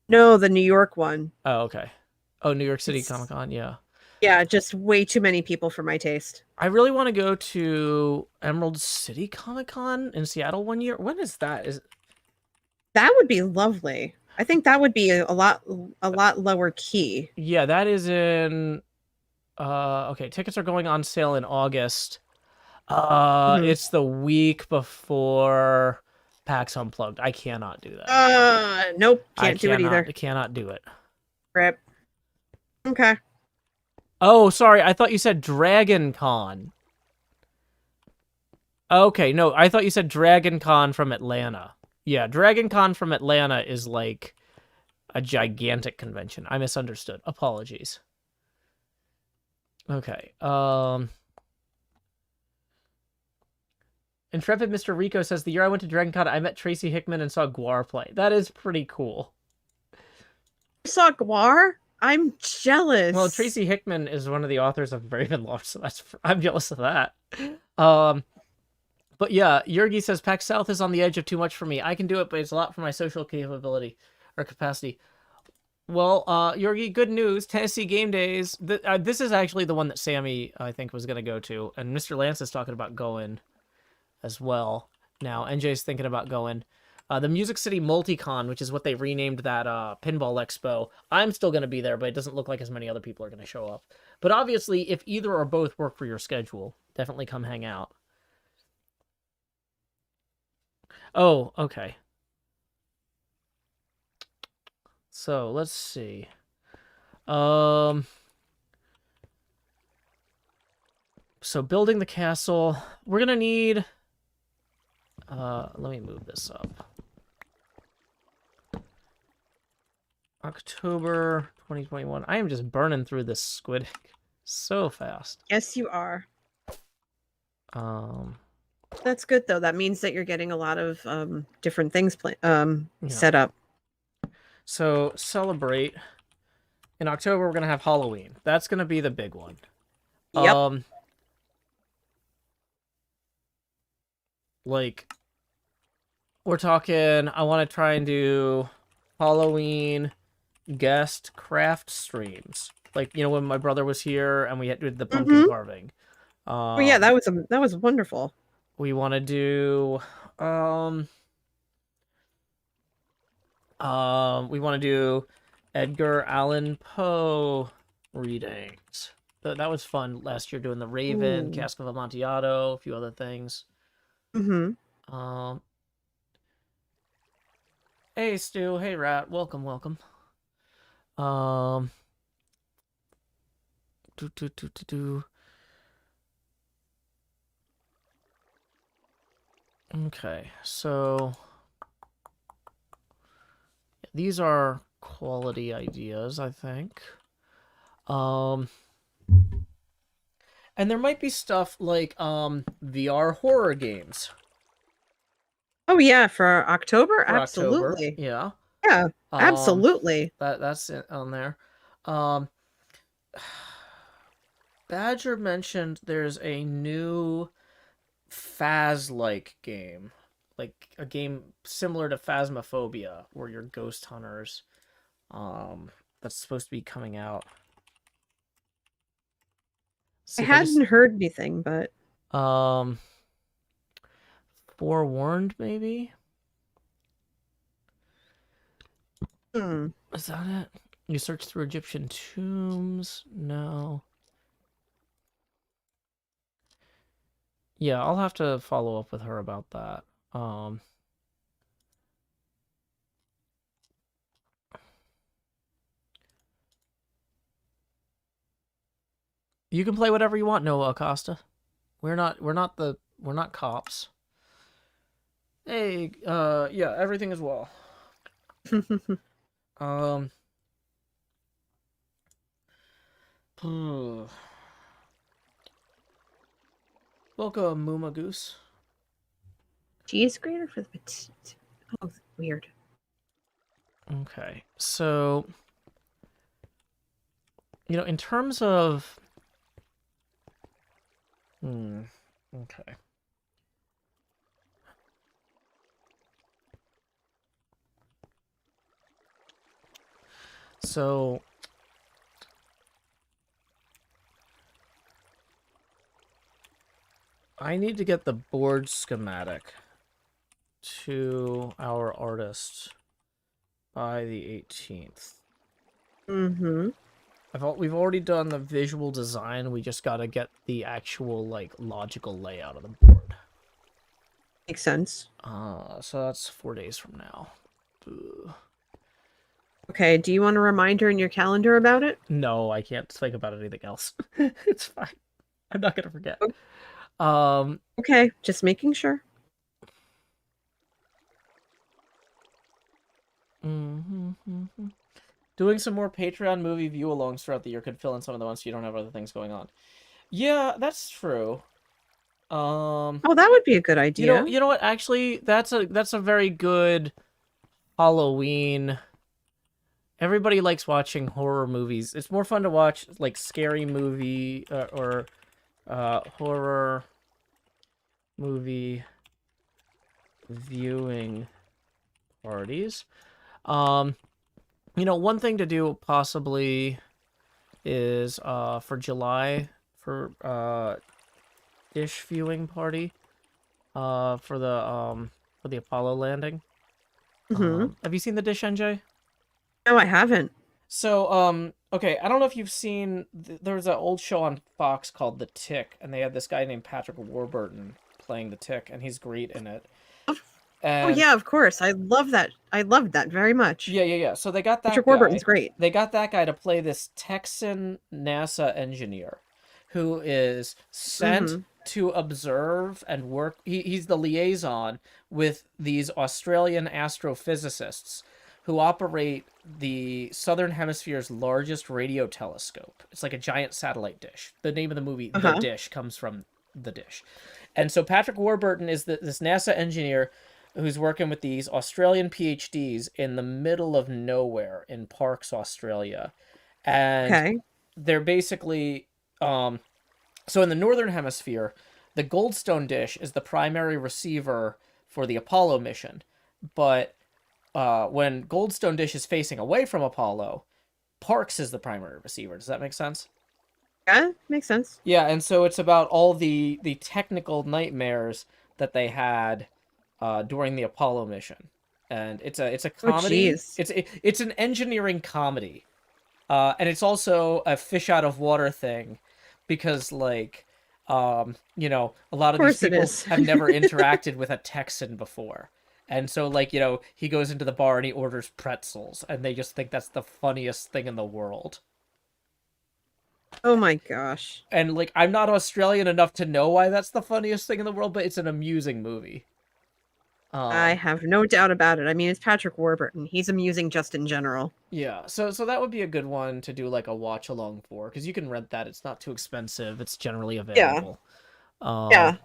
Speaker 5: No, the New York one.
Speaker 6: Oh, okay. Oh, New York City Comic-Con, yeah.
Speaker 5: Yeah, just way too many people for my taste.
Speaker 6: I really want to go to Emerald City Comic-Con in Seattle one year. When is that?
Speaker 5: That would be lovely. I think that would be a lot lower key.
Speaker 6: Yeah, that is in okay, tickets are going on sale in August. It's the week before PAX Unplugged. I cannot do that.
Speaker 5: Nope, can't do it either.
Speaker 6: I cannot do it.
Speaker 5: Rip. Okay.
Speaker 6: Oh, sorry. I thought you said Dragon Con. Okay, no, I thought you said Dragon Con from Atlanta. Yeah, Dragon Con from Atlanta is like a gigantic convention. I misunderstood. Apologies. Okay. Intrepid Mr. Rico says, the year I went to Dragon Con, I met Tracy Hickman and saw Guar play. That is pretty cool.
Speaker 5: You saw Guar? I'm jealous.
Speaker 6: Well, Tracy Hickman is one of the authors of Ravenloft, so I'm jealous of that. But yeah, Yergi says, PAX South is on the edge of too much for me. I can do it, but it's a lot for my social capability or capacity. Well, Yergi, good news. Tennessee Game Days. This is actually the one that Sammy, I think, was going to go to. And Mr. Lance is talking about going as well. Now, NJ's thinking about going. The Music City Multicon, which is what they renamed that pinball expo. I'm still going to be there, but it doesn't look like as many other people are going to show up. But obviously, if either or both work for your schedule, definitely come hang out. Oh, okay. So, let's see. So building the castle, we're going to need... let me move this up. October 2021. I am just burning through this squid so fast.
Speaker 5: Yes, you are. That's good though. That means that you're getting a lot of different things set up.
Speaker 6: So celebrate. In October, we're gonna have Halloween. That's gonna be the big one.
Speaker 5: Yep.
Speaker 6: Like, we're talking. I want to try and do Halloween guest craft streams. Like, you know, when my brother was here and we did the pumpkin carving.
Speaker 5: Oh yeah, that was wonderful.
Speaker 6: We want to do we want to do Edgar Allan Poe readings. That was fun last year, doing the Raven, Cask of Amontillado, a few other things. Hey Stu, hey Rat, welcome. Okay, so these are quality ideas, I think. And there might be stuff like VR horror games.
Speaker 5: Oh yeah, for October,
Speaker 6: For
Speaker 5: absolutely.
Speaker 6: October, yeah.
Speaker 5: Yeah, absolutely.
Speaker 6: That's on there. Badger mentioned there's a new Phas-like game, like a game similar to Phasmophobia, where you're ghost hunters. That's supposed to be coming out.
Speaker 5: I hadn't heard anything, but
Speaker 6: Forewarned, maybe? Is that it? You search through Egyptian tombs? No. Yeah, I'll have to follow up with her about that. You can play whatever you want, Noah Acosta. We're not cops. Hey, yeah, everything as well. Welcome, Mooma Goose.
Speaker 5: Cheese grater for the petite. Oh, weird.
Speaker 6: Okay, so you know, in terms of okay. So I need to get the board schematic to our artist by the 18th. We've already done the visual design. We just got to get the actual like logical layout of the board.
Speaker 5: Makes sense.
Speaker 6: So that's 4 days from now. Ugh.
Speaker 5: Okay, do you want a reminder in your calendar about it?
Speaker 6: No, I can't think about anything else. It's fine. I'm not gonna forget.
Speaker 5: Okay, just making sure.
Speaker 6: Doing some more Patreon movie view-alongs throughout the year could fill in some of the ones so you don't have other things going on. Yeah, that's true.
Speaker 5: Oh, that would be a good idea.
Speaker 6: You know what? Actually, that's a very good Halloween. Everybody likes watching horror movies. It's more fun to watch like scary movie or horror movie viewing parties. You know, one thing to do possibly is for July for dish viewing party for the Apollo landing. Have you seen The Dish, NJ?
Speaker 5: No, I haven't.
Speaker 6: So, okay, I don't know if you've seen. There was an old show on Fox called The Tick, and they had this guy named Patrick Warburton playing The Tick, and he's great in it.
Speaker 5: Oh
Speaker 6: And
Speaker 5: yeah, of course. I love that. I loved that very much.
Speaker 6: yeah. So they got that
Speaker 5: Patrick
Speaker 6: guy.
Speaker 5: Warburton's great.
Speaker 6: They got that guy to play this Texan NASA engineer, who is sent to observe and work. He's the liaison with these Australian astrophysicists who operate the Southern Hemisphere's largest radio telescope. It's like a giant satellite dish. The name of the movie, The Dish, comes from The Dish. And so Patrick Warburton is this NASA engineer who's working with these Australian PhDs in the middle of nowhere in Parkes, Australia. And they're basically... so in the Northern Hemisphere, the Goldstone dish is the primary receiver for the Apollo mission. But when Goldstone dish is facing away from Apollo, Parkes is the primary receiver. Does that make sense?
Speaker 5: Yeah, makes sense.
Speaker 6: Yeah, and so it's about all the technical nightmares that they had during the Apollo mission. And it's a comedy. It's an engineering comedy. And it's also a fish out of water thing because like you know, a lot of these people have never interacted with a Texan before. And so, like, you know, he goes into the bar and he orders pretzels, and they just think that's the funniest thing in the world.
Speaker 5: Oh my gosh.
Speaker 6: And, like, I'm not Australian enough to know why that's the funniest thing in the world, but it's an amusing movie.
Speaker 5: I have no doubt about it. I mean, it's Patrick Warburton. He's amusing just in general.
Speaker 6: Yeah, so that would be a good one to do, like, a watch-along for, because you can rent that. It's not too expensive. It's generally available. Yeah,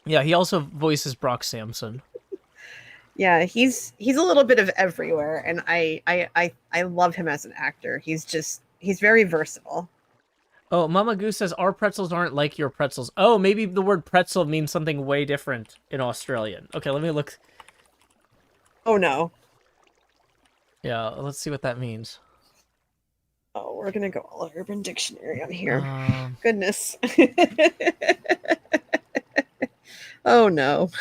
Speaker 6: he also voices Brock Samson.
Speaker 5: Yeah, he's a little bit of everywhere, and I love him as an actor. He's very versatile.
Speaker 6: Oh, Mama Goose says our pretzels aren't like your pretzels. Oh, maybe the word pretzel means something way different in Australian. Okay, let me look.
Speaker 5: Oh no.
Speaker 6: Yeah, let's see what that means.
Speaker 5: Oh, we're gonna go all Urban Dictionary on here. Goodness. Oh no.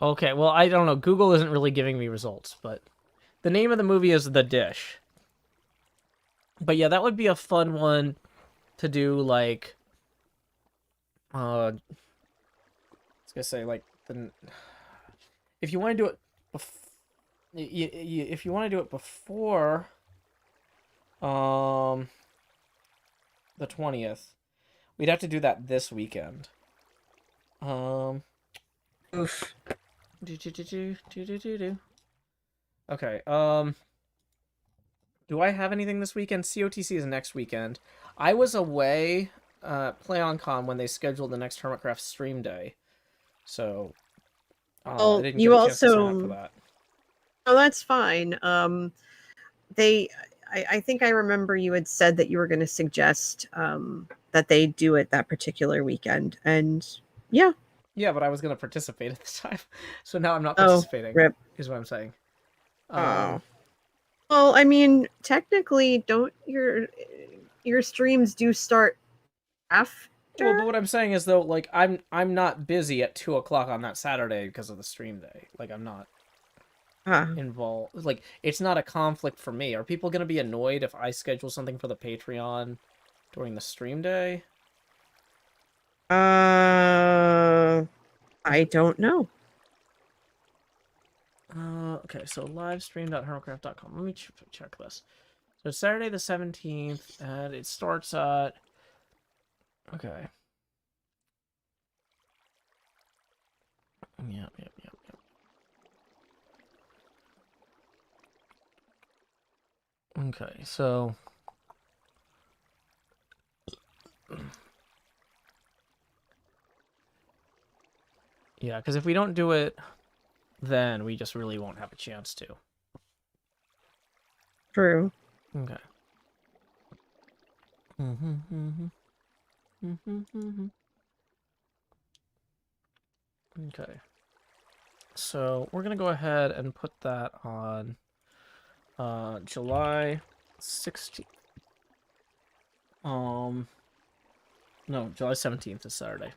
Speaker 6: Okay, well, I don't know. Google isn't really giving me results, but the name of the movie is The Dish. But yeah, that would be a fun one to do, like, I was gonna say, like, if you want to do it, if you want to do it before, the 20th, we'd have to do that this weekend.
Speaker 5: Oof.
Speaker 6: Okay, do I have anything this weekend? COTC is next weekend. I was away PlayOnCon when they scheduled the next HermitCraft stream day. So I didn't get a chance to sign up for that.
Speaker 5: Oh, that's fine. I think I remember you had said that you were going to suggest that they do it that particular weekend, and yeah.
Speaker 6: Yeah, but I was going to participate at the time, so now I'm not participating.
Speaker 5: Rip.
Speaker 6: Is what I'm saying.
Speaker 5: Oh. Well, I mean, technically, don't your streams do start after?
Speaker 6: Well, but what I'm saying is though, like I'm not busy at 2:00 on that Saturday because of the stream day. Like I'm not involved. Like it's not a conflict for me. Are people gonna be annoyed if I schedule something for the Patreon during the stream day?
Speaker 5: I don't know.
Speaker 6: Okay, so livestream.hermitcraft.com. Let me check this. So Saturday the 17th, and it starts at... Okay. Yep. Okay, so... Yeah, because if we don't do it, then we just really won't have a chance to.
Speaker 5: True.
Speaker 6: Okay. Okay. So we're gonna go ahead and put that on July 16th. No, July 17th is Saturday.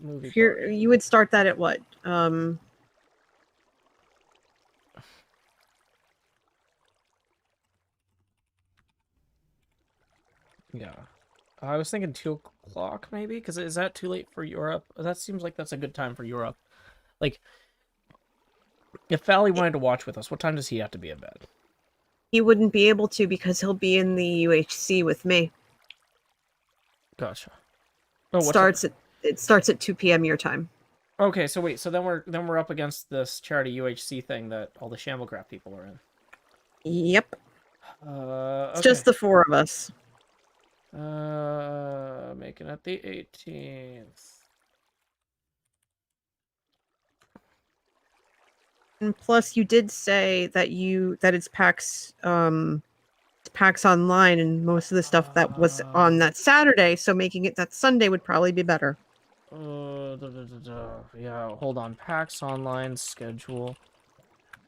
Speaker 6: movie
Speaker 5: If you're,
Speaker 6: party.
Speaker 5: you would start that at what?
Speaker 6: Yeah. I was thinking 2 o'clock maybe, because is that too late for Europe? That seems like that's a good time for Europe. Like, if Fally wanted to watch with us, what time does he have to be in bed?
Speaker 5: He wouldn't be able to because he'll be in the UHC with me.
Speaker 6: Gotcha. Oh,
Speaker 5: It starts at 2 p.m. your time.
Speaker 6: Okay, so wait, so then we're up against this charity UHC thing that all the Shamblecraft people are in.
Speaker 5: Yep.
Speaker 6: Okay.
Speaker 5: It's just the 4 of us.
Speaker 6: Making it the 18th.
Speaker 5: And plus, you did say that it's PAX Online, and most of the stuff that was on that Saturday. So making it that Sunday would probably be better.
Speaker 6: Yeah, hold on. PAX Online schedule.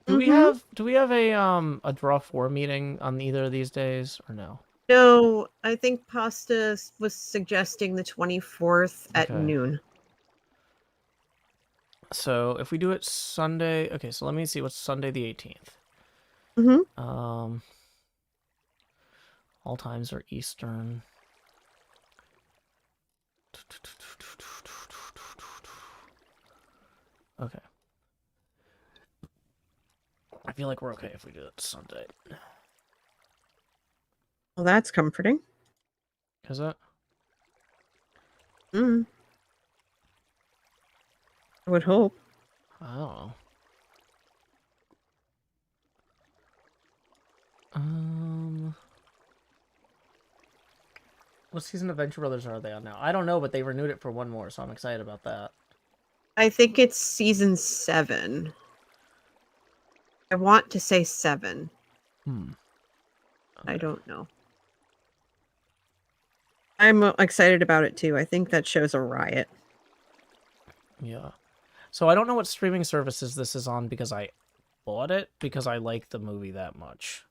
Speaker 6: Do we have a draw 4 meeting on either of these days or no?
Speaker 5: No, I think Pasta was suggesting the 24th at
Speaker 6: Okay.
Speaker 5: noon.
Speaker 6: So if we do it Sunday, okay, so let me see what's Sunday the 18th. All times are Eastern. Okay. I feel like we're okay if we do it Sunday.
Speaker 5: Well, that's comforting.
Speaker 6: Is that?
Speaker 5: I would hope.
Speaker 6: I don't know. What season of Venture Brothers are they on now? I don't know, but they renewed it for one more, so I'm excited about that.
Speaker 5: I think it's season 7. I want to say 7.
Speaker 6: Okay.
Speaker 5: I don't know. I'm excited about it too. I think that show's a riot.
Speaker 6: Yeah. So I don't know what streaming services this is on because I bought it because I like the movie that much.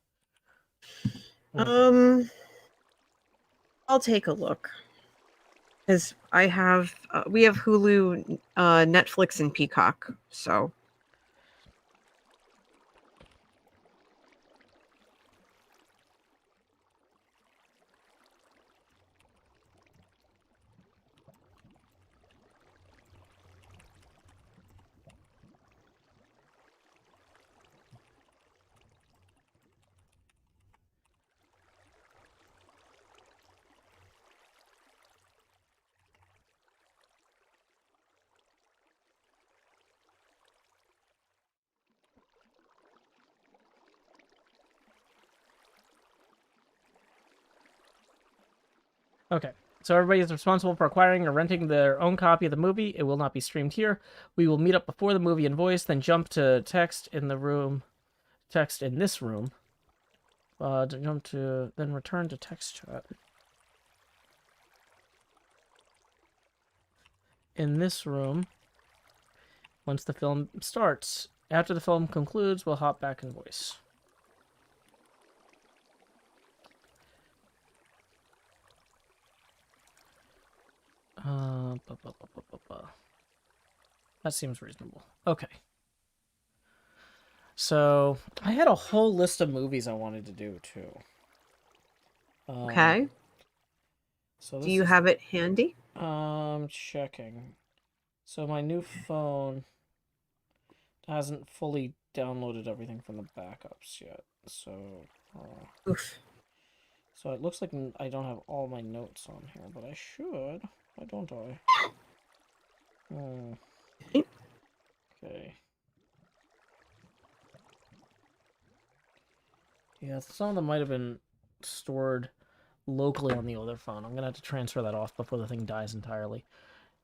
Speaker 6: Okay.
Speaker 5: I'll take a look. Because we have Hulu, Netflix, and Peacock. So
Speaker 6: Okay. So everybody is responsible for acquiring or renting their own copy of the movie. It will not be streamed here. We will meet up before the movie in voice, then jump to text in the room. Text in this room. Then return to text chat. In this room. Once the film starts. After the film concludes, we'll hop back in voice. That seems reasonable. Okay. So, I had a whole list of movies I wanted to do, too.
Speaker 5: okay.
Speaker 6: So
Speaker 5: Do you have it handy?
Speaker 6: Checking. So my new phone hasn't fully downloaded everything from the backups yet. So,
Speaker 5: Oof.
Speaker 6: so it looks like I don't have all my notes on here, but I should. Why don't I? Okay. Yeah, some of them might have been stored locally on the other phone. I'm gonna have to transfer that off before the thing dies entirely.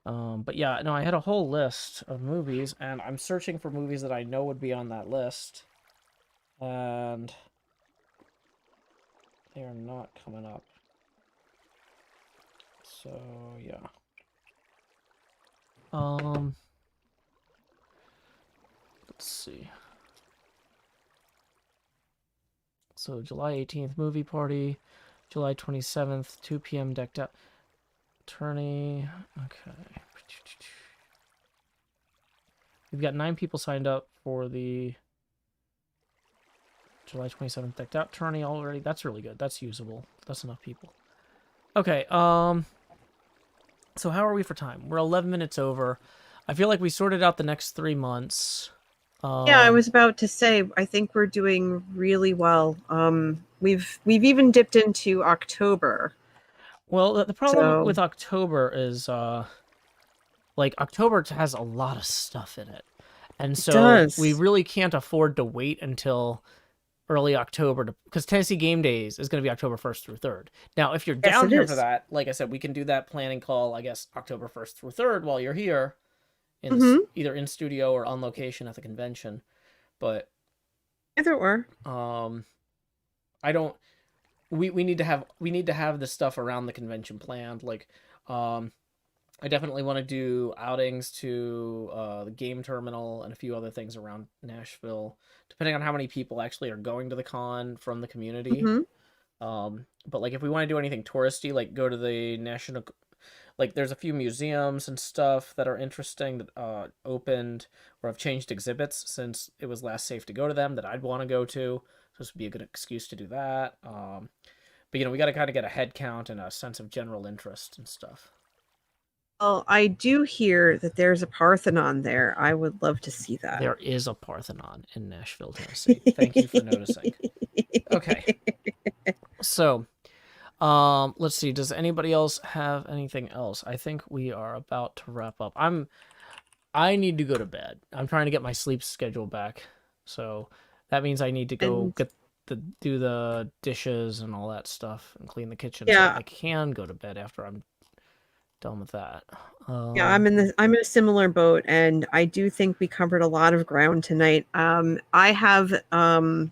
Speaker 6: But yeah, no, I had a whole list of movies, and I'm searching for movies that I know would be on that list. And they are not coming up. So, yeah. Let's see. So, July 18th, movie party. July 27th, 2 p.m. decked out. Attorney. Okay. We've got 9 people signed up for the July 27th decked out tourney already. That's really good. That's usable. That's enough people. Okay, so how are we for time? We're 11 minutes over. I feel like we sorted out the next 3 months.
Speaker 5: Yeah, I was about to say, I think we're doing really well. We've even dipped into October.
Speaker 6: Well, the problem with
Speaker 5: So
Speaker 6: October is, like, October has a lot of stuff in it. And so
Speaker 5: does.
Speaker 6: we really can't afford to wait until early October because Tennessee Game Days is going to be October 1st through 3rd. Now, if you're
Speaker 5: Yes,
Speaker 6: down
Speaker 5: it
Speaker 6: here
Speaker 5: is.
Speaker 6: for that, like I said, we can do that planning call, I guess, October 1st through 3rd while you're here, in either in studio or on location at the convention. But
Speaker 5: Either or.
Speaker 6: I don't. We need to have this stuff around the convention planned. Like, I definitely want to do outings to the game terminal and a few other things around Nashville, depending on how many people actually are going to the con from the community. But like, if we want to do anything touristy, like go to the national, like there's a few museums and stuff that are interesting that opened or have changed exhibits since it was last safe to go to them that I'd want to go to. So this would be a good excuse to do that. But we got to kind of get a head count and a sense of general interest and stuff.
Speaker 5: Well, I do hear that there's a Parthenon there. I would love to see that.
Speaker 6: There is a Parthenon in Nashville, Tennessee. Thank you for noticing. Okay. So, let's see. Does anybody else have anything else? I think we are about to wrap up. I need to go to bed. I'm trying to get my sleep schedule back. So that means I need to go do the dishes and all that stuff and clean the kitchen.
Speaker 5: Yeah.
Speaker 6: So I can go to bed after I'm done with that.
Speaker 5: Yeah, I'm in a similar boat, and I do think we covered a lot of ground tonight. I have 5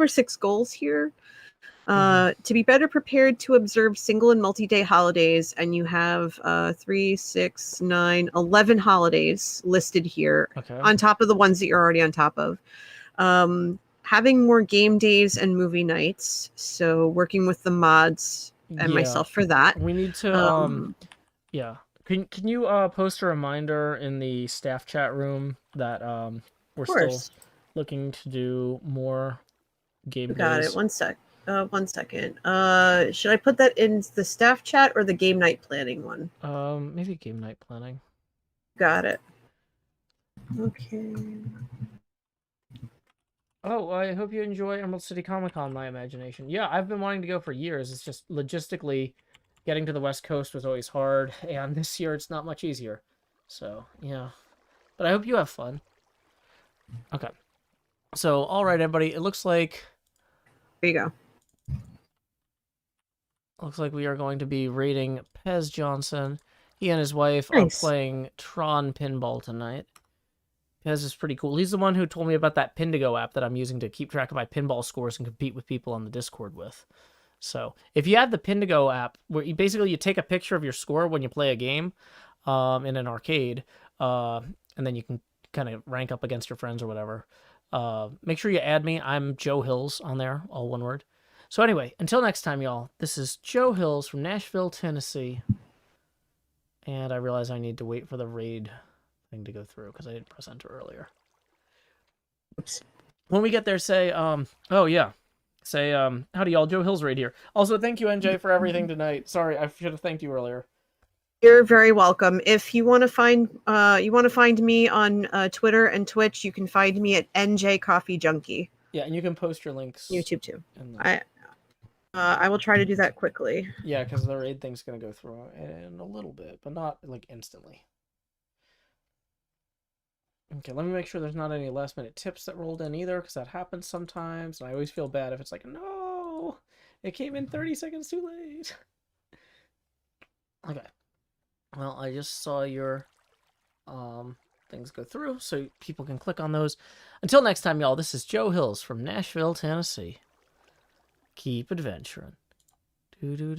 Speaker 5: or 6 goals here. To be better prepared to observe single and multi-day holidays, and you have 3, 6, 9, 11 holidays listed here, on top of the ones that you're already on top of. Having more game days and movie nights, so working with the mods and myself for that.
Speaker 6: We need to yeah. Can you post a reminder in the staff chat room that we're still looking to do more game days?
Speaker 5: Got it. 1 second. Should I put that in the staff chat or the game night planning one?
Speaker 6: Maybe game night planning.
Speaker 5: Got it. Okay.
Speaker 6: Oh, I hope you enjoy Emerald City Comic Con, my imagination. Yeah, I've been wanting to go for years. It's just logistically getting to the West Coast was always hard, and this year it's not much easier. So, yeah. But I hope you have fun. Okay. So, all right, everybody. It looks like...
Speaker 5: There you go.
Speaker 6: Looks like we are going to be rating Pez Johnson. He and his wife are playing Tron Pinball tonight. Pez is pretty cool. He's the one who told me about that Pindigo app that I'm using to keep track of my pinball scores and compete with people on the Discord with. So, if you have the Pindigo app, where you take a picture of your score when you play a game in an arcade, and then you can kind of rank up against your friends or whatever. Make sure you add me. I'm Joe Hills on there, all one word. So anyway, until next time, y'all, this is Joe Hills from Nashville, Tennessee. And I realize I need to wait for the raid thing to go through because I didn't press enter earlier. Oops. When we get there, say, oh yeah. Say, howdy y'all, Joe Hills raid here. Also, thank you, NJ, for everything tonight. Sorry, I should have thanked you earlier.
Speaker 5: You're very welcome. If you want to find me on Twitter and Twitch, you can find me at NJCoffeeJunkie.
Speaker 6: Yeah, and you can post your links.
Speaker 5: YouTube too. I will try to do that quickly.
Speaker 6: Yeah, because the raid thing's gonna go through in a little bit, but not like instantly. Okay, let me make sure there's not any last minute tips that rolled in either, because that happens sometimes, and I always feel bad if it's like, no, it came in 30 seconds too late. Okay. Well, I just saw your things go through, so people can click on those. Until next time, y'all, this is Joe Hills from Nashville, Tennessee. Keep adventuring. Doo-doo.